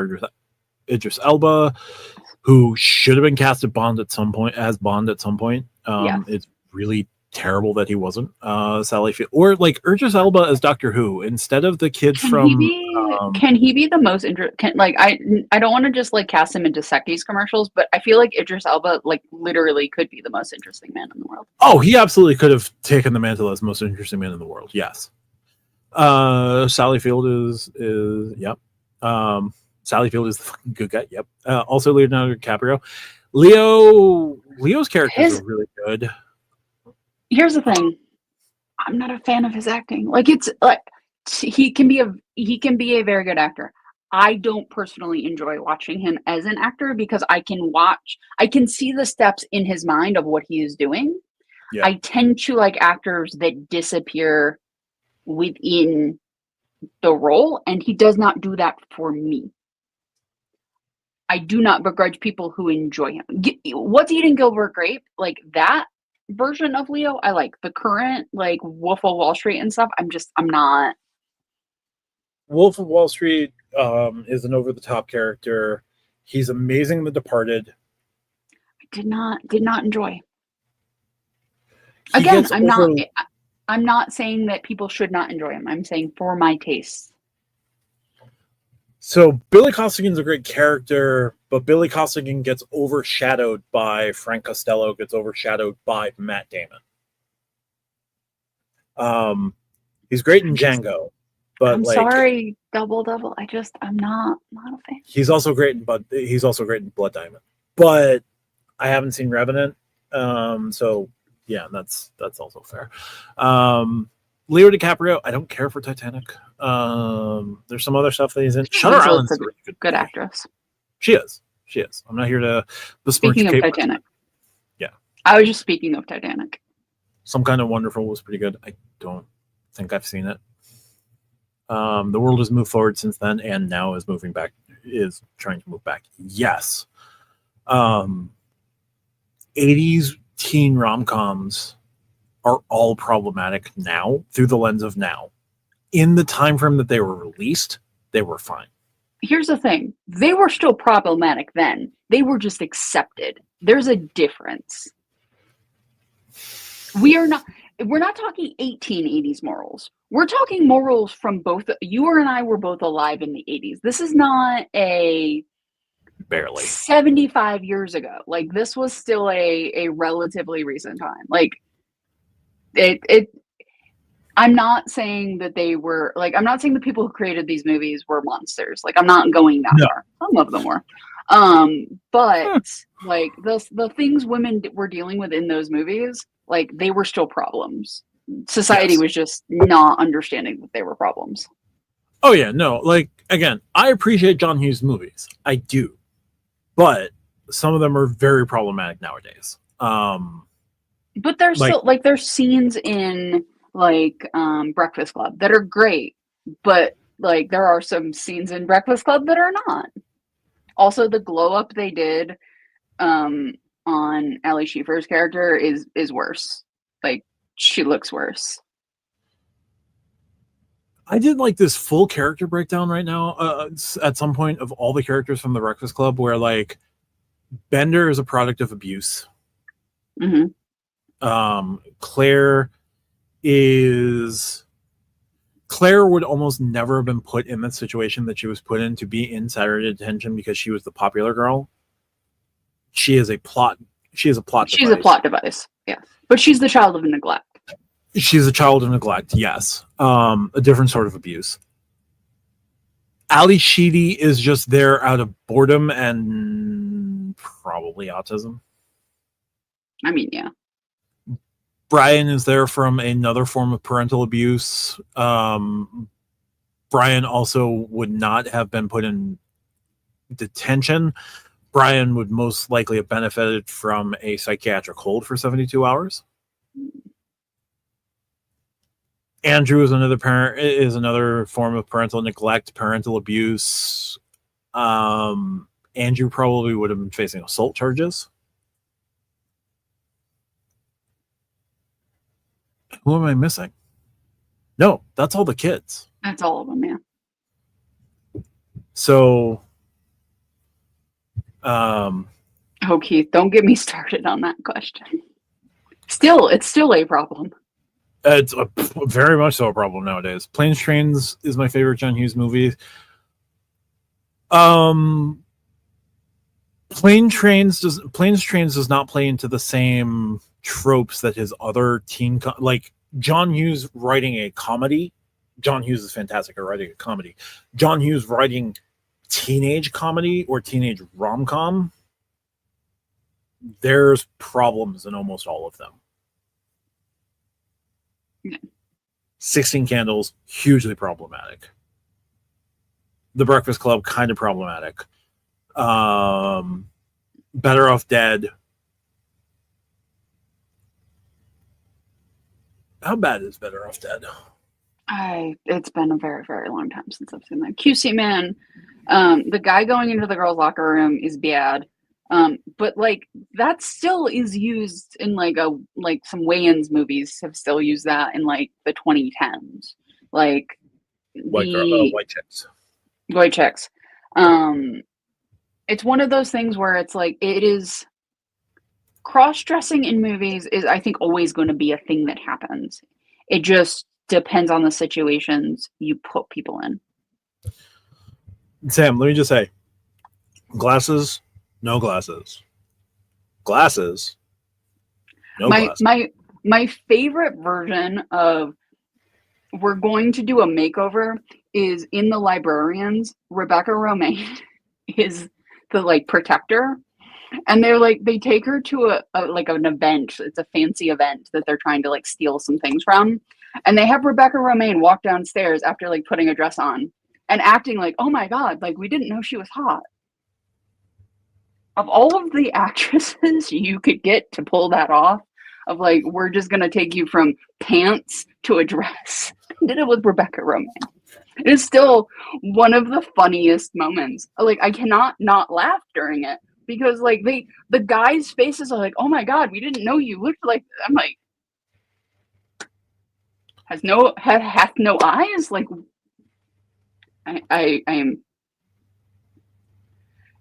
Idris Elba, who should have been cast as Bond at some point. It's really terrible that he wasn't. Sally Field or like Idris Elba as Doctor Who instead of the kid Can he be the most interesting? Like I don't want to just like cast him into Secchi's commercials, but I feel like Idris Elba like literally could be the most interesting man in the world. Oh, he absolutely could have taken the mantle as most interesting man in the world. Yes. Sally Field is yep. Sally Field is the fucking good guy. Yep. Also Leonardo DiCaprio. Leo's characters are really good. Here's the thing. I'm not a fan of his acting. Like it's like he can be a very good actor. I don't personally enjoy watching him as an actor because I can see the steps in his mind of what he is doing. Yeah. I tend to like actors that disappear within the role, and he does not do that for me. I do not begrudge people who enjoy him. What's Eating Gilbert Grape? Like that version of Leo, I like. The current like Wolf of Wall Street and stuff, I'm not. Wolf of Wall Street is an over-the-top character. He's amazing in The Departed. I did not enjoy. Again, I'm not saying that people should not enjoy him. I'm saying for my tastes. So Billy Costigan's a great character, but Billy Costigan gets overshadowed by Frank Costello, gets overshadowed by Matt Damon. He's great in Django, but I'm sorry, double. I'm not a fan. He's also great in Blood Diamond, but I haven't seen Revenant, so yeah, that's also fair. Leo DiCaprio, I don't care for Titanic. There's some other stuff that he's in. Shutter Island's a really good actress. She is. I'm not here to besmirch Speaking of Titanic. Yeah. I was just speaking of Titanic. Some Kind of Wonderful was pretty good. I don't think I've seen it. The world has moved forward since then and now is trying to move back. Yes. 80s teen rom-coms are all problematic now through the lens of now. In the time frame that they were released, they were fine. Here's the thing. They were still problematic then. They were just accepted. There's a difference. We're not talking 1880s morals. We're talking morals from both. You and I were both alive in the 80s. This is not barely 75 years ago. Like this was still a relatively recent time. Like I'm not saying that they were like, I'm not saying the people who created these movies were monsters. Like I'm not going that far. Some of them were. But like the things women were dealing with in those movies, like they were still problems. Society was just not understanding that they were problems. Oh yeah, no, like again, I appreciate John Hughes movies. I do. But some of them are very problematic nowadays. But there's still like there's scenes in like Breakfast Club that are great, but like there are some scenes in Breakfast Club that are not. Also, the glow up they did on Ali Schiefer's character is worse. Like she looks worse. I did like this full character breakdown right now at some point of all the characters from the Breakfast Club, where like Bender is a product of abuse. Mm-hmm. Claire would almost never have been put in the situation that she was put in to be in Saturday detention because she was the popular girl. She is a plot device. Yeah. But she's the child of neglect. She's a child of neglect, yes. A different sort of abuse. Ali Sheedy is just there out of boredom and probably autism. I mean, yeah. Brian is there from another form of parental abuse. Brian also would not have been put in detention. Brian would most likely have benefited from a psychiatric hold for 72 hours. Andrew is another form of parental neglect, parental abuse. Andrew probably would have been facing assault charges. Who am I missing? No, that's all the kids. That's all of them, yeah. So, oh, Keith, don't get me started on that question. It's still a problem. It's very much so a problem nowadays. Planes, Trains is my favorite John Hughes movie. Planes, Trains does not play into the same tropes that his other like John Hughes writing a comedy. John Hughes is fantastic at writing a comedy. John Hughes writing teenage comedy or teenage rom-com, there's problems in almost all of them. Yeah. 16 Candles, hugely problematic. The Breakfast Club, kind of problematic. Better Off Dead. How bad is Better Off Dead? It's been a very, very long time since I've seen that. QC Man, the guy going into the girls' locker room is bad. But like that still is used in like some Wayans movies have still used that in like the 2010s. Like White chicks. White chicks. It's one of those things where it's like it is cross-dressing in movies is I think always going to be a thing that happens. It just depends on the situations you put people in. Sam, let me just say, glasses, no glasses. Glasses, no glasses. My favorite version of we're going to do a makeover is in The Librarians. Rebecca Romijn is the like protector. And they're like, they take her to an event. It's a fancy event that they're trying to like steal some things from. And they have Rebecca Romijn walk downstairs after like putting a dress on and acting like, oh my God, like we didn't know she was hot. Of all of the actresses you could get to pull that off, of like, we're just going to take you from pants to a dress. I did it with Rebecca Romijn. It is still one of the funniest moments. Like, I cannot not laugh during it. Because like the guys' faces are like, oh my God, we didn't know you looked like. I'm like, hath no eyes. Like, I am.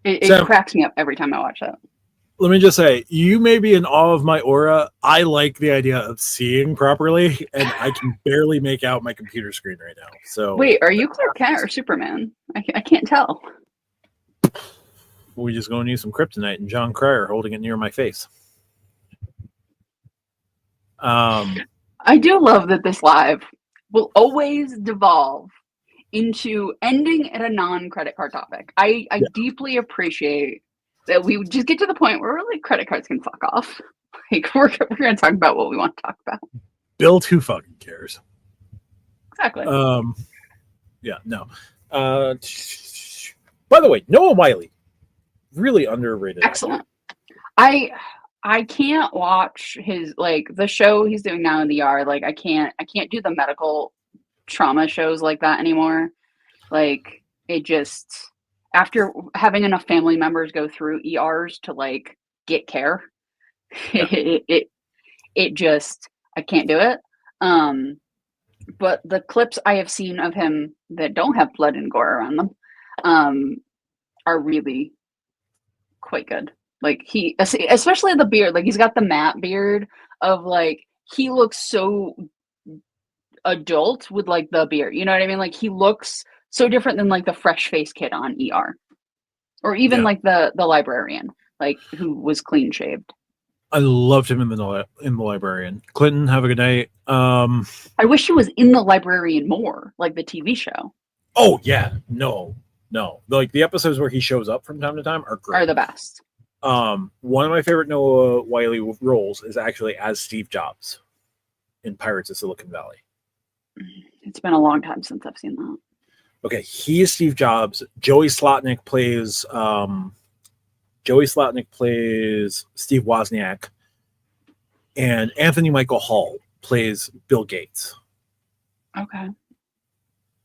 It cracks me up every time I watch that. Let me just say, you may be in awe of my aura. I like the idea of seeing properly, and I can barely make out my computer screen right now. So wait, are you Clark Kent or Superman? I can't tell. We just going to use some kryptonite and John Cryer holding it near my face. I do love that this live will always devolve into ending at a non-credit card topic. I deeply appreciate that we would just get to the point where really credit cards can fuck off. Like we're going to talk about what we want to talk about. Build, who fucking cares? Exactly. Yeah, no. By the way, Noah Wyle, really underrated. Excellent. I can't watch his like the show he's doing now in the ER. Like I can't do the medical trauma shows like that anymore. Like it just after having enough family members go through ERs to like get care, Yeah. it just I can't do it. But the clips I have seen of him that don't have blood and gore around them are really quite good. Like he, especially the beard, like he's got the matte beard of like he looks so adult with like the beard. You know what I mean? Like he looks so different than like the fresh faced kid on ER, or even Yeah. like the librarian, like who was clean shaved. I loved him in the Librarian. Clinton, have a good night. I wish he was in the Librarian more, like the TV show. Oh yeah, no. Like the episodes where he shows up from time to time are great. Are the best. One of my favorite Noah Wyle roles is actually as Steve Jobs in Pirates of Silicon Valley. It's been a long time since I've seen that. Okay, he is Steve Jobs. Joey Slotnick plays Steve Wozniak, and Anthony Michael Hall plays Bill Gates. Okay.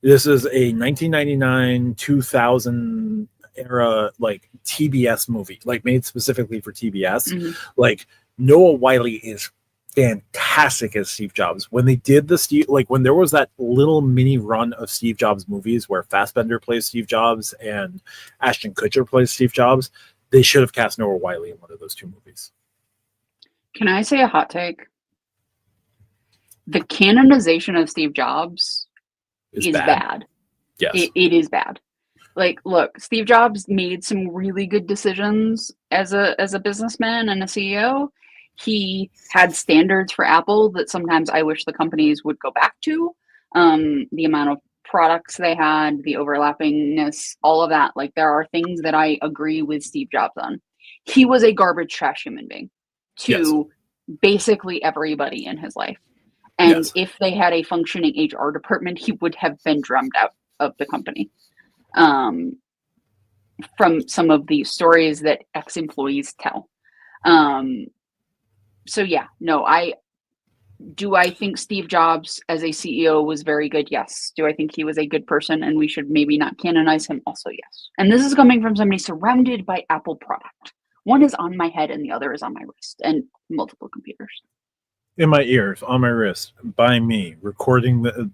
This is a 1999-2000 era like TBS movie, like made specifically for TBS. Mm-hmm. Like Noah Wyle is fantastic as Steve Jobs. When they did when there was that little mini run of Steve Jobs movies where Fassbender plays Steve Jobs and Ashton Kutcher plays Steve Jobs, they should have cast Noah Wyle in one of those two movies. Can I say a hot take? The canonization of Steve Jobs is bad. Yes. It is bad. Like, look, Steve Jobs made some really good decisions as a businessman and a CEO. He had standards for Apple that sometimes I wish the companies would go back to. The amount of products they had, the overlappingness, all of that. Like, there are things that I agree with Steve Jobs on. He was a garbage trash human being to basically everybody in his life. And if they had a functioning HR department, he would have been drummed out of the company. From some of the stories that ex-employees tell. So yeah, no, I think Steve Jobs as a CEO was very good? Yes. Do I think he was a good person and we should maybe not canonize him? Also, yes. And this is coming from somebody surrounded by Apple product. One is on my head and the other is on my wrist and multiple computers. In my ears, on my wrist, by me,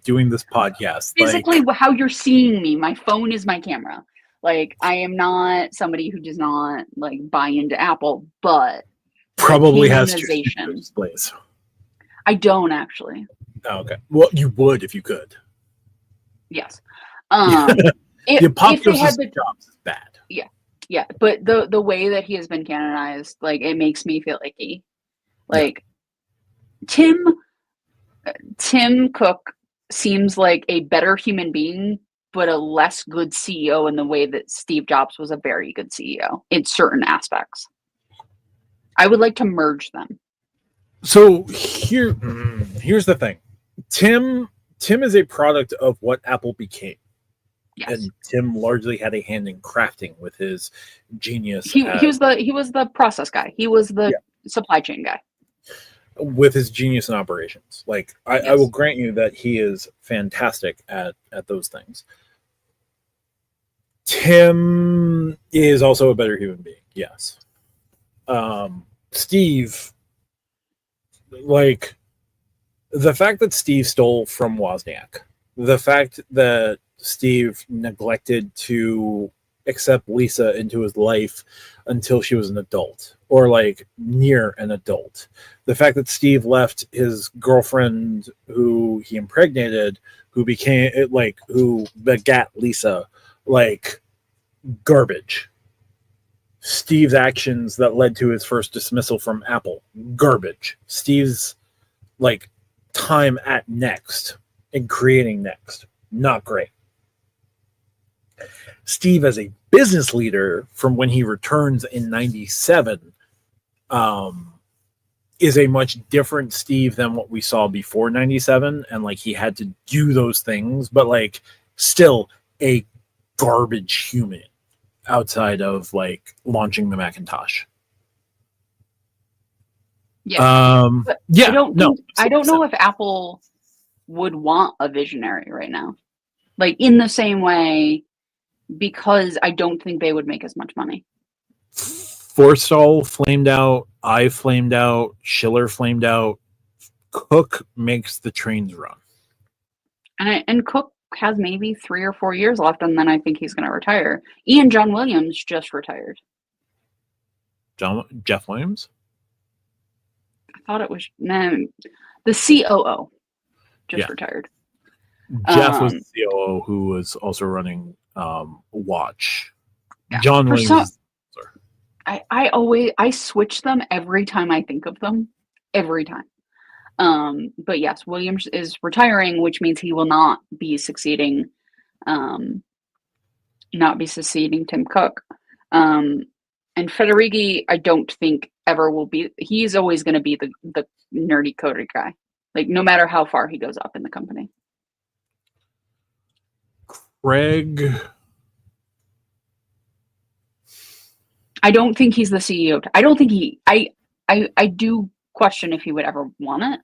doing this podcast. Physically, how you're seeing me, my phone is my camera. Like, I am not somebody who does not like buy into Apple, but probably has displays. I don't actually. Oh, okay. Well, you would if you could. Yes. If they had the jobs is bad. Yeah. But the way that he has been canonized, like, it makes me feel icky. Like, Tim Cook seems like a better human being, but a less good CEO in the way that Steve Jobs was a very good CEO in certain aspects. I would like to merge them. So here's the thing. Tim is a product of what Apple became. Yes. And Tim largely had a hand in crafting with his genius. He was the process guy. He was the supply chain guy. With his genius in operations. Like, I will grant you that he is fantastic at those things. Tim is also a better human being. Yes. Steve, like, the fact that Steve stole from Wozniak, the fact that Steve neglected to accept Lisa into his life until she was an adult, or like near an adult. The fact that Steve left his girlfriend who he impregnated, who begat Lisa, like, garbage. Steve's actions that led to his first dismissal from Apple, garbage. Steve's like time at Next and creating Next, not great. Steve as a business leader from when he returns in 97 is a much different Steve than what we saw before 97, and like he had to do those things, but like still a garbage human outside of like launching the Macintosh. Yeah. Yeah. I don't know if Apple would want a visionary right now. Like in the same way, because I don't think they would make as much money. Forstall flamed out. I flamed out. Schiller flamed out. Cook makes the trains run. And Cook has maybe 3 or 4 years left, and then I think he's going to retire. John Williams just retired. Jeff Williams? I thought it was the COO just retired. Jeff was the COO who was also running Watch. Yeah. John Williams. I switch them every time I think of them. Every time. But yes, Williams is retiring, which means he will not be succeeding Tim Cook. And Federighi, I don't think ever will be. He's always going to be the nerdy coder guy, like no matter how far he goes up in the company. Craig, I don't think he's the CEO. I don't think I do question if he would ever want it,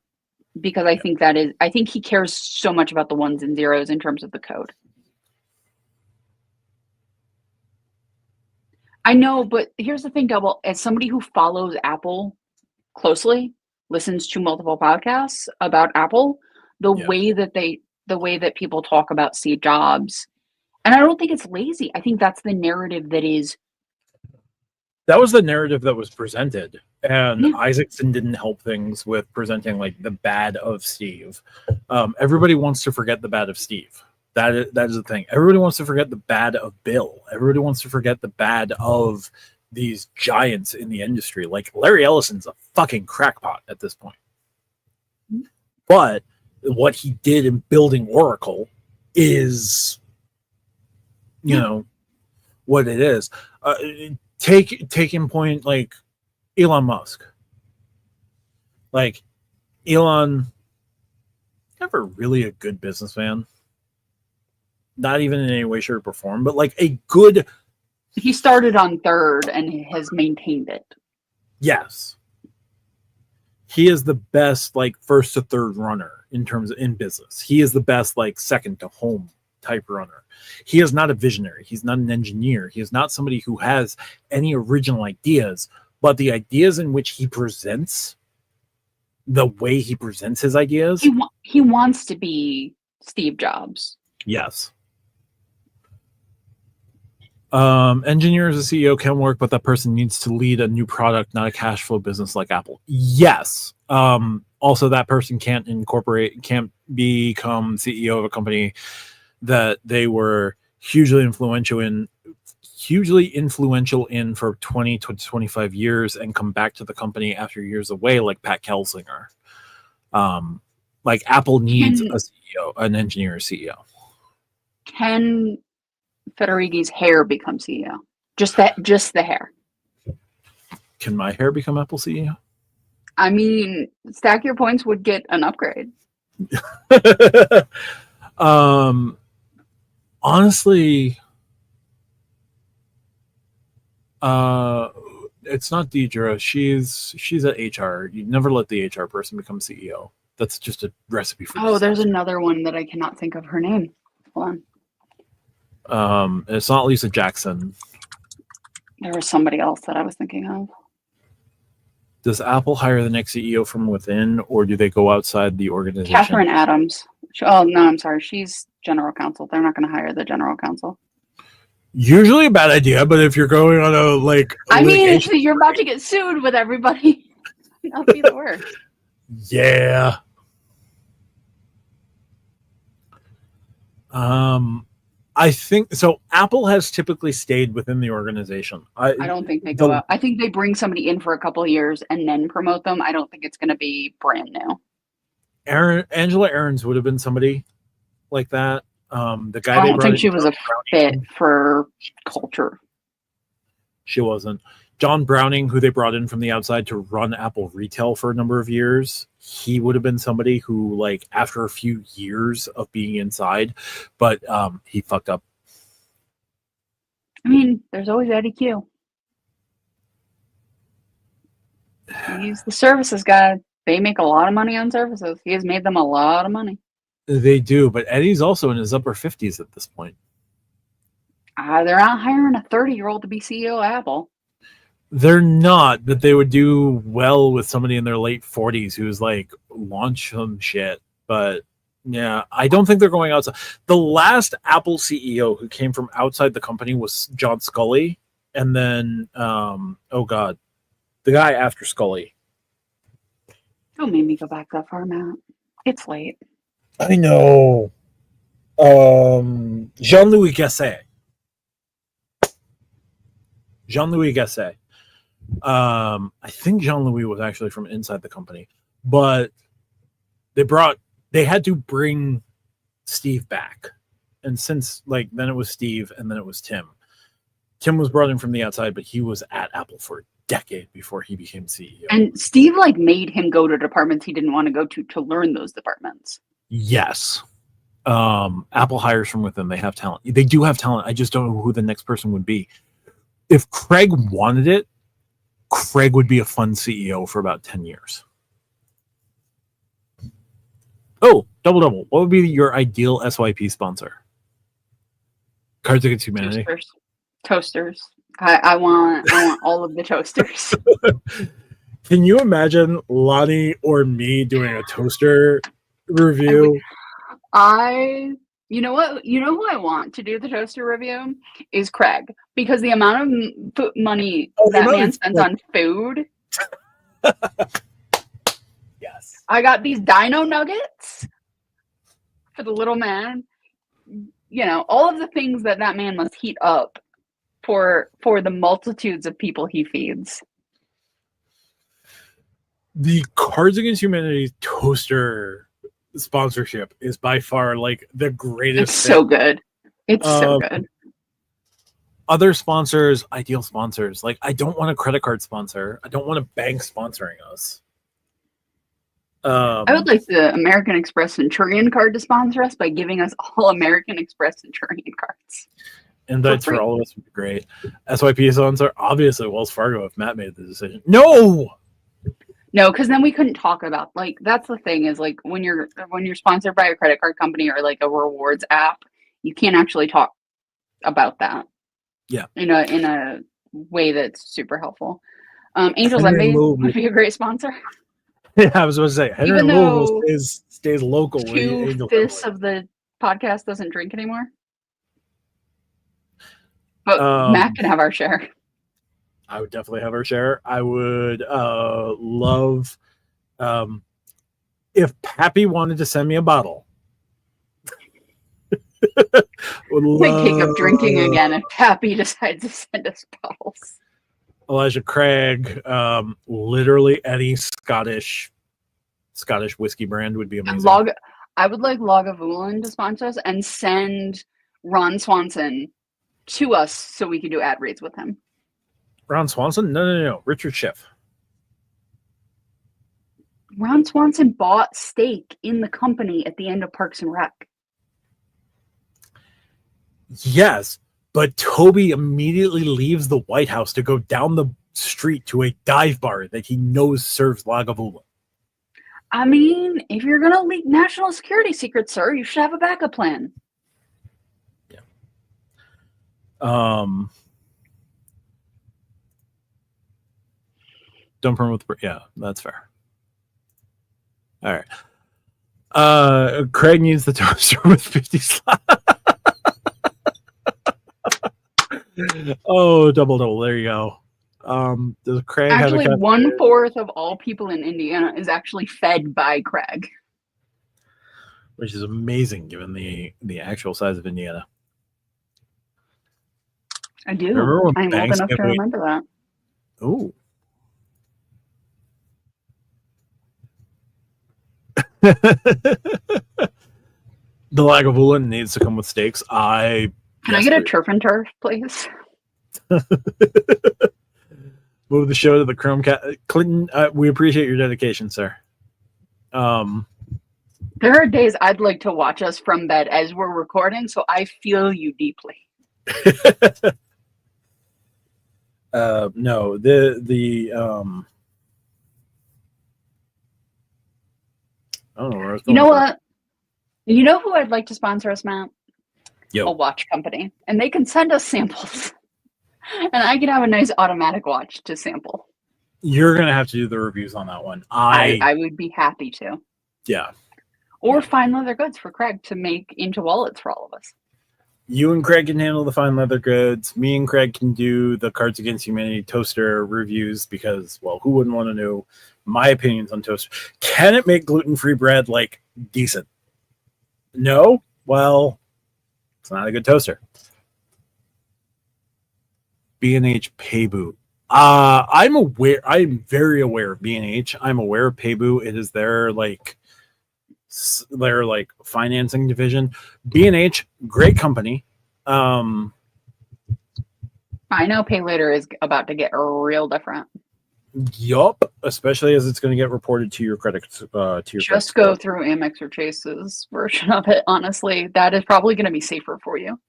because I think he cares so much about the ones and zeros in terms of the code. I know, but here's the thing, Double. As somebody who follows Apple closely, listens to multiple podcasts about Apple, the way that people talk about Steve Jobs, and I don't think it's lazy. I think that's the narrative that was the narrative that was presented, and Isaacson didn't help things with presenting like the bad of Steve. Everybody wants to forget the bad of Steve. That is the thing. Everybody wants to forget the bad of Bill. Everybody wants to forget the bad of these giants in the industry. Like Larry Ellison's a fucking crackpot at this point. But what he did in building Oracle is, you know, what it is. Take in point like Elon Musk. Like Elon, never really a good businessman. Not even in any way, shape, or form, but like a good. He started on third and has maintained it. Yes. He is the best, like, first to third runner in terms of in business. He is the best, like, second to home type runner. He is not a visionary. He's not an engineer. He is not somebody who has any original ideas, but the ideas in which he presents, the way he presents his ideas. He wants to be Steve Jobs. Yes. Engineer as a CEO can work, but that person needs to lead a new product, not a cash flow business like Apple. Yes. Also, that person can't become CEO of a company that they were hugely influential in for 20 to 25 years and come back to the company after years away, like Pat Kelsinger. Like Apple needs a CEO, an engineer CEO. Can Federighi's hair become CEO? Just the hair. Can my hair become Apple CEO? I mean, Stack Your Points would get an upgrade. Honestly, it's not Deidre. She's at HR. You never let the HR person become CEO. That's just a recipe for disaster. There's another one that I cannot think of her name. Hold on. It's not Lisa Jackson. There was somebody else that I was thinking of. Does Apple hire the next CEO from within, or do they go outside the organization? Catherine Adams. Oh, no, I'm sorry. She's general counsel. They're not going to hire the general counsel. Usually a bad idea, but if you're going on a you're about to get sued with everybody. That'll be the worst. Yeah. I think so. Apple has typically stayed within the organization. I don't think they go out. I think they bring somebody in for a couple of years and then promote them. I don't think it's going to be brand new. Angela Ahrens would have been somebody like that. The guy. I don't think she was a fit for culture. She wasn't. John Browning, who they brought in from the outside to run Apple retail for a number of years, he would have been somebody who, like, after a few years of being inside, but he fucked up. I mean, there's always Eddie Q. He's the services guy. They make a lot of money on services. He has made them a lot of money. They do, but Eddie's also in his upper 50s at this point. They're not hiring a 30-year-old to be CEO of Apple. They're not, but they would do well with somebody in their late 40s who's like, launch some shit. But yeah, I don't think they're going outside. The last Apple CEO who came from outside the company was John Scully. And then, oh God, the guy after Scully. Don't make me go back that far, Matt. It's late. I know. Jean-Louis Gasset. Jean-Louis Gasset. I think Jean-Louis was actually from inside the company, but they had to bring Steve back. And since, like, then it was Steve and then it was Tim. Tim was brought in from the outside, but he was at Apple for a decade before he became CEO. And Steve, like, made him go to departments he didn't want to go to learn those departments. Yes. Apple hires from within. They have talent. They do have talent. I just don't know who the next person would be. If Craig wanted it, Craig would be a fun CEO for about 10 years. Oh, double. What would be your ideal SYP sponsor? Cards Against Humanity. Toasters. I want all of the toasters. Can you imagine Lonnie or me doing a toaster review? You know what? You know who I want to do the toaster review is Craig, because the amount of money that man spends on food. Yes. I got these dino nuggets for the little man. You know, all of the things that man must heat up for the multitudes of people he feeds. The Cards Against Humanity toaster sponsorship is by far like the greatest. It's so good. It's so good. Other sponsors, ideal sponsors. Like, I don't want a credit card sponsor. I don't want a bank sponsoring us. I would like the American Express Centurion card to sponsor us by giving us all American Express Centurion cards. Invites for all of us would be great. SYP sponsor, obviously Wells Fargo if Matt made the decision. No, because then we couldn't talk about, like, that's the thing is, like, when you're sponsored by a credit card company or like a rewards app, you can't actually talk about that. Yeah. In a way that's super helpful. Angels Envy would be a great sponsor. Yeah, I was going to say Henry Louisville stays local. 2/5 of the podcast doesn't drink anymore. But Matt can have our share. I would definitely have our share. I would love if Pappy wanted to send me a bottle. We take up drinking again if Pappy decides to send us bottles. Elijah Craig, literally any Scottish whiskey brand would be amazing. I would like Lagavulin to sponsor us and send Ron Swanson to us so we could do ad reads with him. Ron Swanson? No. Richard Schiff. Ron Swanson bought stake in the company at the end of Parks and Rec. Yes, but Toby immediately leaves the White House to go down the street to a dive bar that he knows serves Lagavulin. I mean, if you're going to leak national security secrets, sir, you should have a backup plan. Yeah. Don't promote the... Yeah, that's fair. All right. Craig needs the toaster with 50 slots. Oh, double. There you go. Does Craig actually have a 1/4 of all people in Indiana is actually fed by Craig, which is amazing given the actual size of Indiana. I do. I'm old enough to remember that. Oh. The Lagavulin needs to come with steaks. Can I get a turf and turf, please? Move the show to the Chromecast. Clinton, we appreciate your dedication, sir. There are days I'd like to watch us from bed as we're recording, so I feel you deeply. No, I don't know where I was going. You know what? You know who I'd like to sponsor us, Matt? Yo. A watch company. And they can send us samples. And I can have a nice automatic watch to sample. You're going to have to do the reviews on that one. I would be happy to. Yeah. Or fine leather goods for Craig to make into wallets for all of us. You and Craig can handle the fine leather goods. Me and Craig can do the Cards Against Humanity toaster reviews because, well, who wouldn't want to know my opinions on toaster? Can it make gluten-free bread, like, decent? No? Well, it's not a good toaster. B&H Paybu. I'm aware. I'm very aware of B&H. I'm aware of Paybu. It is their financing division. B&H, great company. I know Pay Later is about to get real different. Yup, especially as it's going to get reported to your credit. Just go through Amex or Chase's version of it. Honestly, that is probably going to be safer for you.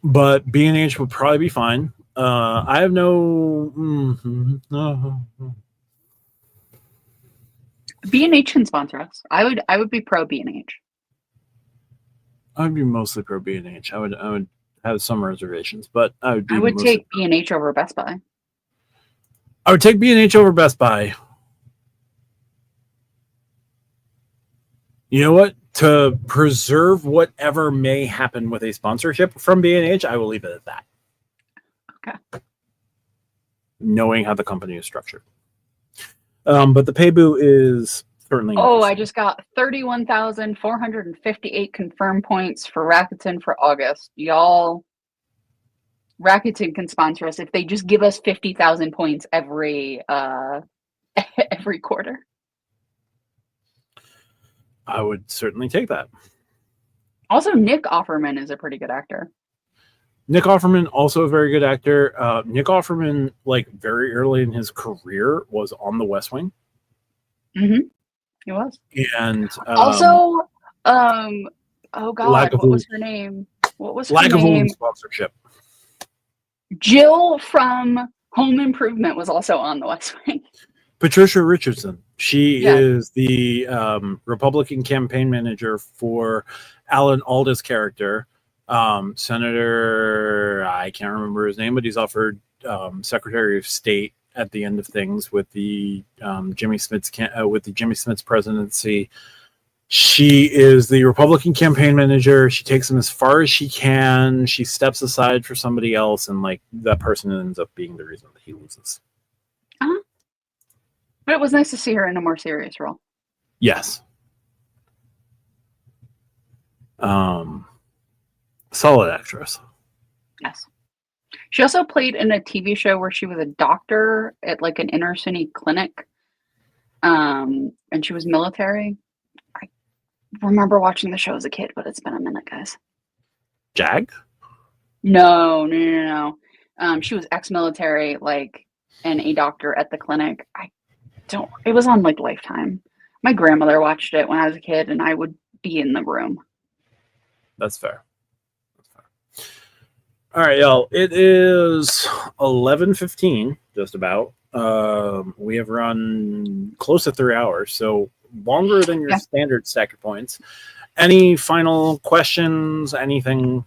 But B&H would probably be fine. I have no. B&H can sponsor us. I would be pro B&H. I'd be mostly pro B&H. I would have some reservations, but I would take B&H over Best Buy. I would take B&H over Best Buy. You know what? To preserve whatever may happen with a sponsorship from B&H, I will leave it at that. Okay. Knowing how the company is structured. But the Paybu is certainly. Oh, I just got 31,458 confirmed points for Rakuten for August. Y'all, Rakuten can sponsor us if they just give us 50,000 points every quarter. I would certainly take that. Also, Nick Offerman is a pretty good actor. Nick Offerman, also a very good actor. Nick Offerman, like very early in his career, was on The West Wing. Mm-hmm. He was. And also, oh God, what was her name? What was her name? Lagavulin sponsorship. Jill from Home Improvement was also on The West Wing. Patricia Richardson. She is the Republican campaign manager for Alan Alda's character. Senator, I can't remember his name, but he's offered Secretary of State at the end of things with the Jimmy Smith's presidency. She is the Republican campaign manager. She takes him as far as she can. She steps aside for somebody else, and like that person ends up being the reason that he loses. Uh-huh. But it was nice to see her in a more serious role. Yes. Solid actress. Yes. She also played in a TV show where she was a doctor at like an inner city clinic. And she was military. I remember watching the show as a kid, but it's been a minute, guys. Jag? No. She was ex-military, like, and a doctor at the clinic. It was on like Lifetime. My grandmother watched it when I was a kid, and I would be in the room. That's fair. All right, y'all. It is 11:15, just about. We have run close to 3 hours, so longer than your standard stack of points. Any final questions? Anything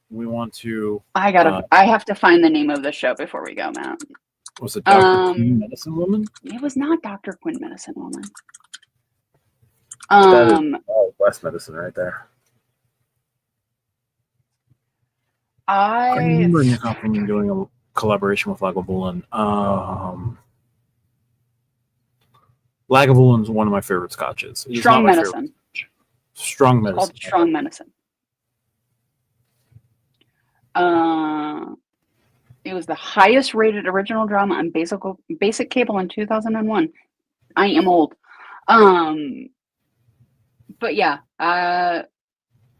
we want to? I have to find the name of the show before we go, Matt. Was it Dr. Quinn Medicine Woman? It was not Dr. Quinn Medicine Woman. That is West Medicine right there. I remember Nick Offerman doing a collaboration with Lagavulin. Lagavulin is one of my favorite scotches. Strong Medicine. Strong Medicine. It's called Strong Medicine. It was the highest rated original drama on basic cable in 2001. I am old. But yeah,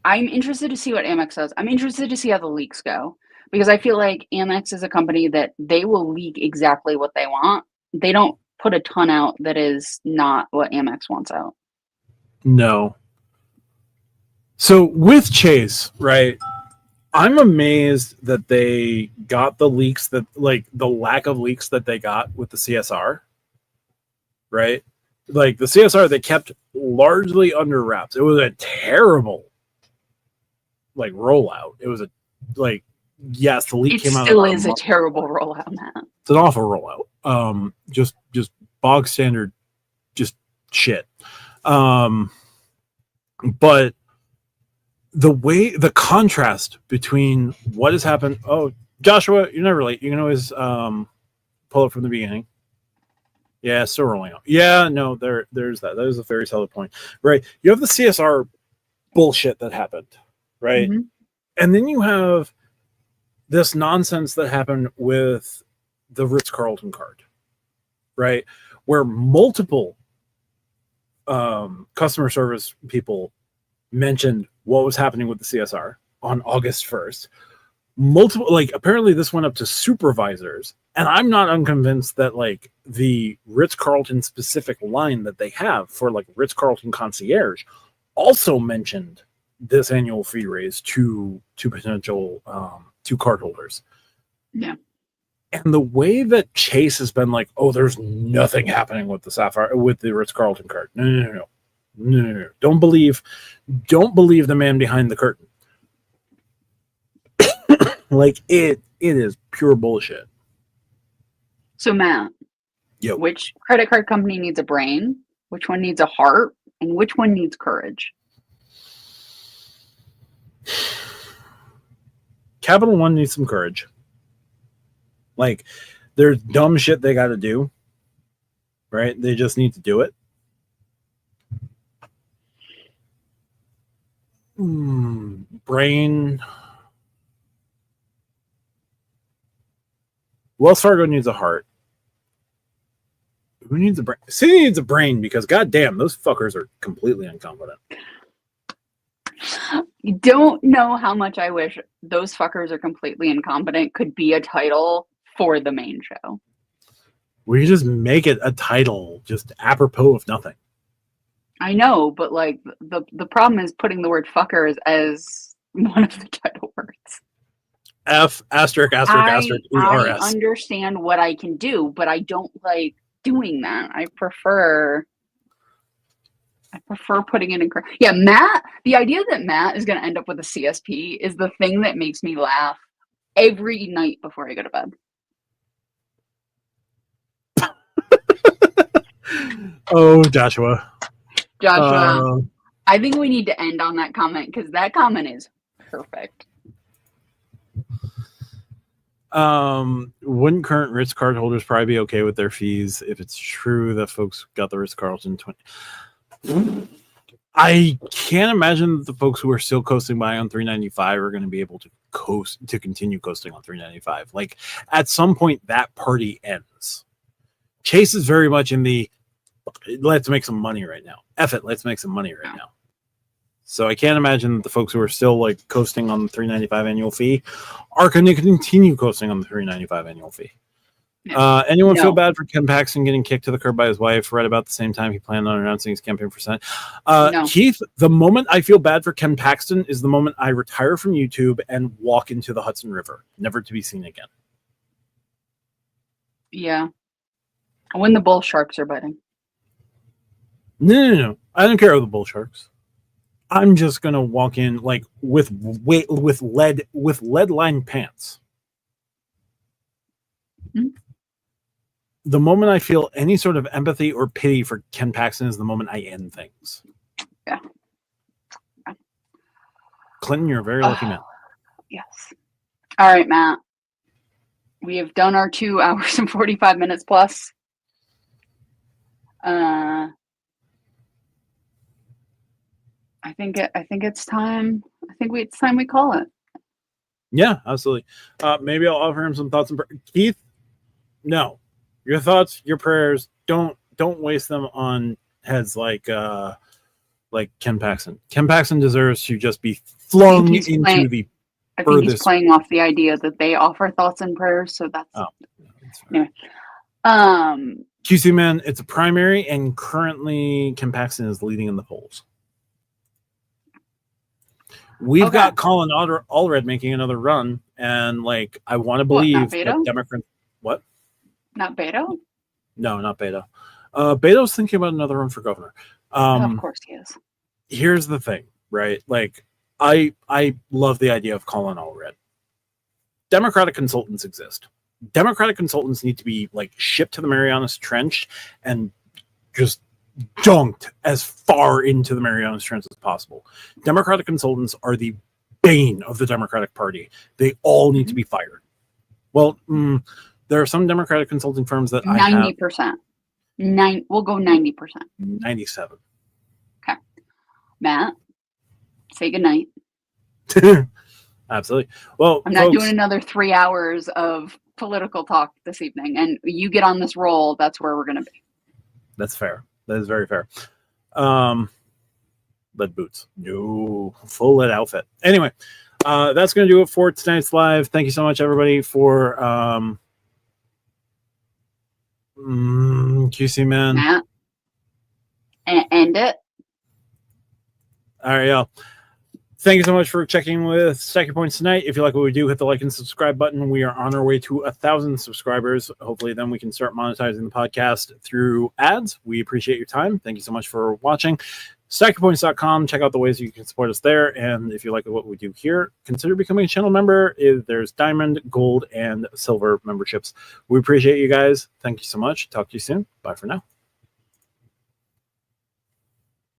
I'm interested to see what AmEx does. I'm interested to see how the leaks go. because I feel like Amex is a company that they will leak exactly what they want. They don't put a ton out that is not what Amex wants out. No. So with Chase, right? I'm amazed that they got the leaks that, like, the lack of leaks that they got with the CSR, right? Like the CSR, they kept largely under wraps. It was a terrible, like, rollout. It was a, like, yes, the leak came out. It still is a terrible rollout, Matt. It's an awful rollout. Just bog standard, just shit. But the contrast between what has happened. Oh, Joshua, you're never late. You can always pull it from the beginning. Yeah, still rolling out. Yeah, no, there's that. That is a very solid point. Right. You have the CSR bullshit that happened, right? Mm-hmm. And then you have this nonsense that happened with the Ritz-Carlton card, right? Where multiple customer service people mentioned what was happening with the CSR on August 1st. Multiple, like, apparently this went up to supervisors, and I'm not unconvinced that, like, the Ritz-Carlton specific line that they have for, like, Ritz-Carlton concierge also mentioned this annual fee raise to potential to cardholders. Yeah. And the way that Chase has been like, oh, there's nothing happening with the Sapphire, with the Ritz-Carlton card. No. Don't believe the man behind the curtain. Like, it is pure bullshit. So, Matt, Yo. Which credit card company needs a brain? Which one needs a heart? And which one needs courage? Capital One needs some courage. Like, there's dumb shit they got to do, right? They just need to do it. Brain. Wells Fargo needs a heart. Who needs a brain? Citi needs a brain because, goddamn, those fuckers are completely incompetent. You don't know how much I wish those fuckers are completely incompetent could be a title for the main show. We just make it a title, just apropos of nothing. I know, but, like, the problem is putting the word fuckers as one of the title words. F asterisk ERS. I understand what I can do, but I don't like doing that. I prefer putting it in. Yeah, Matt. The idea that Matt is going to end up with a CSP is the thing that makes me laugh every night before I go to bed. Oh, Joshua. I think we need to end on that comment because that comment is perfect. Wouldn't current Ritz card holders probably be okay with their fees if it's true that folks got the Ritz-Carlton 20? I can't imagine that the folks who are still coasting by on $395 are going to be able to continue coasting on $395. Like, at some point that party ends. Chase is very much in the let's make some money right now. F it, let's make some money right now. So I can't imagine that the folks who are still, like, coasting on the $395 annual fee are going to continue coasting on the $395 annual fee. Anyone feel bad for Ken Paxton getting kicked to the curb by his wife right about the same time he planned on announcing his campaign for Senate? No. Keith, the moment I feel bad for Ken Paxton is the moment I retire from YouTube and walk into the Hudson River, never to be seen again. Yeah. When the bull sharks are biting. No. I don't care about the bull sharks. I'm just gonna walk in, like, with lead lined pants. Mm-hmm. The moment I feel any sort of empathy or pity for Ken Paxton is the moment I end things. Yeah. Clinton, you're a very lucky man. Yes. All right, Matt. We have done our 2 hours and 45 minutes plus. I think it's time. It's time we call it. Yeah, absolutely. Maybe I'll offer him some thoughts and Keith. No, your thoughts, your prayers. Don't waste them on heads like Ken Paxton. Ken Paxton deserves to just be flung into the I think he's playing off the idea that they offer thoughts and prayers. So that's, anyway. QC Man, it's a primary, and currently Kim Paxton is leading in the polls. We've got Colin Allred making another run, and like I want to believe that Democrats. What? Not Beto? No, not Beto. Beto's thinking about another run for governor. Of course he is. Here's the thing, right? Like I love the idea of Colin Allred. Democratic consultants exist. Democratic consultants need to be like shipped to the Marianas Trench and just dunked as far into the Marianas Trench as possible. Democratic consultants are the bane of the Democratic Party. They all need to be fired. Well, there are some Democratic consulting firms that 90%. We'll go 90%. 97. Okay. Matt, say goodnight. Absolutely. Well, I'm not doing another 3 hours of political talk this evening, and you get on this roll, that's where we're going to be. That's fair. That is very fair. Lead boots. No. Full lead outfit. Anyway, that's going to do it for tonight's live. Thank you so much, everybody, for QC Man. Matt. End it. All right, y'all. Thank you so much for checking with Stack Your Points tonight. If you like what we do, hit the like and subscribe button. We are on our way to 1,000 subscribers. Hopefully, then we can start monetizing the podcast through ads. We appreciate your time. Thank you so much for watching. StackYourPoints.com. Check out the ways you can support us there. And if you like what we do here, consider becoming a channel member. There's diamond, gold, and silver memberships. We appreciate you guys. Thank you so much. Talk to you soon. Bye for now.